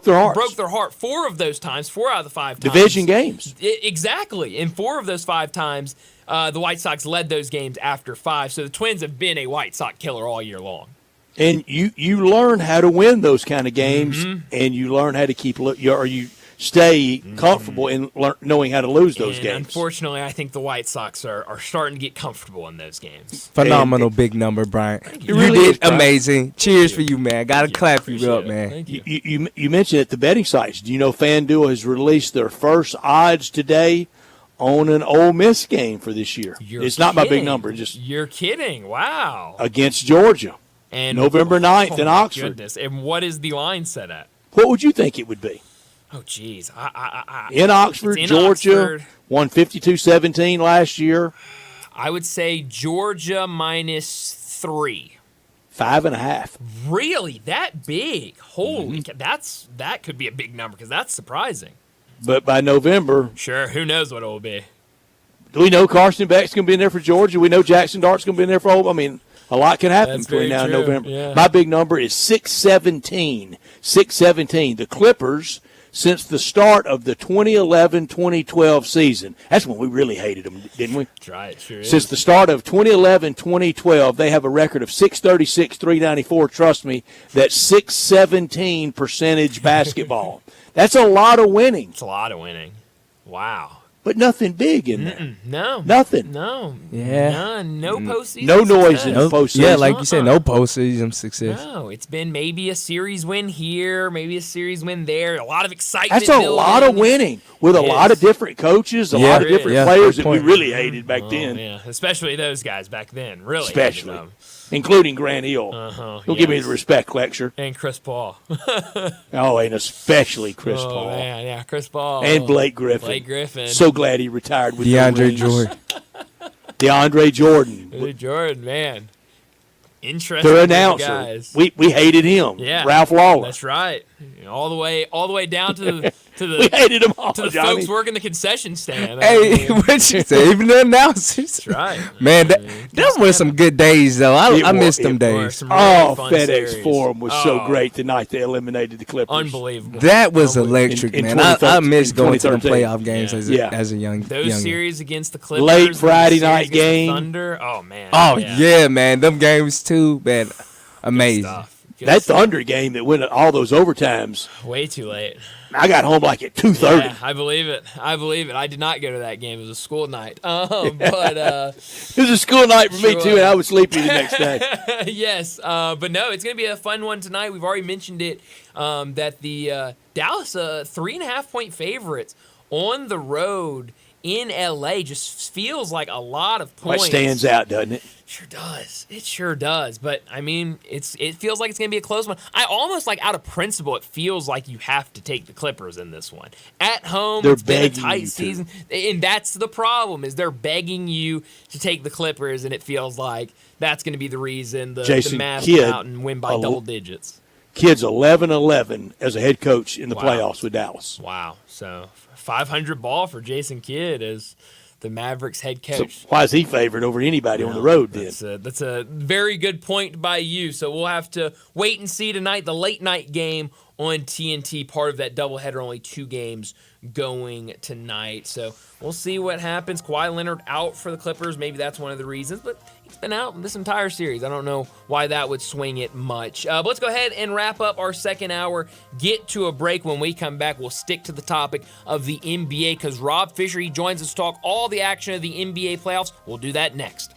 their hearts. Broke their heart 4 of those times, 4 out of the 5 times. Division games. Exactly. And 4 of those 5 times, the White Sox led those games after 5. So the Twins have been a White Sox killer all year long. And you learn how to win those kind of games, and you learn how to you stay comfortable in knowing how to lose those games. Unfortunately, I think the White Sox are starting to get comfortable in those games. Phenomenal big number, Brian. You You really did is, Brian. amazing. Cheers for you, man. Got to clap you up, man. You mentioned at the betting sites. Do you know FanDuel has released their first odds today on an Ole Miss game for this year. It's not my big number. You're kidding. Wow. Against Georgia. And November 9th in Oxford. Goodness. And what is the line set at? What would you think it would be? Oh, geez. In Oxford, Georgia, won 52-17 last year. I would say Georgia -3. 5.5. Really? That big? Holy cow. That could be a big number because that's surprising. But by November. Sure. Who knows what it will be? Do we know Carson Beck's going to be in there for Georgia? We know Jackson Dart's going to be in there for Ole. I mean, a lot can happen between now and November. Yeah. My big number is 617. 617. The Clippers, since the start of the 2011-2012 season, that's when we really hated them, didn't we? That's right. Sure Since the start of 2011-2012, they have a record of 636, 394. Trust me, that's 617 percentage basketball. That's a lot of winning. It's a lot of winning. Wow. But nothing big in there. No. Nothing. No. Yeah. None. No postseason. No noise in the Nope. postseason. Yeah, like you said, no postseason success. No, it's been maybe a series win here, maybe a series win there. A lot of excitement. That's a lot of winning with a lot of different coaches, a lot of different players that we really hated back then. Yeah, especially those guys back then. Really. Especially. hated them. Including Grant Hill. He'll give me the respect lecture. And Chris Paul. And especially Chris Paul. Man, yeah, Chris Paul. And Blake Griffin. Blake Griffin. So glad he retired with DeAndre Jordan. DeAndre Jordan. Jordan, man. Interesting. The announcer. Guys. We hated him. Yeah. Ralph Lawler. That's right. All the way down to the we hated him all, to the Johnny. folks working the concession stand. Hey, what you say? Even the announcers. That's right. Man, that was some good days, though. I missed them days. Really FedEx Forum was so great the night they eliminated the Clippers. Unbelievable. That was electric, in man. I miss going to the 2013. playoff games as a young Those series against the Clippers. Late Friday series night against the game. Thunder. Oh, man. Oh, yeah, man. Them games, too, man. Amazing. That Thunder game that went all those overtimes. Way too late. I got home like at 2:30. Yeah, I believe it. I did not go to that game. It was a school night. But it was a school night for me too, and I was sleepy the next day. Yes, but no, it's going to be a fun one tonight. We've already mentioned it that the Dallas 3.5-point favorites on the road in LA just feels like a lot of points. That stands out, doesn't it? Sure does. It sure does. But I mean, it feels like it's going to be a close one. I almost like out of principle, it feels like you have to take the Clippers in this one. At home, it's been a tight season, and that's the problem. Is they're begging you to take the Clippers, and it feels like that's going to be the reason the Mavs come out and win by double digits. Kid's 11-11 as a head coach in the playoffs with Dallas. Wow. So 500 ball for Jason Kidd as the Mavericks head coach. So why is he favored over anybody on the road then? That's a very good point by you. So we'll have to wait and see tonight. The late night game on TNT, part of that doubleheader, only 2 games going tonight. So we'll see what happens. Kawhi Leonard out for the Clippers. Maybe that's one of the reasons, but he's been out this entire series. I don't know why that would swing it much. But let's go ahead and wrap up our second hour. Get to a break. When we come back, we'll stick to the topic of the NBA because Rob Fisher, he joins us to talk all the action of the NBA playoffs. We'll do that next.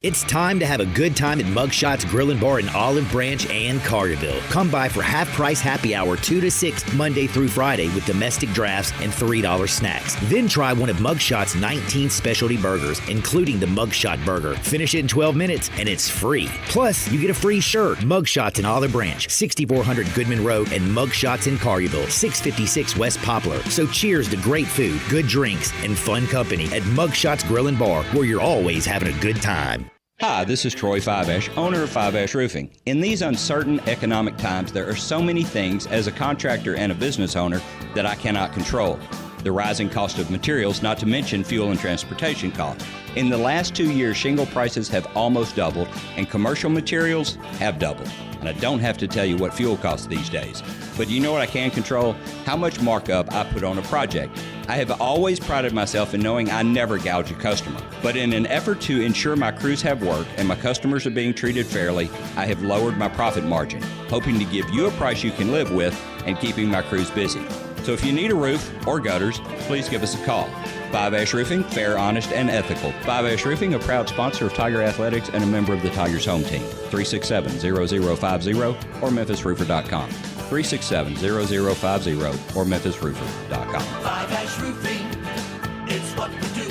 It's time to have a good time at Mugshots Grill & Bar in Olive Branch and Collierville. Come by for half-price happy hour 2 to 6 Monday through Friday with domestic drafts and $3 snacks. Then try one of Mugshots' 19 specialty burgers, including the Mugshot Burger. Finish it in 12 minutes and it's free. Plus, you get a free shirt. Mugshots in Olive Branch, 6400 Goodman Road, and Mugshots in Collierville, 656 West Poplar. So cheers to great food, good drinks, and fun company at Mugshots Grill & Bar, where you're always having a good time. Hi, this is Troy Fiveash, owner of Fiveash Roofing. In these uncertain economic times, there are so many things as a contractor and a business owner that I cannot control. The rising cost of materials, not to mention fuel and transportation costs. In the last 2 years, shingle prices have almost doubled, and commercial materials have doubled. And I don't have to tell you what fuel costs these days. But you know what I can control? How much markup I put on a project. I have always prided myself in knowing I never gouge a customer. But in an effort to ensure my crews have work and my customers are being treated fairly, I have lowered my profit margin, hoping to give you a price you can live with and keeping my crews busy. So if you need a roof or gutters, please give us a call. Five Ash Roofing, fair, honest, and ethical. Five Ash Roofing, a proud sponsor of Tiger Athletics and a member of the Tigers home team. 367-0050 or memphisroofer.com. 367-0050 or memphisroofer.com. 5 Roofing, it's what we do.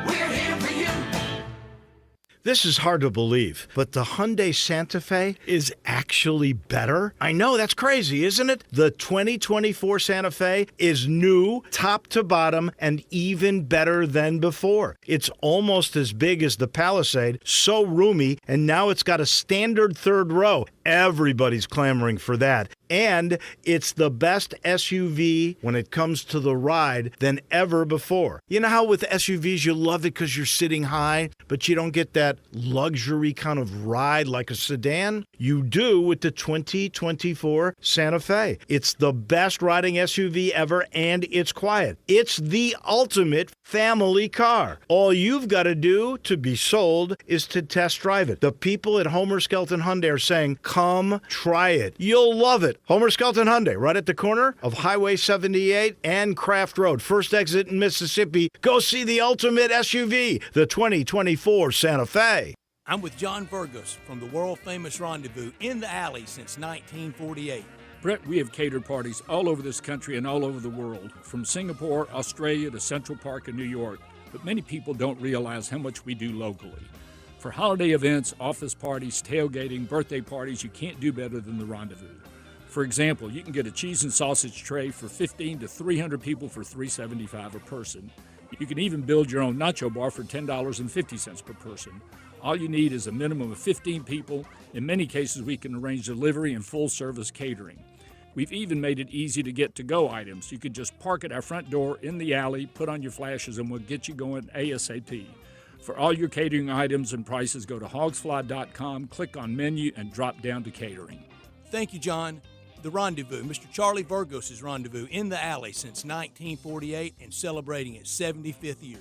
We're here for you. This is hard to believe, but the Hyundai Santa Fe is actually better. I know, that's crazy, isn't it? The 2024 Santa Fe is new, top to bottom, and even better than before. It's almost as big as the Palisade, so roomy, and now it's got a standard third row. Everybody's clamoring for that. And it's the best SUV when it comes to the ride than ever before. You know how with SUVs you love it because you're sitting high, but you don't get that luxury kind of ride like a sedan? You do with the 2024 Santa Fe. It's the best riding SUV ever, and it's quiet. It's the ultimate family car. All you've got to do to be sold is to test drive it. The people at Homer Skelton Hyundai are saying, come try it. You'll love it. Homer Skelton Hyundai, right at the corner of Highway 78 and Craft Road. First exit in Mississippi. Go see the ultimate SUV, the 2024 Santa Fe. I'm with John Burgos from the world-famous Rendezvous in the Alley since 1948. Brett, we have catered parties all over this country and all over the world, from Singapore, Australia to Central Park in New York. But many people don't realize how much we do locally. For holiday events, office parties, tailgating, birthday parties, you can't do better than the Rendezvous. For example, you can get a cheese and sausage tray for 15 to 300 people for $3.75 a person. You can even build your own nacho bar for $10.50 per person. All you need is a minimum of 15 people. In many cases, we can arrange delivery and full-service catering. We've even made it easy to get to-go items. You can just park at our front door in the alley, put on your flashes, and we'll get you going ASAP. For all your catering items and prices, go to hogsfly.com, click on menu, and drop down to catering. Thank you, John. The Rendezvous, Mr. Charlie Burgos' Rendezvous in the Alley since 1948 and celebrating its 75th year.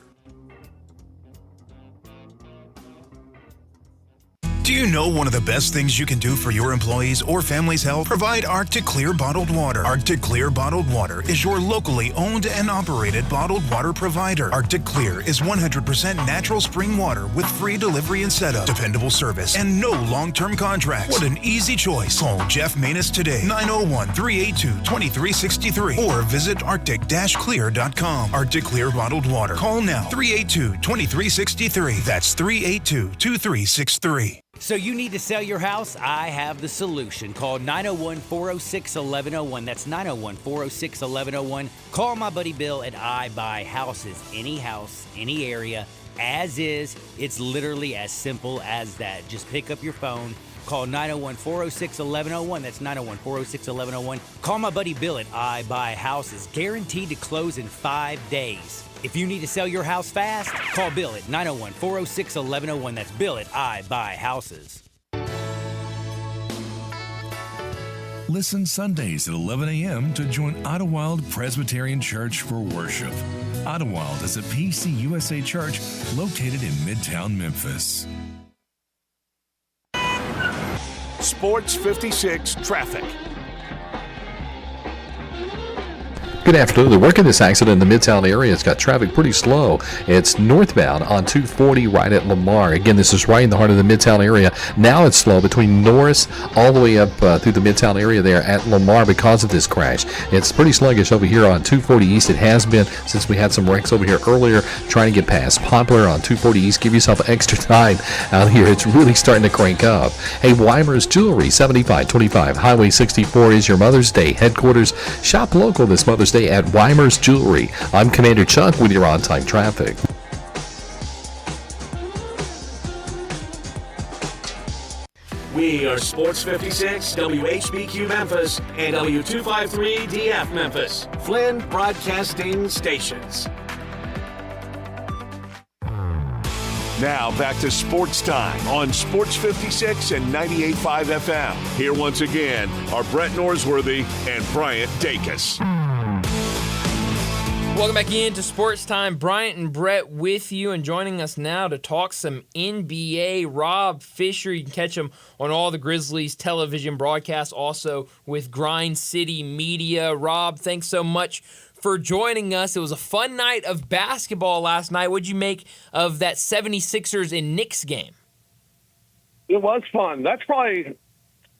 Do you know one of the best things you can do for your employees or family's health? Provide Arctic Clear bottled water. Arctic Clear bottled water is your locally owned and operated bottled water provider. Arctic Clear is 100% natural spring water with free delivery and setup, dependable service, and no long-term contracts. What an easy choice. Call Jeff Manus today, 901-382-2363, or visit arctic-clear.com. Arctic Clear bottled water. Call now, 382-2363. That's 382-2363. So you need to sell your house? I have the solution. Call 901-406-1101. That's 901-406-1101. Call my buddy Bill at I Buy Houses. Any house, any area, as is. It's literally as simple as that. Just pick up your phone. Call 901-406-1101. That's 901-406-1101. Call my buddy Bill at I Buy Houses. Guaranteed to close in 5 days. If you need to sell your house fast, call Bill at 901-406-1101. That's Bill at I Buy Houses. Listen Sundays at 11 a.m. to join Idlewild Presbyterian Church for worship. Idlewild is a PCUSA church located in Midtown Memphis. Sports 56 traffic. Good afternoon. They're working this accident in the Midtown area. It's got traffic pretty slow. It's northbound on 240 right at Lamar. Again, this is right in the heart of the Midtown area. Now it's slow between Norris all the way up through the Midtown area there at Lamar because of this crash. It's pretty sluggish over here on 240 East. It has been since we had some wrecks over here earlier trying to get past Poplar on 240 East. Give yourself extra time out here. It's really starting to crank up. Hey, Weimer's Jewelry, 7525 Highway 64 is your Mother's Day headquarters. Shop local this Mother's Day at Weimer's Jewelry. I'm Commander Chuck with your on-time traffic. We are Sports 56, WHBQ Memphis, and W253DF Memphis, Flynn Broadcasting Stations. Now back to Sports Time on Sports 56 and 98.5 FM. Here once again are Brett Norsworthy and Bryant Dacus. Welcome back into Sports Time. Bryant and Brett with you, and joining us now to talk some NBA, Rob Fisher. You can catch him on all the Grizzlies television broadcasts, also with Grind City Media. Rob, thanks so much for joining us. It was a fun night of basketball last night. What'd you make of that 76ers and Knicks game? It was fun. That's probably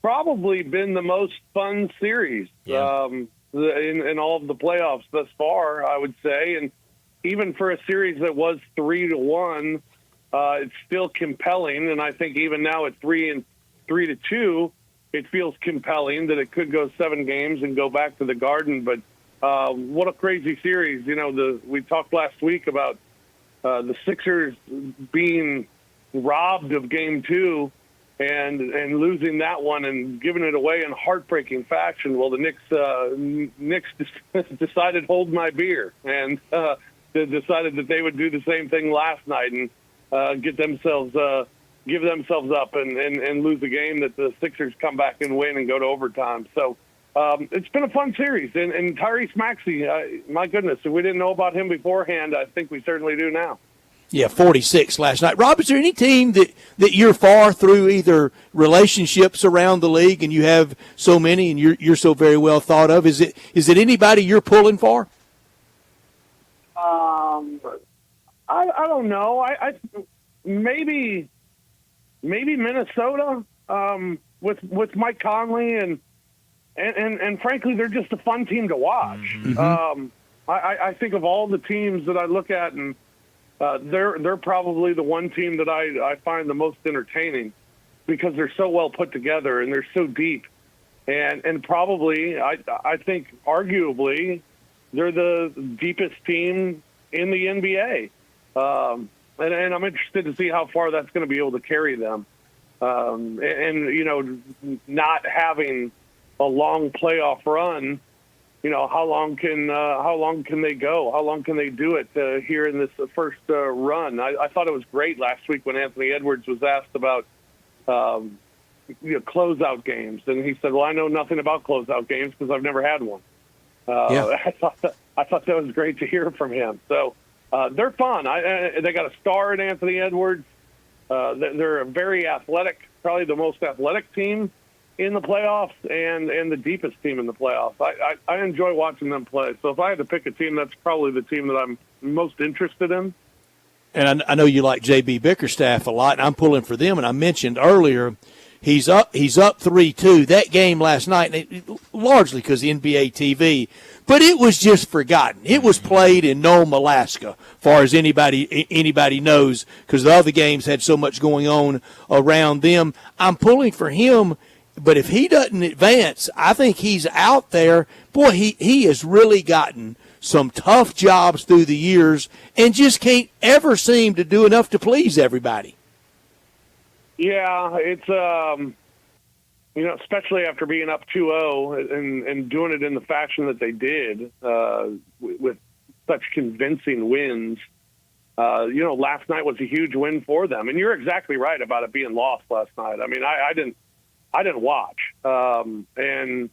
probably been the most fun series in all of the playoffs thus far, I would say. And even for a series that was 3-1, it's still compelling. And I think even now at 3-2, it feels compelling that it could go 7 games and go back to the Garden. But what a crazy series. You know, we talked last week about the Sixers being robbed of Game 2 and losing that one and giving it away in heartbreaking fashion. Well, the Knicks decided hold my beer and they decided that they would do the same thing last night and give themselves up and lose a game that the Sixers come back and win and go to overtime. So it's been a fun series. And Tyrese Maxey, my goodness, if we didn't know about him beforehand, I think we certainly do now. Yeah, 46 last night. Rob, is there any team that you're far through either relationships around the league and you have so many and you're so very well thought of? Is it anybody you're pulling for? I don't know. I maybe Minnesota with Mike Conley and frankly they're just a fun team to watch. Mm-hmm. I think of all the teams that I look at and they're probably the one team that I find the most entertaining because they're so well put together and they're so deep, and probably I think arguably they're the deepest team in the NBA, and I'm interested to see how far that's going to be able to carry them, and you know, not having a long playoff run. You know, how long can they go? How long can they do it here in this first run? I thought it was great last week when Anthony Edwards was asked about closeout games, and he said, "Well, I know nothing about closeout games because I've never had one." I thought that was great to hear from him. So they're fun. They got a star in Anthony Edwards. They're a very athletic, probably the most athletic team in the playoffs and the deepest team in the playoffs. I enjoy watching them play. So if I had to pick a team, that's probably the team that I'm most interested in. And I know you like J.B. Bickerstaff a lot, and I'm pulling for them. And I mentioned earlier he's up 3-2. That game last night, largely because of NBA TV, but it was just forgotten. It was played in Nome, Alaska, far as anybody knows, because the other games had so much going on around them. I'm pulling for him. But if he doesn't advance, I think he's out there. Boy, he has really gotten some tough jobs through the years and just can't ever seem to do enough to please everybody. Yeah, it's especially after being up 2-0 and doing it in the fashion that they did with such convincing wins. Last night was a huge win for them, and you're exactly right about it being lost last night. I mean, I didn't watch. And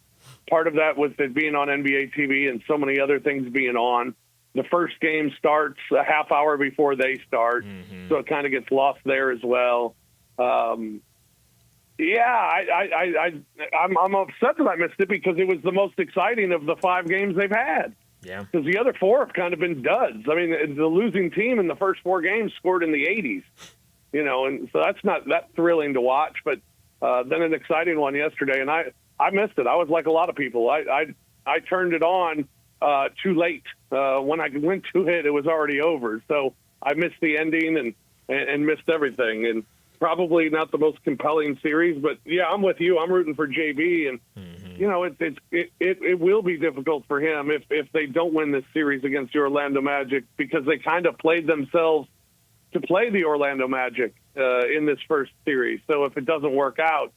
part of that was it being on NBA TV and so many other things being on. The first game starts a half hour before they start, so it kind of gets lost there as well. I'm upset that I missed it because it was the most exciting of the 5 games they've had. Yeah. Because the other 4 have kind of been duds. I mean, the losing team in the first 4 games scored in the 80s, and so that's not that thrilling to watch, but then an exciting one yesterday, and I missed it. I was like a lot of people. I turned it on too late. When I went to it, it was already over. So I missed the ending and missed everything. And probably not the most compelling series, but yeah, I'm with you. I'm rooting for JB, and it will be difficult for him if they don't win this series against the Orlando Magic because they kind of played themselves to play the Orlando Magic in this first series. So if it doesn't work out,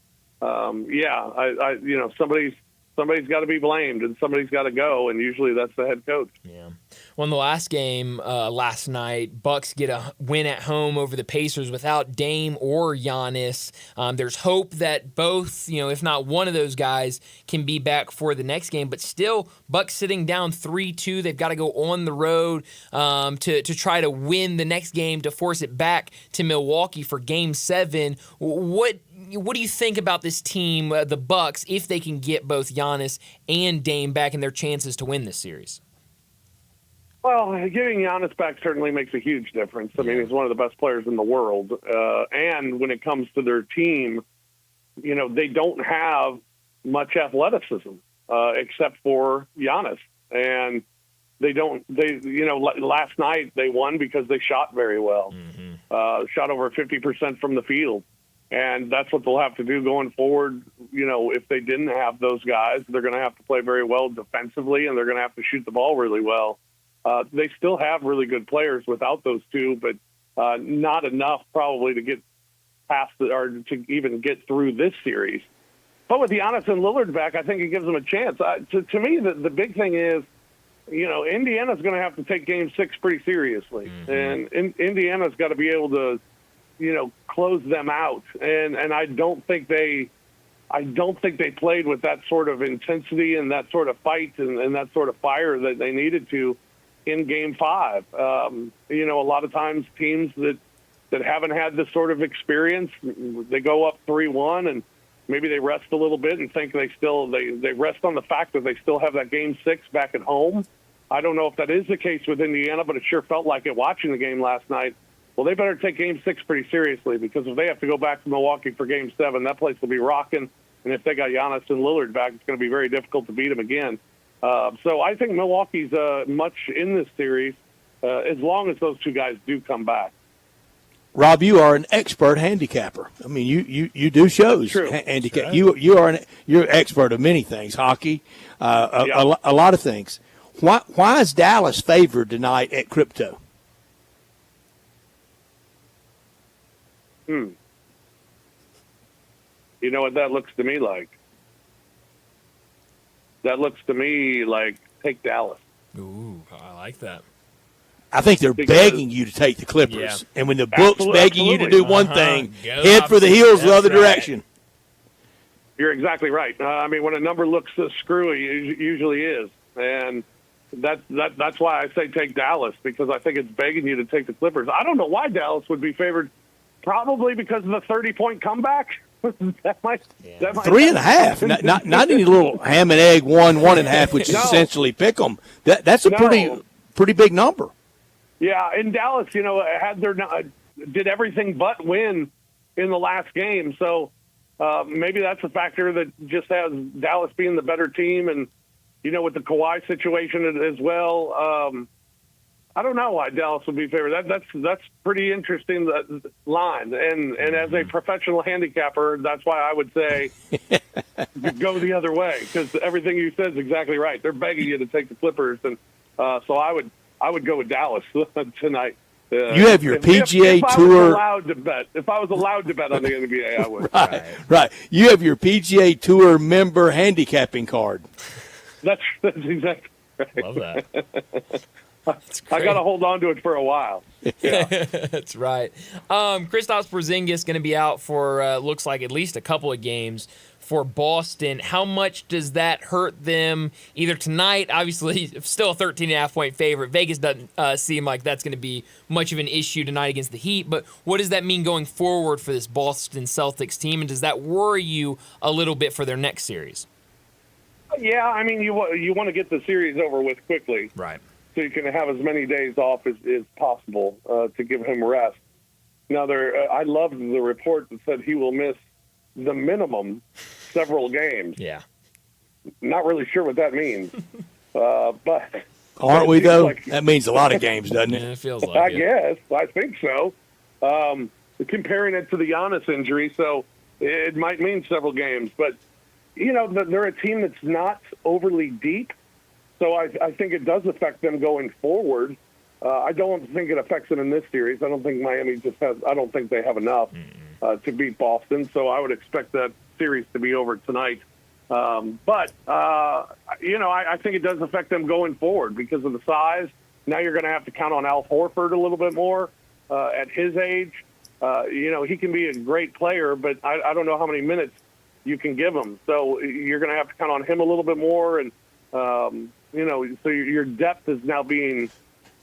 somebody's got to be blamed and somebody's got to go, and usually that's the head coach. Yeah. Well, in the last game last night, Bucks get a win at home over the Pacers without Dame or Giannis. There's hope that both, if not one of those guys, can be back for the next game. But still, Bucks sitting down 3-2. They've got to go on the road to try to win the next game to force it back to Milwaukee for Game 7. What do you think about this team, the Bucks, if they can get both Giannis and Dame back and their chances to win this series? Well, getting Giannis back certainly makes a huge difference. I mean, he's one of the best players in the world. And when it comes to their team, they don't have much athleticism except for Giannis. And last night they won because they shot very well, shot over 50% from the field. And that's what they'll have to do going forward. If they didn't have those guys, they're going to have to play very well defensively, and they're going to have to shoot the ball really well. They still have really good players without those two, but not enough probably to get past or to even get through this series. But with Giannis and Lillard back, I think it gives them a chance. To me, the big thing is, Indiana's going to have to take Game 6 pretty seriously, and Indiana's got to be able to, close them out. And I don't think they played with that sort of intensity and that sort of fight and that sort of fire that they needed to in Game 5. A lot of times teams that haven't had this sort of experience, they go up 3-1 and maybe they rest a little bit and think they rest on the fact that they still have that Game 6 back at home. I don't know if that is the case with Indiana, but it sure felt like it watching the game last night. Well, they better take Game 6 pretty seriously, because if they have to go back to Milwaukee for Game 7, that place will be rocking. And if they got Giannis and Lillard back, it's going to be very difficult to beat them again. So I think Milwaukee's much in this series, as long as those two guys do come back. Rob, you are an expert handicapper. I mean, you do shows. True. Handicap. Right. You're an expert of many things, hockey, a lot of things. Why is Dallas favored tonight at Crypto? You know what that looks to me like? That looks to me like take Dallas. Ooh, I like that. I think they're begging you to take the Clippers. Yeah. And when the book's begging you to do one thing, head for the heels the other direction. You're exactly right. When a number looks screwy, it usually is. And that's why I say take Dallas, because I think it's begging you to take the Clippers. I don't know why Dallas would be favored. Probably because of the 30-point comeback. that might 3.5. Not any little ham and egg 1.5, which is essentially pick 'em. That's a pretty big number. Yeah, in Dallas, did everything but win in the last game. So maybe that's a factor that just has Dallas being the better team, and with the Kawhi situation as well. I don't know why Dallas would be favored. That's pretty interesting, that line. And as a professional handicapper, that's why I would say go the other way, because everything you said is exactly right. They're begging you to take the Clippers, and so I would go with Dallas tonight. You have your PGA if Tour. If I was allowed to bet on the NBA, I would. Right. You have your PGA Tour member handicapping card. That's exactly right. Love that. I got to hold on to it for a while. Yeah. That's right. Kristaps Porzingis going to be out for looks like at least a couple of games for Boston. How much does that hurt them either tonight? Obviously, still a 13.5-point favorite. Vegas doesn't seem like that's going to be much of an issue tonight against the Heat. But what does that mean going forward for this Boston Celtics team? And does that worry you a little bit for their next series? Yeah, you want to get the series over with quickly. Right. So you can have as many days off as possible to give him rest. Now, I loved the report that said he will miss the minimum several games. Yeah. Not really sure what that means. But aren't we, though? That means a lot of games, doesn't it? Yeah, it feels like I guess. I think so. Comparing it to the Giannis injury, so it might mean several games. But, they're a team that's not overly deep. So I think it does affect them going forward. I don't think it affects them in this series. I don't think Miami I don't think they have enough to beat Boston. So I would expect that series to be over tonight. But I think it does affect them going forward because of the size. Now you're going to have to count on Al Horford a little bit more at his age. He can be a great player, but I don't know how many minutes you can give him. So you're going to have to count on him a little bit more. And, so your depth is now being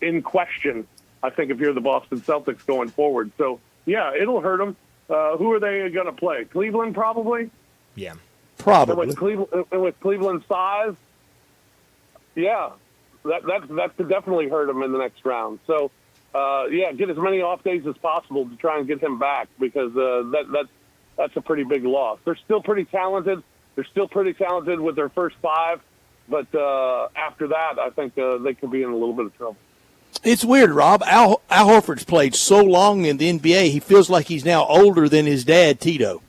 in question, I think, if you're the Boston Celtics going forward. So, yeah, it'll hurt them. Who are they going to play? Cleveland, probably? Yeah. Probably. With Cleveland's size, yeah, that could definitely hurt him in the next round. So, get as many off days as possible to try and get him back, because that's a pretty big loss. They're still pretty talented. They're still pretty talented with their first 5, but after that, I think they could be in a little bit of trouble. It's weird, Rob. Al Horford's played so long in the NBA, he feels like he's now older than his dad, Tito.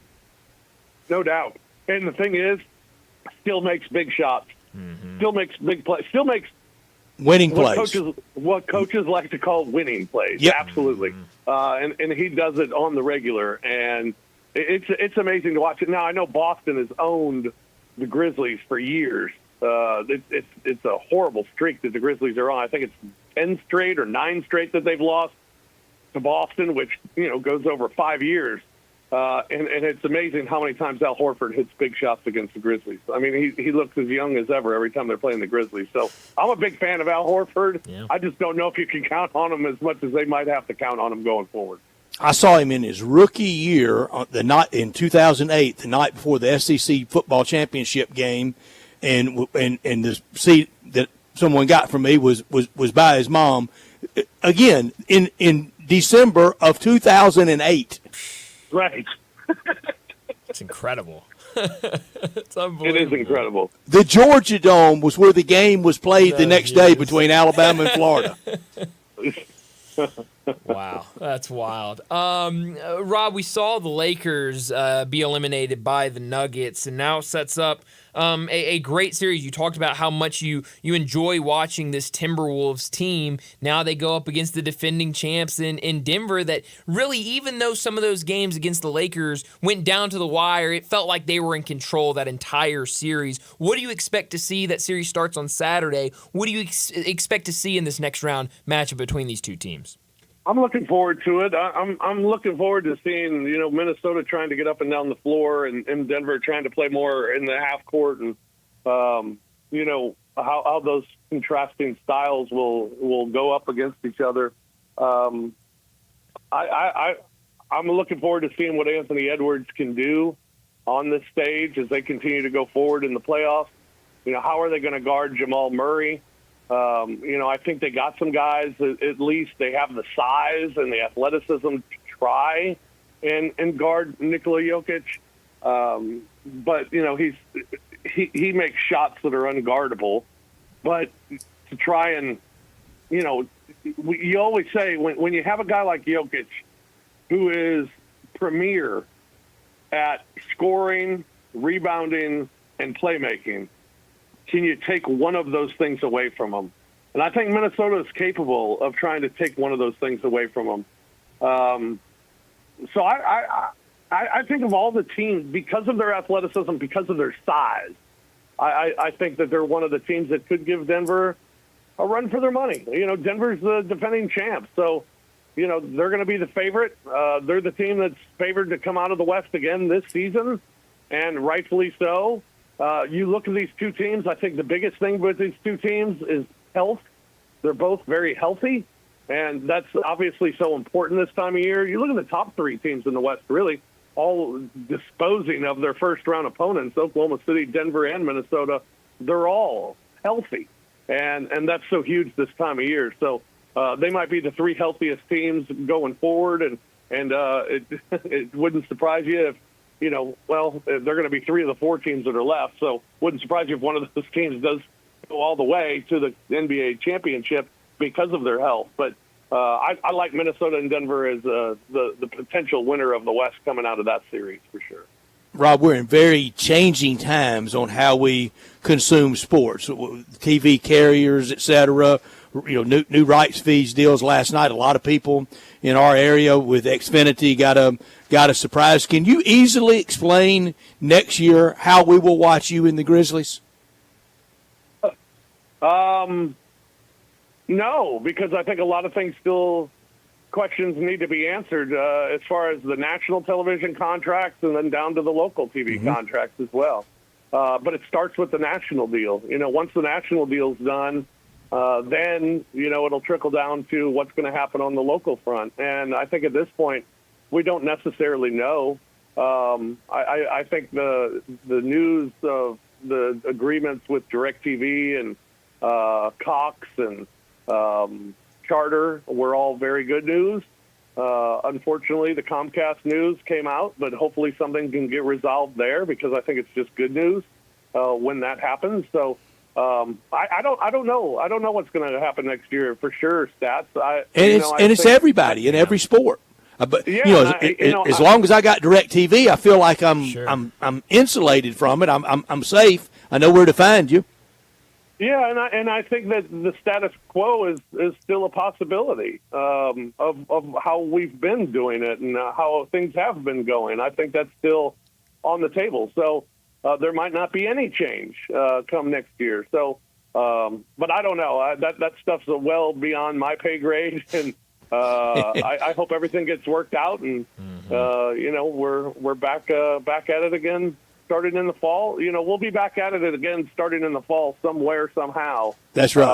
No doubt. And the thing is, still makes big shots. Mm-hmm. Still makes big plays. Still makes winning plays. What coaches like to call winning plays. Yep. Absolutely. And he does it on the regular. And it's amazing to watch it. Now, I know Boston has owned the Grizzlies for years. It's a horrible streak that the Grizzlies are on. I think it's 10 straight or 9 straight that they've lost to Boston, which, goes over 5 years. And it's amazing how many times Al Horford hits big shots against the Grizzlies. I mean, he looks as young as ever every time they're playing the Grizzlies. So I'm a big fan of Al Horford. Yeah. I just don't know if you can count on him as much as they might have to count on him going forward. I saw him in his rookie year in 2008, the night before the SEC football championship game, and the seat that someone got from me was by his mom. Again, in December of 2008. Right. It's incredible. It's unbelievable. It is incredible. The Georgia Dome was where the game was played the next day between Alabama and Florida. Wow, that's wild. Rob, we saw the Lakers be eliminated by the Nuggets, and now sets up a great series. You talked about how much you enjoy watching this Timberwolves team. Now they go up against the defending champs in Denver that really, even though some of those games against the Lakers went down to the wire, it felt like they were in control that entire series. What do you expect to see? That series starts on Saturday. What do you expect to see in this next round matchup between these two teams? I'm looking forward to it. I'm looking forward to seeing, Minnesota trying to get up and down the floor and Denver trying to play more in the half court, and how those contrasting styles will go up against each other. I'm looking forward to seeing what Anthony Edwards can do on this stage as they continue to go forward in the playoffs. How are they going to guard Jamal Murray? I think they got some guys, at least they have the size and the athleticism to try and guard Nikola Jokic. But, he makes shots that are unguardable. But to try and, you always say when you have a guy like Jokic who is premier at scoring, rebounding, and playmaking, can you take one of those things away from them? And I think Minnesota is capable of trying to take one of those things away from them. So I think of all the teams, because of their athleticism, because of their size, I think that they're one of the teams that could give Denver a run for their money. Denver's the defending champ, so they're going to be the favorite. They're the team that's favored to come out of the West again this season, and rightfully so. You look at these two teams, I think the biggest thing with these two teams is health. They're both very healthy, and that's obviously so important this time of year. You look at the top 3 teams in the West, really, all disposing of their first-round opponents, Oklahoma City, Denver, and Minnesota. They're all healthy, and that's so huge this time of year. So they might be the 3 healthiest teams going forward, and it wouldn't surprise you if, they're going to be 3 of the 4 teams that are left. So wouldn't surprise you if one of those teams does go all the way to the NBA championship because of their health. But I like Minnesota and Denver as the potential winner of the West coming out of that series for sure. Rob, we're in very changing times on how we consume sports, TV carriers, et cetera. New rights fees deals last night. A lot of people in our area with Xfinity got a surprise. Can you easily explain next year how we will watch you in the Grizzlies? No, because I think a lot of things questions need to be answered as far as the national television contracts and then down to the local TV contracts as well. But it starts with the national deal. Once the national deal's done, then, it'll trickle down to what's going to happen on the local front. And I think at this point, we don't necessarily know. I think the news of the agreements with DirecTV and Cox and Charter were all very good news. Unfortunately, the Comcast news came out, but hopefully something can get resolved there because I think it's just good news when that happens. So I don't know. I don't know what's going to happen next year for sure. Stats. It's everybody in every sport. But as long as I got DirecTV, I feel like I'm insulated from it. I'm safe. I know where to find you. Yeah, and I think that the status quo is still a possibility of how we've been doing it and how things have been going. I think that's still on the table. So there might not be any change come next year. So, but I don't know. That stuff's well beyond my pay grade, and I hope everything gets worked out. And we're back at it again. Starting in the fall, we'll be back at it again starting in the fall somewhere, somehow. That's right.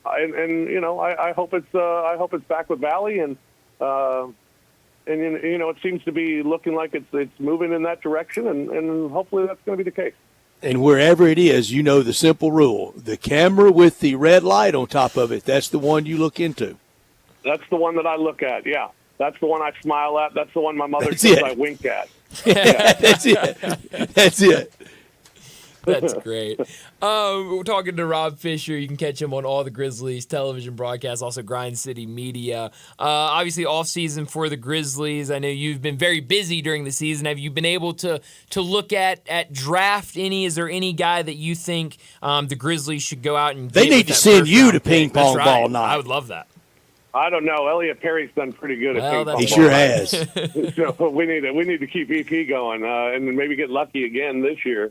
I hope it's back with Valley, and it seems to be looking like it's moving in that direction, and hopefully that's going to be the case. And wherever it is, the simple rule: the camera with the red light on top of it. That's the one you look into. That's the one that I look at. Yeah, that's the one I smile at. That's the one my mother says I wink at. Yeah. That's it. That's great. We're talking to Rob Fisher. You can catch him on all the Grizzlies television broadcasts, also Grind City Media. Obviously, off season for the Grizzlies. I know you've been very busy during the season. Have you been able to look at draft any? Is there any guy that you think the Grizzlies should go out and they need to send you to ping pong ball night? I would love that. I don't know. Elliot Perry's done pretty good at ping pong. He sure has. So we need to keep EP going and maybe get lucky again this year.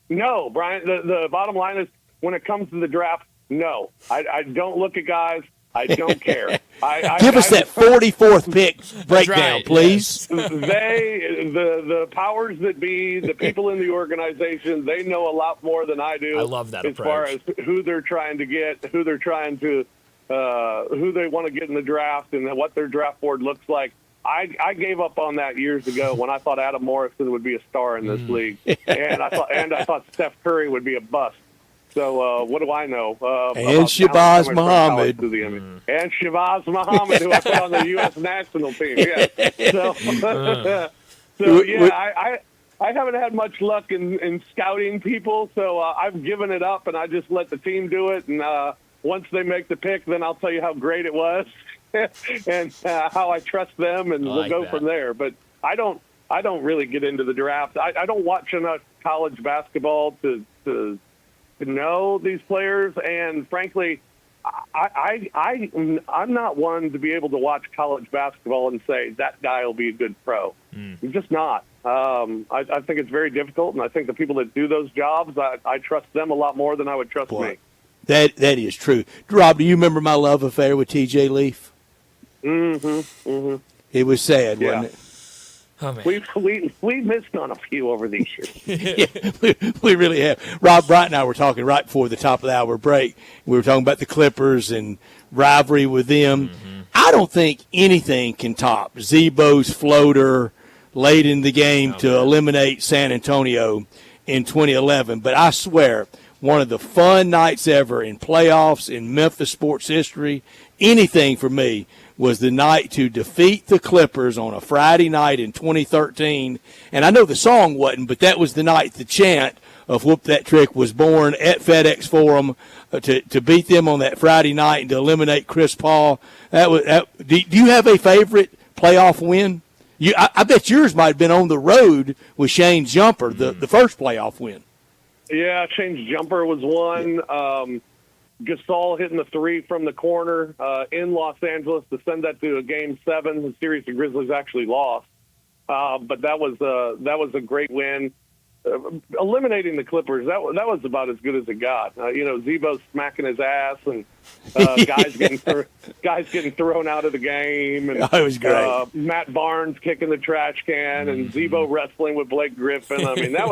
No, Brian. The bottom line is when it comes to the draft, no. I don't look at guys. I don't care. Give us that 44th pick breakdown, please. The powers that be, the people in the organization, they know a lot more than I do. I love that as approach. far as who they're trying to get, who they're trying to. Who they want to get in the draft and what their draft board looks like. I gave up on that years ago when I thought Adam Morrison would be a star in this league, and I thought Steph Curry would be a bust. So what do I know? And Shabazz Muhammad. And Shabazz Muhammad, who I put on the U.S. national team. Yeah. I haven't had much luck in scouting people, so I've given it up and I just let the team do it. And once they make the pick, then I'll tell you how great it was and how I trust them, and we'll go from there. But I don't really get into the draft. I don't watch enough college basketball to know these players, and frankly, I'm not one to be able to watch college basketball and say that guy will be a good pro. I'm just not. I think it's very difficult, and I think the people that do those jobs, I trust them a lot more than I would trust me. That is true. Rob, do you remember my love affair with T.J. Leaf? Mm-hmm. Mm-hmm. It was sad, wasn't it? Oh, man. We missed on a few over these years. Yeah, we really have. Rob Bright and I were talking right before the top of the hour break. We were talking about the Clippers and rivalry with them. Mm-hmm. I don't think anything can top Zebo's floater late in the game to eliminate San Antonio in 2011. But I swear, one of the fun nights ever in playoffs in Memphis sports history, anything for me, was the night to defeat the Clippers on a Friday night in 2013. And I know the song wasn't, but that was the night the chant of Whoop That Trick was born at FedEx Forum to beat them on that Friday night and to eliminate Chris Paul. Do you have a favorite playoff win? I bet yours might have been on the road with Shane's jumper, the first playoff win. Yeah, Shane's jumper was one. Gasol hitting the three from the corner in Los Angeles to send that to a Game 7. The series the Grizzlies actually lost, but that was a great win. Eliminating the Clippers, that was about as good as it got. Zebo smacking his ass and guys getting thrown out of the game, and it was great. Matt Barnes kicking the trash can, and Zebo wrestling with Blake Griffin. I mean, that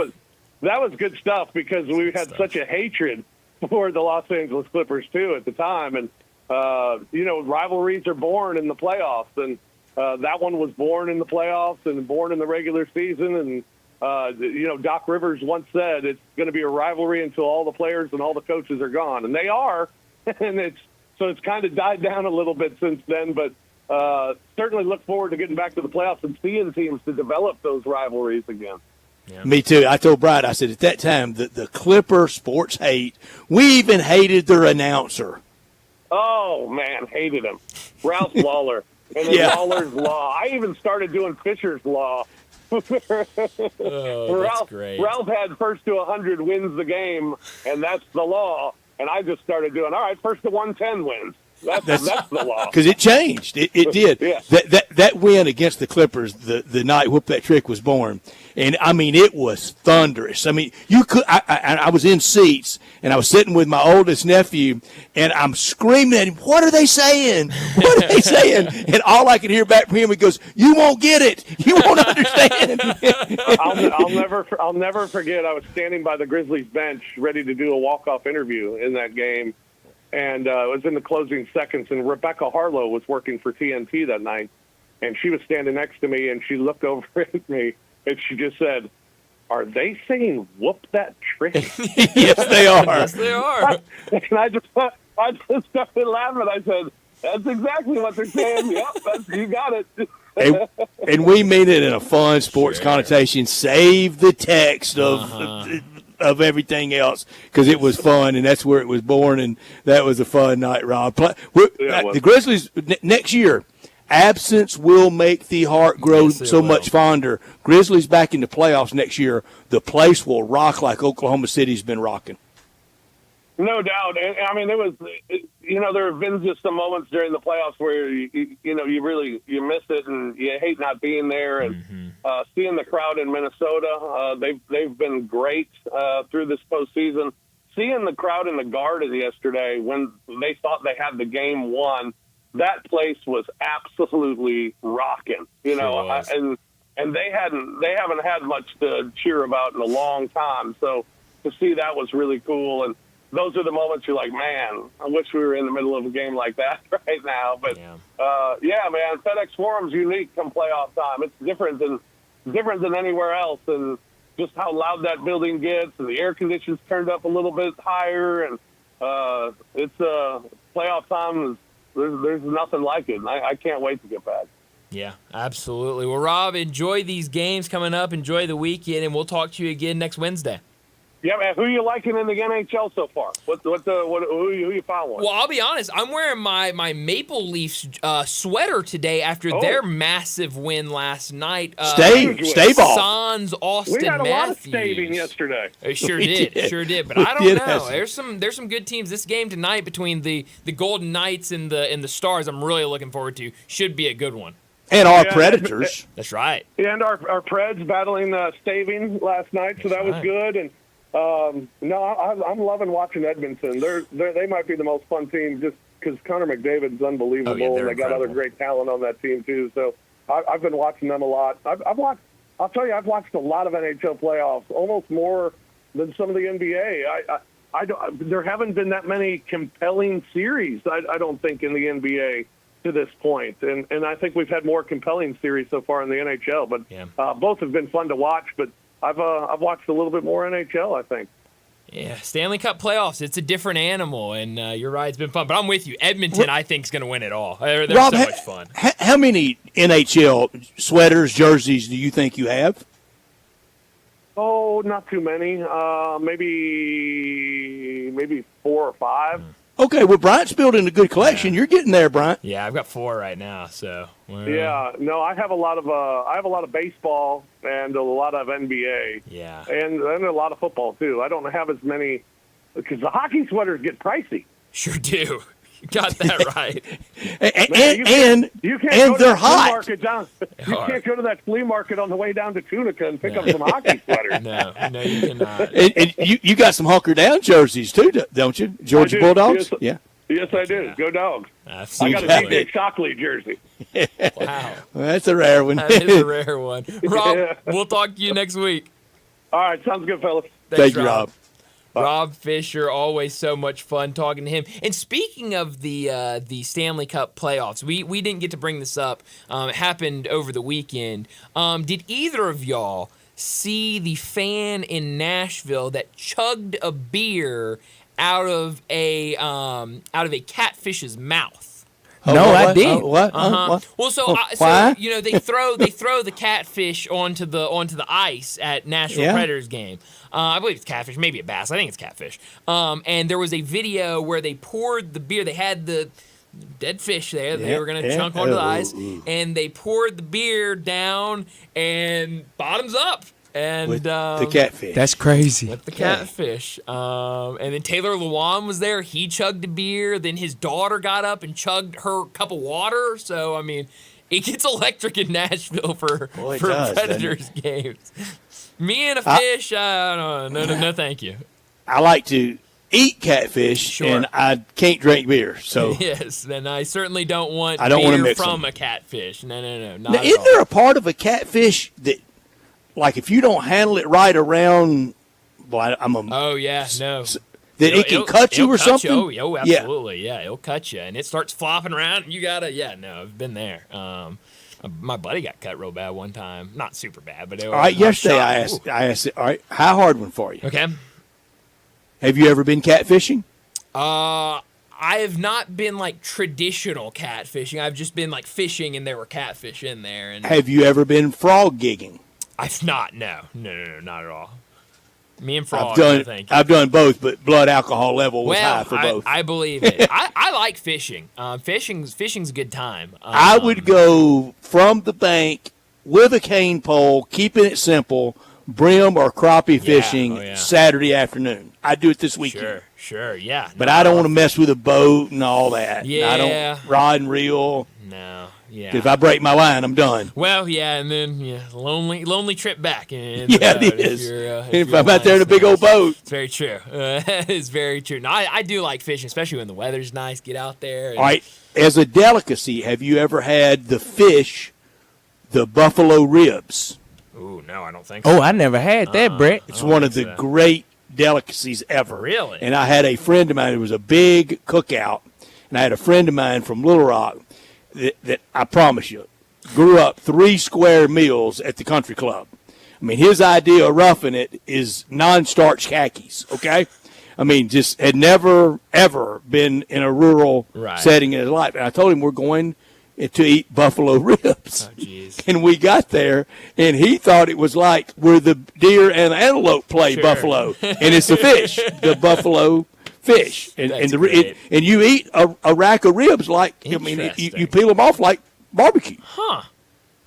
was good stuff because we had such a hatred for the Los Angeles Clippers too at the time, and rivalries are born in the playoffs, and that one was born in the playoffs and born in the regular season. And Doc Rivers once said it's going to be a rivalry until all the players and all the coaches are gone, and they are. And it's kind of died down a little bit since then, but certainly look forward to getting back to the playoffs and seeing teams to develop those rivalries again. Yeah. Me too. I told Brian, I said at that time, the Clipper sports hate, we even hated their announcer. Oh, man, hated him. Ralph Lawler. And then Lawler's Law. I even started doing Fisher's Law. That's great. Ralph had first to 100 wins the game, and that's the law. And I just started doing, all right, first to 110 wins. That's the law. Because it changed. It did. Yeah. That win against the Clippers, the night Whoop That Trick was born, and I mean it was thunderous. I mean you could. I was in seats and I was sitting with my oldest nephew, and I'm screaming at him. What are they saying? What are they saying? And all I could hear back from him, he goes, "You won't get it. You won't understand." I'll never forget. I was standing by the Grizzlies bench, ready to do a walk-off interview in that game. And it was in the closing seconds, and Rebecca Harlow was working for TNT that night, and she was standing next to me, and she looked over at me, and she just said, "Are they saying whoop that trick?" Yes, they are. Yes, they are. And I just started laughing. I said, "That's exactly what they're saying. Yep, you got it." And we mean it in a fun sports connotation. Save the text of everything else, because it was fun, and that's where it was born, and that was a fun night, Rob. The Grizzlies next year, absence will make the heart grow so much fonder. Grizzlies back in the playoffs next year, the place will rock like Oklahoma City's been rocking. No doubt. And I mean, there have been just some moments during the playoffs where you miss it and you hate not being there. And seeing the crowd in Minnesota, they've been great through this postseason. Seeing the crowd in the Garden yesterday when they thought they had the game won, that place was absolutely rocking. And they haven't had much to cheer about in a long time. So to see that was really cool. And those are the moments you're like, man, I wish we were in the middle of a game like that right now. But man, FedEx Forum's unique come playoff time. It's different than anywhere else, and just how loud that building gets, and the air conditioning's turned up a little bit higher, and it's playoff time. There's nothing like it. And I can't wait to get back. Yeah, absolutely. Well, Rob, enjoy these games coming up. Enjoy the weekend, and we'll talk to you again next Wednesday. Yeah, man. Who are you liking in the NHL so far? Who you following? Well, I'll be honest. I'm wearing my Maple Leafs sweater today after their massive win last night. Stay ball. Sans Austin We had a lot of Matthews. staving yesterday. It sure did. But I don't know. There's some good teams. This game tonight between the Golden Knights and the Stars, I'm really looking forward to. Should be a good one. And our Predators. That's right. And our Preds battling staving last night, so that was good. And I'm loving watching Edmonton. They might be the most fun team just because Connor McDavid's unbelievable, and they got other great talent on that team too. So I've been watching them a lot. I've watched a lot of NHL playoffs, almost more than some of the NBA. There haven't been that many compelling series, I don't think, in the NBA to this point. And I think we've had more compelling series so far in the NHL. But both have been fun to watch. But I've watched a little bit more NHL, I think. Yeah, Stanley Cup playoffs, it's a different animal, and you're right, it's been fun. But I'm with you. Edmonton, I think, is going to win it all. They're Rob, so much fun. How many NHL sweaters, jerseys do you think you have? Oh, not too many. Maybe 4 or 5. Okay, well, Bryant's building a good collection. You're getting there, Bryant. Yeah, I've got 4 right now. So yeah, no, I have a lot of baseball and a lot of NBA. Yeah, and a lot of football too. I don't have as many because the hockey sweaters get pricey. Sure do. You got that right. You can't they're hot. You can't go to that flea market on the way down to Tunica and pick up some hockey sweaters. No, you cannot. And you got some hunker down jerseys too, don't you? Georgia Bulldogs? Yes, I do. Go Dogs. Absolutely. I got a DJ Shockley jersey. Wow. Well, that's a rare one. That is a rare one. Rob, we'll talk to you next week. All right, sounds good, fellas. Thank you, Rob. Rob Fisher, always so much fun talking to him. And speaking of the Stanley Cup playoffs, we didn't get to bring this up. It happened over the weekend. Did either of y'all see the fan in Nashville that chugged a beer out of a catfish's mouth? No, I did. What? Well, Why? you know, they throw the catfish onto the ice at Nashville Predators game. I believe it's catfish, maybe a bass. I think it's catfish. And there was a video where they poured the beer. They had the dead fish there. They were going to chunk onto the ice, and they poured the beer down and bottoms up. And with the catfish. That's crazy. With the catfish. And then Taylor Lewan was there. He chugged a beer. Then his daughter got up and chugged her cup of water. So, I mean, it gets electric in Nashville for Predators games. Me and a fish, no, thank you. I like to eat catfish, and I can't drink beer. So yes, then I certainly don't want I don't beer want to mix from them. a catfish. No, not now, at isn't all. there a part of a catfish that, like, if you don't handle it right around, well, oh yeah, no. That it can cut you or something? Oh, absolutely. Yeah, it'll cut you. And it starts flopping around, and you got to, I've been there. My buddy got cut real bad one time. Not super bad, but it was. All right, yesterday I asked, all right, how hard one for you? Okay. Have you ever been catfishing? I have not been, like, traditional catfishing. I've just been, like, fishing, and there were catfish in there. And have you ever been frog gigging? I've not, no, not at all. Me and frog, thank you. I've done both, but blood alcohol level was high for both. I believe it. I like fishing. Fishing's a good time. I would go from the bank with a cane pole, keeping it simple, brim or crappie fishing Saturday afternoon. I do it this weekend. Sure, yeah. But I don't want to mess with a boat and all that. Yeah. I don't rod and reel. No, yeah. 'Cause if I break my line, I'm done. Well, yeah, and then lonely trip back. And, it is. If I'm out there in a big old boat. It's very true. It's very true. No, I do like fishing, especially when the weather's nice. Get out there. And, all right. As a delicacy, have you ever had the buffalo ribs? Ooh, no, I don't think so. Oh, I never had that, Brett. It's one of the great delicacies ever. Really? And I had a friend of mine. It was a big cookout, and I had a friend of mine from Little Rock that I promise you grew up 3 square meals at the country club. I mean, his idea of roughing it is non-starch khakis. Okay. I mean, just had never ever been in a rural setting in his life. And I told him we're going to eat buffalo ribs. Oh, jeez. And we got there, and he thought it was like where the deer and the antelope play buffalo, and it's the fish, the buffalo fish, and you eat a rack of ribs like you peel them off like barbecue. Huh?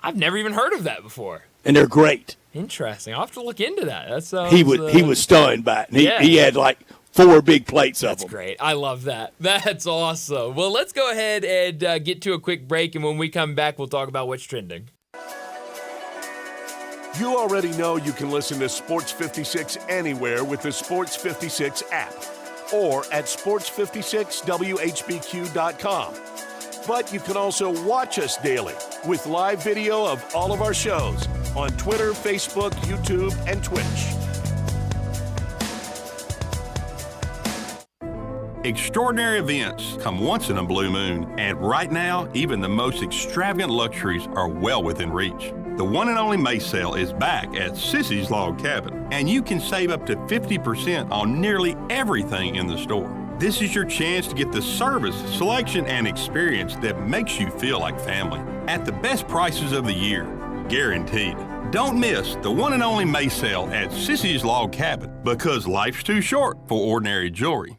I've never even heard of that before. And they're great. Interesting. I'll have to look into that. That's he was stunned by it. And he had like 4 big plates of them. That's great. I love that. That's awesome. Well, let's go ahead and get to a quick break, and when we come back, we'll talk about what's trending. You already know you can listen to Sports 56 anywhere with the Sports 56 app or at sports56whbq.com. But you can also watch us daily with live video of all of our shows on Twitter, Facebook, YouTube, and Twitch. Extraordinary events come once in a blue moon, and right now, even the most extravagant luxuries are well within reach. The one and only May sale is back at Sissy's Log Cabin, and you can save up to 50% on nearly everything in the store. This is your chance to get the service, selection, and experience that makes you feel like family at the best prices of the year, guaranteed. Don't miss the one and only May sale at Sissy's Log Cabin, because life's too short for ordinary jewelry.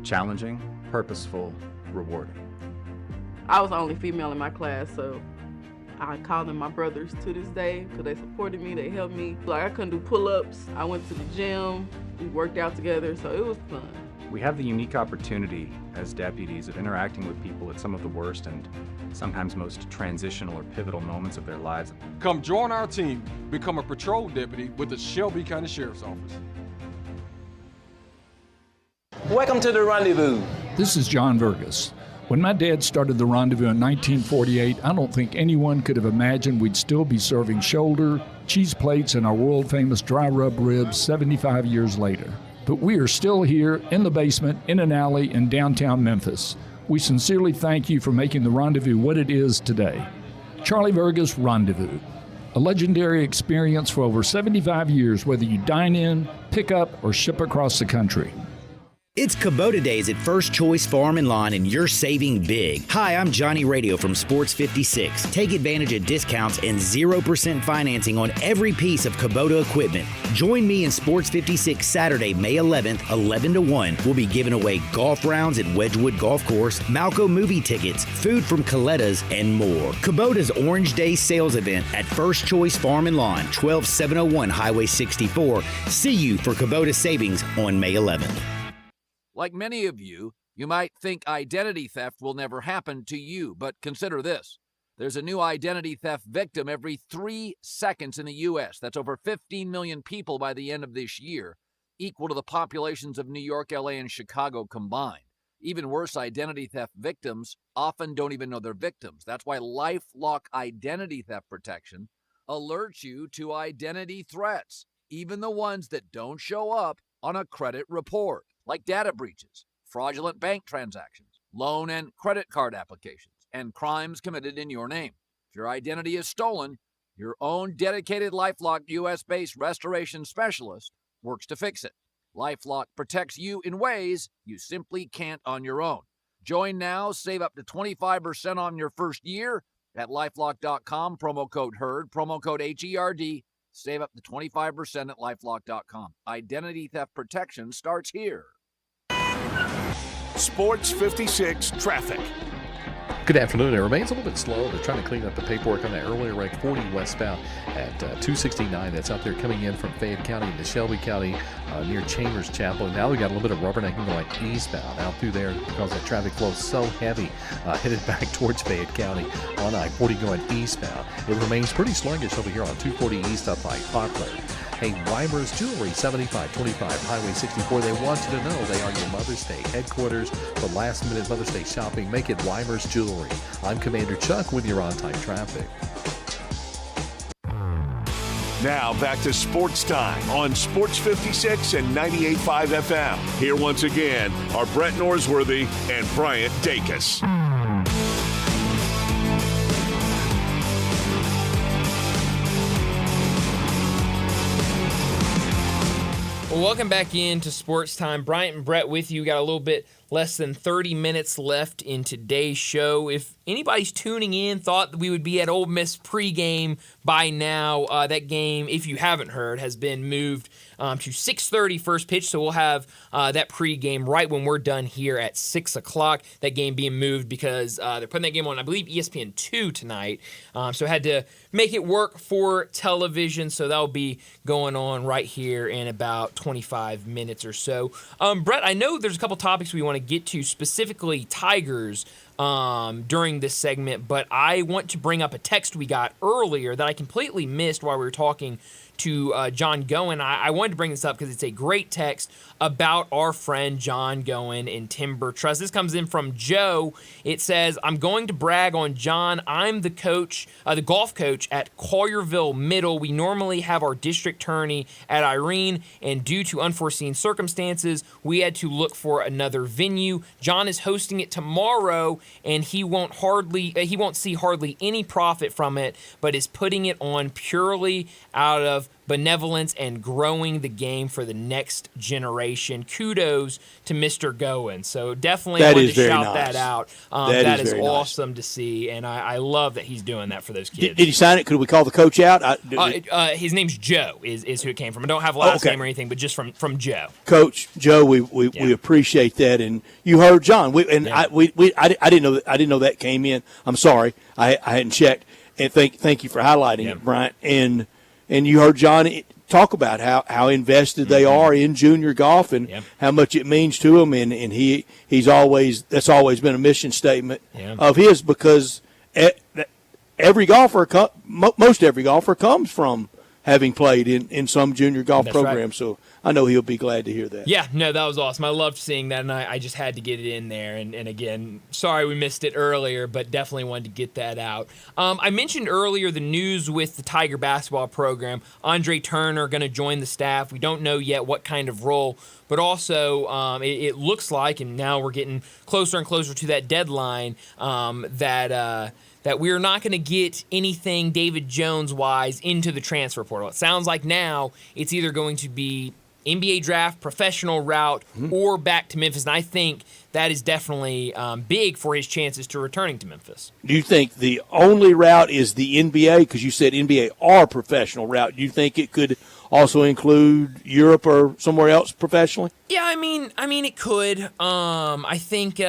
Challenging, purposeful, rewarding. I was the only female in my class, so I call them my brothers to this day because they supported me, they helped me. Like, I couldn't do pull-ups. I went to the gym, we worked out together, so it was fun. We have the unique opportunity as deputies of interacting with people at some of the worst and sometimes most transitional or pivotal moments of their lives. Come join our team, become a patrol deputy with the Shelby County Sheriff's Office. Welcome to the Rendezvous. This is John Vergas. When my dad started the Rendezvous in 1948, I don't think anyone could have imagined we'd still be serving shoulder, cheese plates, and our world-famous dry rub ribs 75 years later. But we are still here in the basement, in an alley in downtown Memphis. We sincerely thank you for making the Rendezvous what it is today. Charlie Vergas Rendezvous. A legendary experience for over 75 years, whether you dine in, pick up, or ship across the country. It's Kubota Days at First Choice Farm and Lawn, and you're saving big. Hi, I'm Johnny Radio from Sports 56. Take advantage of discounts and 0% financing on every piece of Kubota equipment. Join me in Sports 56 Saturday, May 11th, 11 to 1. We'll be giving away golf rounds at Wedgewood Golf Course, Malco movie tickets, food from Coletta's, and more. Kubota's Orange Day sales event at First Choice Farm and Lawn, 12701 Highway 64. See you for Kubota savings on May 11th. Like many of you, you might think identity theft will never happen to you, but consider this. There's a new identity theft victim every 3 seconds in the U.S. That's over 15 million people by the end of this year, equal to the populations of New York, L.A., and Chicago combined. Even worse, identity theft victims often don't even know they're victims. That's why LifeLock Identity Theft Protection alerts you to identity threats, even the ones that don't show up on a credit report, like data breaches, fraudulent bank transactions, loan and credit card applications, and crimes committed in your name. If your identity is stolen, your own dedicated LifeLock U.S.-based restoration specialist works to fix it. LifeLock protects you in ways you simply can't on your own. Join now, save up to 25% on your first year at LifeLock.com, promo code HERD, promo code HERD. Save up to 25% at LifeLock.com. Identity theft protection starts here. Sports 56 traffic. Good afternoon. It remains a little bit slow. They're trying to clean up the paperwork on that earlier wreck 40 westbound at 269. That's out there coming in from Fayette County into Shelby County near Chambers Chapel. And now we got a little bit of rubbernecking going eastbound out through there because that traffic flow is so heavy headed back towards Fayette County on I-40 going eastbound. It remains pretty sluggish over here on 240 east up by Poplar. Hey, Weimer's Jewelry, 7525 Highway 64. They want you to know they are your Mother's Day headquarters for last-minute Mother's Day shopping. Make it Weimer's Jewelry. I'm Commander Chuck with your on-time traffic. Now back to Sports Time on Sports 56 and 98.5 FM. Here once again are Brett Norsworthy and Bryant Dacus. Well, welcome back into Sports Time. Bryant and Brett with you. We got a little bit less than 30 minutes left in today's show. If anybody's tuning in, thought that we would be at Ole Miss pregame by now, that game, if you haven't heard, has been moved to 6:30 first pitch, so we'll have that pregame right when we're done here at 6 o'clock. That game being moved because they're putting that game on, I believe, ESPN2 tonight, so I had to make it work for television, so that'll be going on right here in about 25 minutes or so. Brett, I know there's a couple topics we want to get to, specifically Tigers, during this segment, but I want to bring up a text we got earlier that I completely missed while we were talking to John Goen. I wanted to bring this up because it's a great text about our friend John Goen in Timber Trust. This comes in from Joe. It says, I'm going to brag on John. I'm the coach, the golf coach at Collierville Middle. We normally have our district tourney at Irene, and due to unforeseen circumstances, we had to look for another venue. John is hosting it tomorrow, and he won't see hardly any profit from it, but is putting it on purely out of benevolence and growing the game for the next generation. Kudos to Mr. Goen. So definitely wanted to shout that out. That is awesome to see, and I love that he's doing that for those kids. Did he sign it? Could we call the coach out? His name's Joe is who it came from. I don't have a last name or anything, but just from Joe. Coach Joe, we appreciate that, and you heard John. I didn't know that came in. I'm sorry, I hadn't checked. And thank you for highlighting it, Bryant. And you heard John talk about how invested they are in junior golf and how much it means to him. And that's always been a mission statement of his, because every golfer, most every golfer comes from having played in some junior golf program. Right. So I know he'll be glad to hear that. Yeah, no, that was awesome. I loved seeing that, and I just had to get it in there. And again, sorry we missed it earlier, but definitely wanted to get that out. I mentioned earlier the news with the Tiger basketball program. Andre Turner going to join the staff. We don't know yet what kind of role, but also it looks like, and now we're getting closer and closer to that deadline, that we're not going to get anything David Jones-wise into the transfer portal. It sounds like now it's either going to be NBA draft, professional route, or back to Memphis. And I think that is definitely big for his chances to returning to Memphis. Do you think the only route is the NBA? Because you said NBA or professional route. Do you think it could also include Europe or somewhere else professionally? Yeah, I mean, it could. I think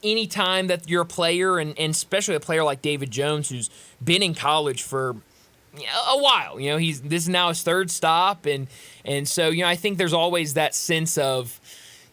any time that you're a player, and especially a player like David Jones, who's been in college for a while, this is now his third stop, and so I think there's always that sense of,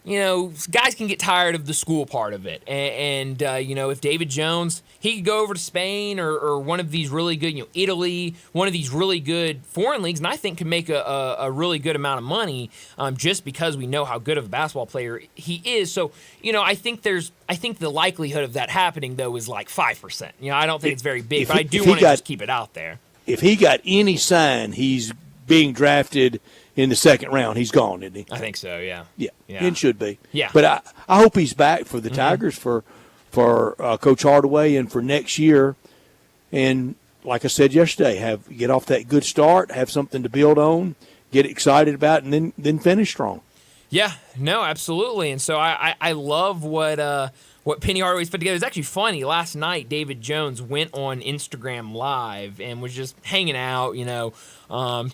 guys can get tired of the school part of it, and if David Jones, he could go over to Spain or one of these really good, Italy, one of these really good foreign leagues, and I think can make a really good amount of money just because we know how good of a basketball player he is. So, I think the likelihood of that happening though is like 5%. I don't think it's very big, but I do want to just keep it out there. If he got any sign he's being drafted in the second round, he's gone, isn't he? I think so, yeah. Yeah, it should be. Yeah. But I hope he's back for the Tigers for Coach Hardaway and for next year. And like I said yesterday, get off that good start, have something to build on, get excited about, and then finish strong. Yeah, no, absolutely. And so I love what Penny Hardaway's put together. It's actually funny. Last night, David Jones went on Instagram Live and was just hanging out,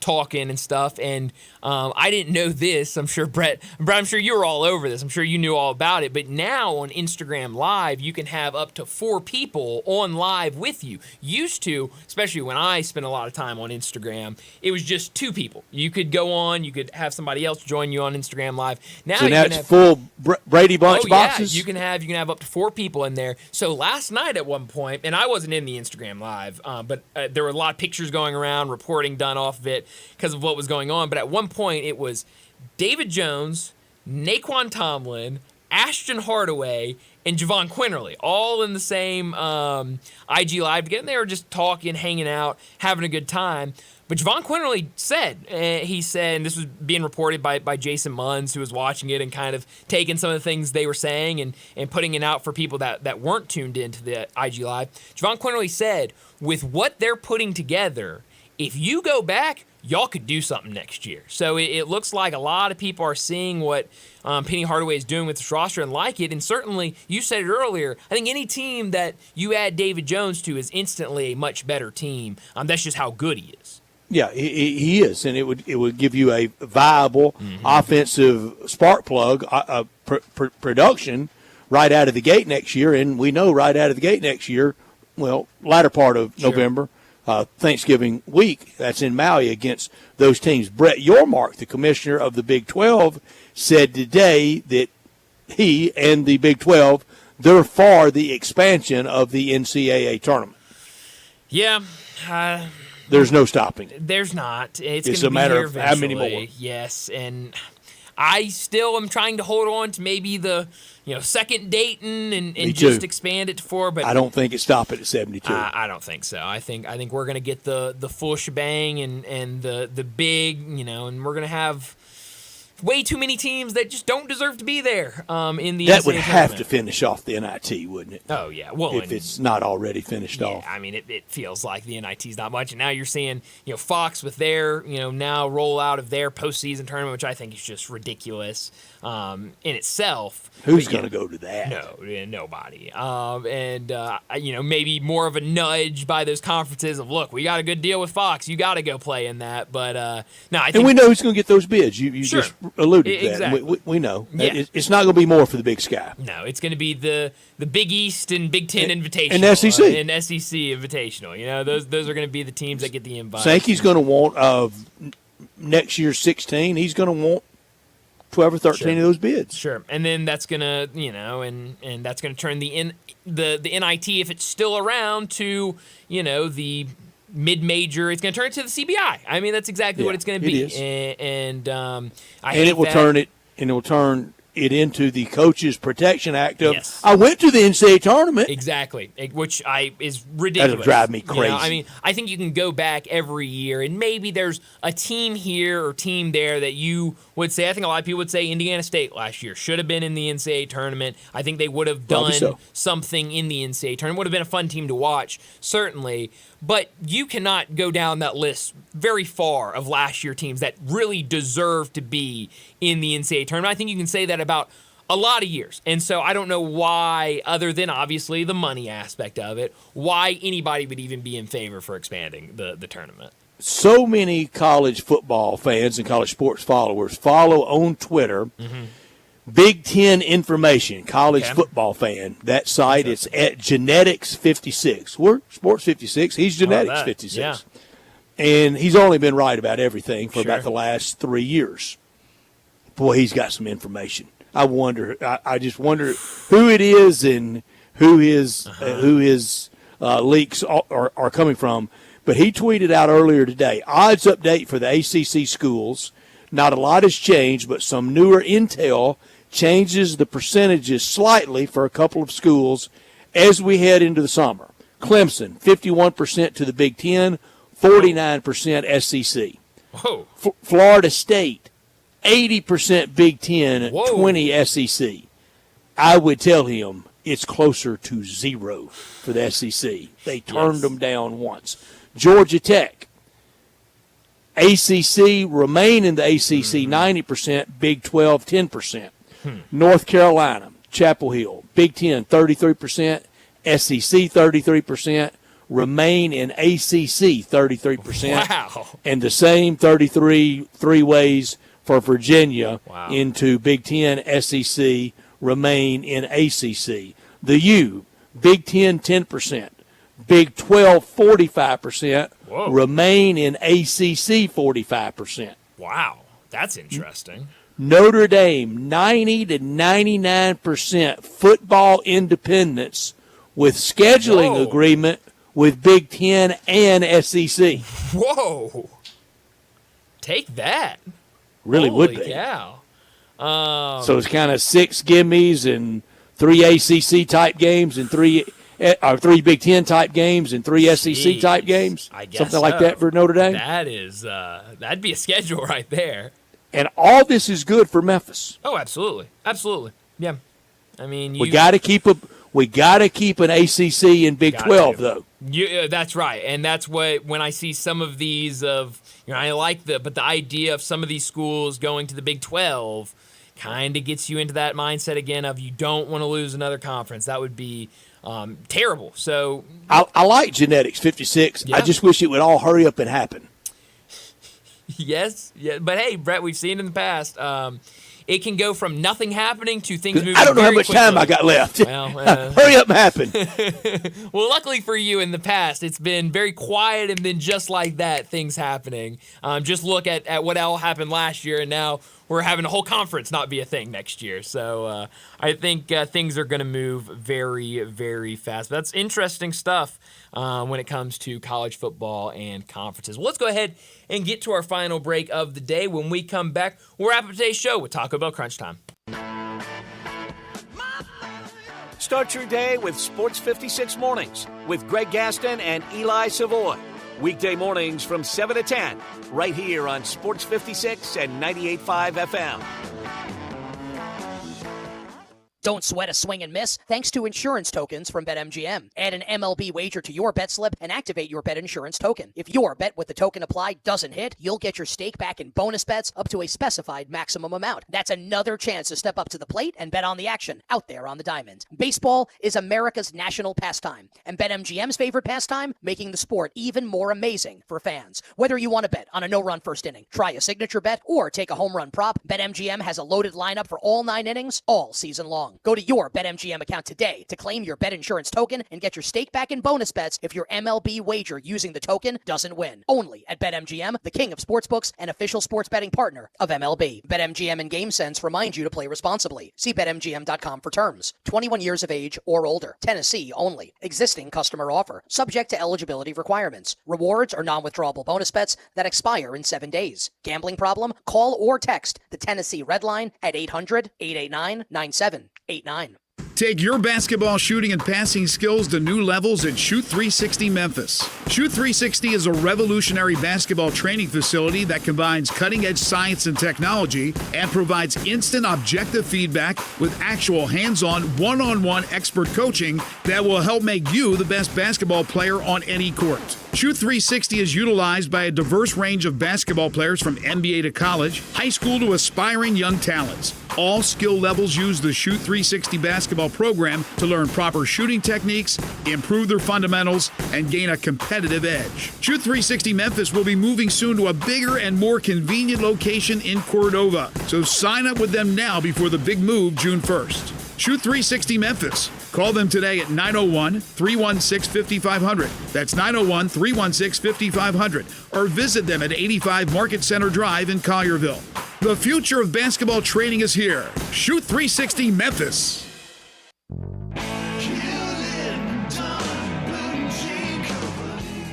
talking and stuff. And I didn't know this. I'm sure, Brett, I'm sure you were all over this. I'm sure you knew all about it. But now on Instagram Live, you can have up to 4 people on live with you. Used to, especially when I spent a lot of time on Instagram, it was just 2 people. You could go on, you could have somebody else join you on Instagram Live. Now it's full Brady Bunch boxes? Yeah, you can have up to 4 people in there. So last night at one point, and I wasn't in the Instagram Live, but there were a lot of pictures going around, reporting done off of it because of what was going on. But at one point, it was David Jones, Naquan Tomlin, Ashton Hardaway, and Javon Quinterly, all in the same IG Live together. And they were just talking, hanging out, having a good time. But Javon Quinterly said, and this was being reported by Jason Munns, who was watching it and kind of taking some of the things they were saying and putting it out for people that weren't tuned into the IG Live. Javon Quinterly said, with what they're putting together, if you go back, y'all could do something next year. So it looks like a lot of people are seeing what Penny Hardaway is doing with this roster and like it. And certainly, you said it earlier, I think any team that you add David Jones to is instantly a much better team. That's just how good he is. Yeah, he is, and it would give you a viable offensive spark plug production right out of the gate next year. And we know right out of the gate next year, well, latter part of November, Thanksgiving week, that's in Maui against those teams. Brett Yormark, the commissioner of the Big 12, said today that he and the Big 12, they're for the expansion of the NCAA tournament. Yeah. There's no stopping it. There's not. It's a matter of how many more. Yes, and I still am trying to hold on to maybe the second Dayton and just expand it to 4. But I don't think it stopped it at 72. I don't think so. I think we're going to get the full shebang and the big, and we're going to have way too many teams that just don't deserve to be there in the NCAA That would have tournament. to finish off the NIT, wouldn't it? Oh, yeah. Well, if it's not already finished off. I mean, it feels like the NIT's not much. And now you're seeing, Fox with their, now rollout of their postseason tournament, which I think is just ridiculous in itself. Who's going to go to that? No, nobody. Maybe more of a nudge by those conferences of, look, we got a good deal with Fox. You got to go play in that. But, no, I think. And we know who's going to get those bids. You Sure. just alluded to that. Exactly. We know. Yeah. It's not going to be more for the Big Sky. No, it's going to be the Big East and Big Ten Invitational. And SEC. And SEC Invitational. Those are going to be the teams that get the invite. Sankey's going to want next year's 16. He's going to want 12 or 13 of those bids. Sure. And then that's going to, and that's going to turn the NIT, if it's still around, to, the mid-major. It's going to turn it to the CBI. I mean, that's exactly what it's going to be. It is. And it will turn it into the Coaches Protection Act of, I went to the NCAA tournament. Exactly, which is ridiculous. That'll drive me crazy. You know, I mean, I think you can go back every year, and maybe there's a team here or team there that you would say, I think a lot of people would say Indiana State last year should have been in the NCAA tournament. I think they would have done something in the NCAA tournament. Would have been a fun team to watch, certainly. But you cannot go down that list very far of last year teams that really deserve to be in the NCAA tournament. I think you can say that about a lot of years. And so I don't know why, other than obviously the money aspect of it, why anybody would even be in favor for expanding the tournament. So many college football fans and college sports followers follow on Twitter Big Ten Information, college football fan. That site, it's at Genetics 56. We're Sports 56. He's Genetics 56. Yeah. And he's only been right about everything for about the last 3 years. Boy, he's got some information. I just wonder who it is and who his leaks are coming from. But he tweeted out earlier today, odds update for the ACC schools. Not a lot has changed, but some newer intel changes the percentages slightly for a couple of schools as we head into the summer. Clemson, 51% to the Big Ten, 49% SEC. Whoa. Florida State, 80% Big Ten, 20 SEC. I would tell him it's closer to 0 for the SEC. They turned them down once. Georgia Tech, ACC, remain in the ACC, 90%, Big 12, 10%. North Carolina, Chapel Hill, Big Ten, 33%, SEC, 33%, remain in ACC, 33%. Wow. And the same 33 ways for Virginia into Big Ten, SEC, remain in ACC. The U, Big Ten, 10%, Big 12, 45%, remain in ACC, 45%. Wow, that's interesting. Notre Dame, 90 to 99% football independence with scheduling agreement with Big Ten and SEC. Whoa. Take that. Really Holy would be. Cow. So it's kind of 6 gimmies and 3 ACC type games and 3 Big Ten type games and 3 SEC type games. I guess something like that for Notre Dame. That is, that'd be a schedule right there. And all this is good for Memphis. Oh, absolutely, absolutely, yeah. I mean, we got to keep an ACC and Big 12 though. That's right, and that's what when I see some of these I like but the idea of some of these schools going to the Big 12 kind of gets you into that mindset again of you don't want to lose another conference. That would be terrible. So I like Genetics 56. Yeah. I just wish it would all hurry up and happen. Yes, yeah, but hey, Brett, we've seen in the past, it can go from nothing happening to things moving. I don't know how much quickly. time I got left. Well, hurry up and happen. Well, luckily for you, in the past, it's been very quiet, and then just like that, things happening. Just look at what all happened last year, and now we're having a whole conference not be a thing next year. So I think things are going to move very, very fast. But that's interesting stuff when it comes to college football and conferences. Well, let's go ahead and get to our final break of the day. When we come back, we'll wrap up today's show with Taco Bell Crunch Time. Start your day with Sports 56 Mornings with Greg Gaston and Eli Savoy. Weekday mornings from 7 to 10, right here on Sports 56 and 98.5 FM. Don't sweat a swing and miss thanks to insurance tokens from BetMGM. Add an MLB wager to your bet slip and activate your bet insurance token. If your bet with the token applied doesn't hit, you'll get your stake back in bonus bets up to a specified maximum amount. That's another chance to step up to the plate and bet on the action out there on the diamond. Baseball is America's national pastime, and BetMGM's favorite pastime, making the sport even more amazing for fans. Whether you want to bet on a no-run first inning, try a signature bet, or take a home run prop, BetMGM has a loaded lineup for all 9 innings all season long. wrong. Go to your BetMGM account today to claim your bet insurance token and get your stake back in bonus bets if your MLB wager using the token doesn't win. Only at BetMGM, the king of sportsbooks and official sports betting partner of MLB. BetMGM and GameSense remind you to play responsibly. See BetMGM.com for terms. 21 years of age or older. Tennessee only. Existing customer offer. Subject to eligibility requirements. Rewards are non-withdrawable bonus bets that expire in 7 days. Gambling problem? Call or text the Tennessee Red Line at 800-889-9789. Take your basketball shooting and passing skills to new levels at Shoot 360 Memphis. Shoot 360 is a revolutionary basketball training facility that combines cutting-edge science and technology and provides instant objective feedback with actual hands-on, one-on-one expert coaching that will help make you the best basketball player on any court. Shoot 360 is utilized by a diverse range of basketball players from NBA to college, high school to aspiring young talents. All skill levels use the Shoot 360 basketball program to learn proper shooting techniques, improve their fundamentals, and gain a competitive edge. Shoot 360 Memphis will be moving soon to a bigger and more convenient location in Cordova. So sign up with them now before the big move June 1st. Shoot 360 Memphis. Call them today at 901-316-5500. That's 901-316-5500. Or visit them at 85 Market Center Drive in Collierville. The future of basketball training is here. Shoot 360 Memphis.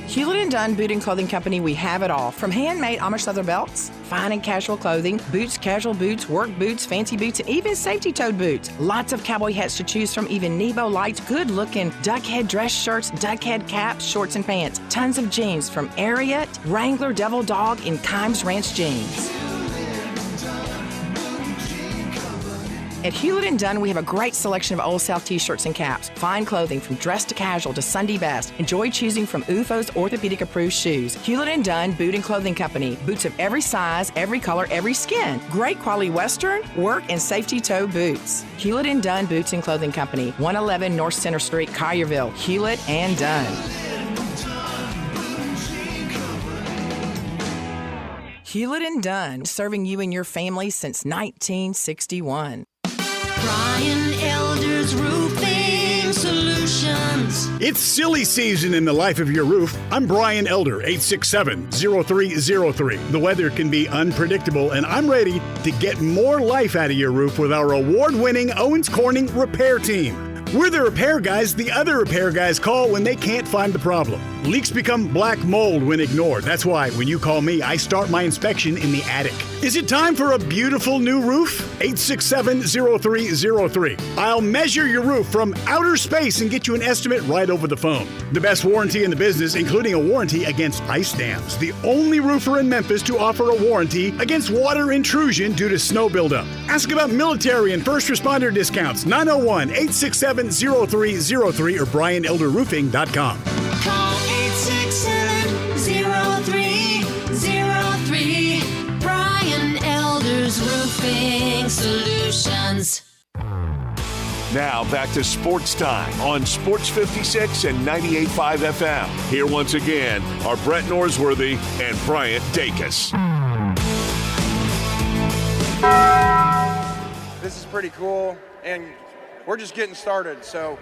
Hewlett & Dunn Boot and Clothing Company, we have it all. From handmade Amish leather belts, fine and casual clothing, boots, casual boots, work boots, fancy boots, and even safety-toed boots. Lots of cowboy hats to choose from, even Nebo lights, good-looking duck head dress shirts, duck head caps, shorts, and pants. Tons of jeans from Ariat, Wrangler, Devil Dog, and Kimes Ranch jeans. At Hewlett & Dunn, we have a great selection of Old South t-shirts and caps. Fine clothing from dress to casual to Sunday best. Enjoy choosing from UFO's orthopedic-approved shoes. Hewlett & Dunn Boot and Clothing Company. Boots of every size, every color, every skin. Great quality Western, work, and safety toe boots. Hewlett & Dunn Boots and Clothing Company. 111 North Center Street, Collierville. Hewlett & Dunn. Hewlett & Dunn, serving you and your family since 1961. Brian Elder's Roofing Solutions. It's silly season in the life of your roof. I'm Brian Elder, 867-0303. The weather can be unpredictable, and I'm ready to get more life out of your roof with our award-winning Owens Corning Repair Team. We're the repair guys the other repair guys call when they can't find the problem. Leaks become black mold when ignored. That's why when you call me, I start my inspection in the attic. Is it time for a beautiful new roof? 867-0303. I'll measure your roof from outer space and get you an estimate right over the phone. The best warranty in the business, including a warranty against ice dams. The only roofer in Memphis to offer a warranty against water intrusion due to snow buildup. Ask about military and first responder discounts. 901-867-0303 or BrianElderRoofing.com. Call 867-0303. Brian Elder's Roofing Solutions. Now back to Sports Time on Sports 56 and 98.5 FM. Here once again are Brett Norsworthy and Bryant Dacus. This is pretty cool, and we're just getting started, so.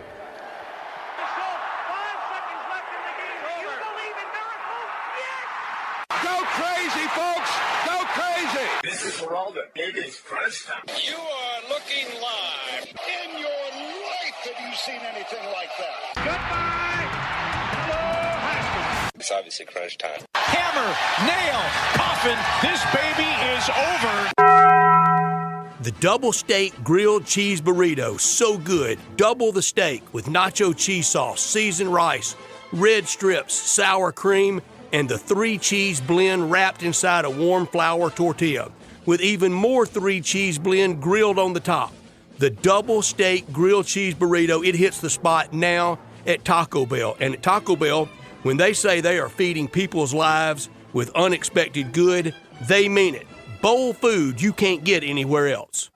Go crazy, folks! Go crazy! This is Geraldo. It is crunch time. You are looking live. In your life have you seen anything like that? Goodbye! Hello, Haskins. It's obviously crunch time. Hammer, nail, coffin. This baby is over. The double steak grilled cheese burrito, so good. Double the steak with nacho cheese sauce, seasoned rice, red strips, sour cream, and the 3-cheese blend wrapped inside a warm flour tortilla, with even more 3-cheese blend grilled on the top. The double steak grilled cheese burrito, it hits the spot now at Taco Bell. And at Taco Bell, when they say they are feeding people's lives with unexpected good, they mean it. Bowl food you can't get anywhere else.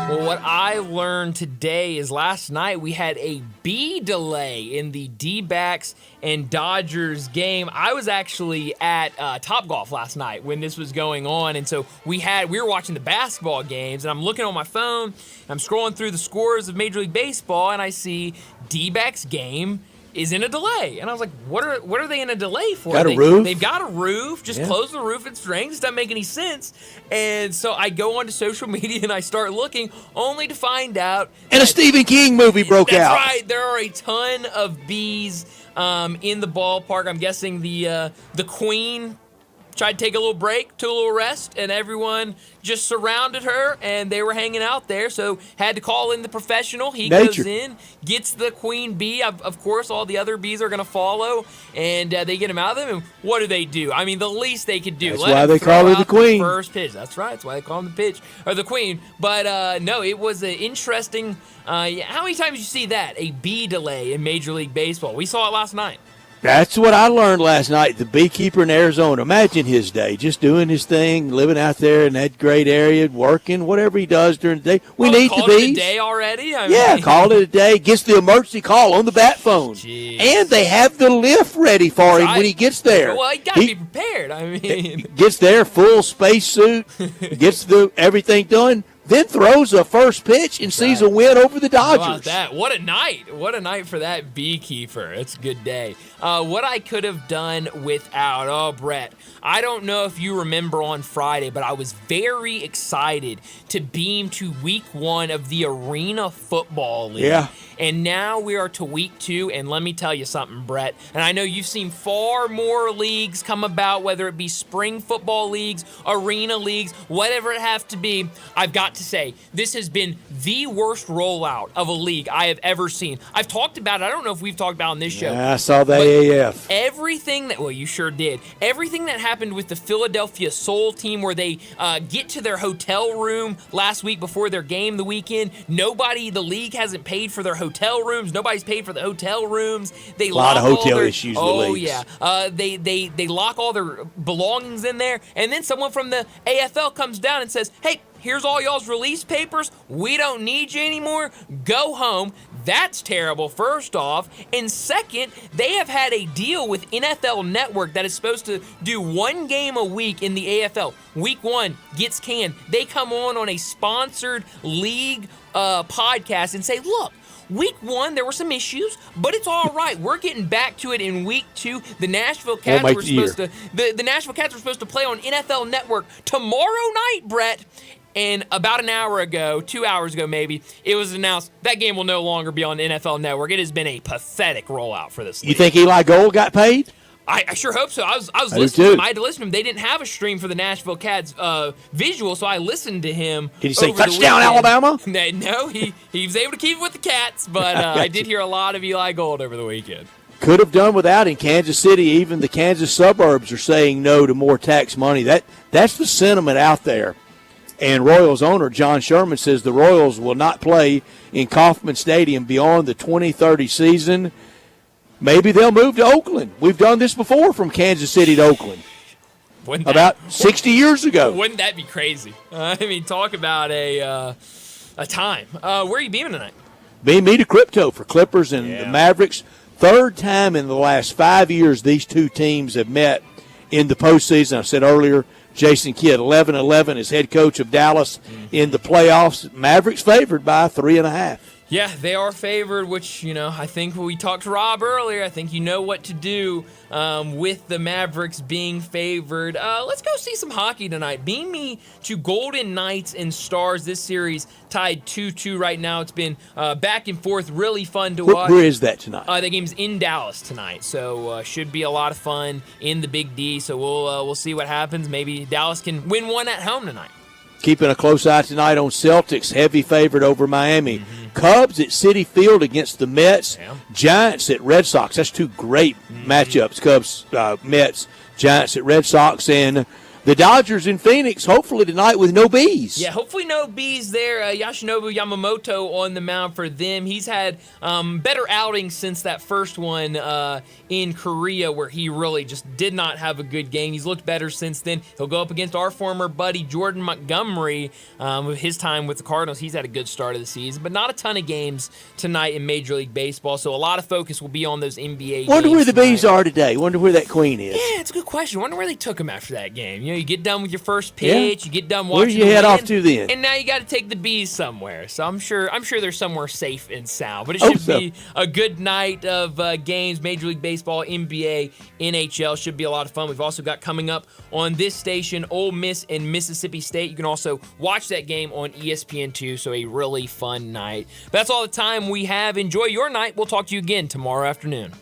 Well, what I learned today is last night we had a B delay in the D-backs and Dodgers game. I was actually at Topgolf last night when this was going on, and so we were watching the basketball games, and I'm looking on my phone, I'm scrolling through the scores of Major League Baseball, and I see D-backs game is in a delay. And I was like, what are they in a delay for? Got a roof? They've got a roof. Just close the roof. It's raining. It doesn't make any sense. And so I go onto social media and I start looking, only to find out. And a Stephen King movie broke out. That's right. There are a ton of bees in the ballpark. I'm guessing the Queen tried to take a little break, took a little rest, and everyone just surrounded her, and they were hanging out there, so had to call in the professional. He goes in, gets the queen bee. Of course, all the other bees are going to follow, and they get him out of them, and what do? I mean, the least they could do. That's why they call her the queen. First pitch. That's right. That's why they call him the pitch, or the queen. But, no, it was an interesting how many times did you see that? A bee delay in Major League Baseball. We saw it last night. That's what I learned last night. The beekeeper in Arizona. Imagine his day, just doing his thing, living out there in that great area, working, whatever he does during the day. We need the bees. Called it a day already? Called it a day. Gets the emergency call on the bat phone. Jeez. And they have the lift ready for him when he gets there. Well, he got to be prepared. I mean, gets there, full spacesuit, gets everything done. Then throws a first pitch and sees a win over the Dodgers. How about that? What a night. What a night for that beekeeper. It's a good day. What I could have done without, Brett, I don't know if you remember on Friday, but I was very excited to beam to week 1 of the Arena Football League. Yeah. And now we are to week 2, and let me tell you something, Brett. And I know you've seen far more leagues come about, whether it be spring football leagues, arena leagues, whatever it has to be. I've got to say, this has been the worst rollout of a league I have ever seen. I've talked about it. I don't know if we've talked about it on this show. Yeah, I saw the AAF. Everything that, well, you sure did. Everything that happened with the Philadelphia Soul team where they get to their hotel room last week before their game the weekend. The league hasn't paid for their hotel rooms. Nobody's paid for the hotel rooms. They a lot of hotel issues with Oh, leagues. yeah. They lock all their belongings in there, and then someone from the AFL comes down and says, hey, here's all y'all's release papers. We don't need you anymore. Go home. That's terrible, first off. And second, they have had a deal with NFL Network that is supposed to do 1 game a week in the AFL. Week 1 gets canned. They come on a sponsored league podcast and say, look, Week 1, there were some issues, but it's all right. We're getting back to it in Week 2. The Nashville Cats were supposed to the Nashville Cats were supposed to play on NFL Network tomorrow night, Brett. And about an hour ago, 2 hours ago maybe, it was announced that game will no longer be on NFL Network. It has been a pathetic rollout for this league. You think Eli Gold got paid? I sure hope so. I was listening to him. I had to listen to him. They didn't have a stream for the Nashville Cats visual, so I listened to him. Did he say touchdown Alabama? No, he was able to keep it with the Cats, but I did hear a lot of Eli Gold over the weekend. Could have done without in Kansas City. Even the Kansas suburbs are saying no to more tax money. That's the sentiment out there. And Royals owner John Sherman says the Royals will not play in Kauffman Stadium beyond the 2030 season. Maybe they'll move to Oakland. We've done this before from Kansas City to Oakland. About 60 years ago. Wouldn't that be crazy? I mean, talk about a time. Where are you beaming tonight? Beam me to Crypto for Clippers and the Mavericks. Third time in the last 5 years these two teams have met in the postseason. I said earlier, Jason Kidd, 11-11 as head coach of Dallas in the playoffs. Mavericks favored by 3.5. Yeah, they are favored, which, I think when we talked to Rob earlier, I think you know what to do with the Mavericks being favored. Let's go see some hockey tonight. Beam me to Golden Knights and Stars. This series tied 2-2 right now. It's been back and forth, really fun to watch. Where is that tonight? The game's in Dallas tonight, so should be a lot of fun in the Big D. So we'll see what happens. Maybe Dallas can win one at home tonight. Keeping a close eye tonight on Celtics, heavy favorite over Miami. Cubs at Citi Field against the Mets. Yeah. Giants at Red sox. That's two great matchups, Cubs, Mets, Giants at Red Sox. And the Dodgers in Phoenix, hopefully tonight with no bees. Yeah, hopefully no bees there. Yoshinobu Yamamoto on the mound for them. He's had better outings since that first one in Korea where he really just did not have a good game. He's looked better since then. He'll go up against our former buddy Jordan Montgomery with his time with the Cardinals. He's had a good start of the season, but not a ton of games tonight in Major League Baseball, so a lot of focus will be on those NBA games. Wonder where the tonight. bees are today. Wonder where that queen is. Yeah, it's a good question. Wonder where they took him after that game. You get done with your first pitch, you get done watching. Where you head off to then? And now you got to take the bees somewhere. So I'm sure they're somewhere safe and sound. But it should be a good night of games. Major League Baseball, NBA, NHL should be a lot of fun. We've also got coming up on this station Ole Miss and Mississippi State. You can also watch that game on ESPN2. So a really fun night. But that's all the time we have. Enjoy your night. We'll talk to you again tomorrow afternoon.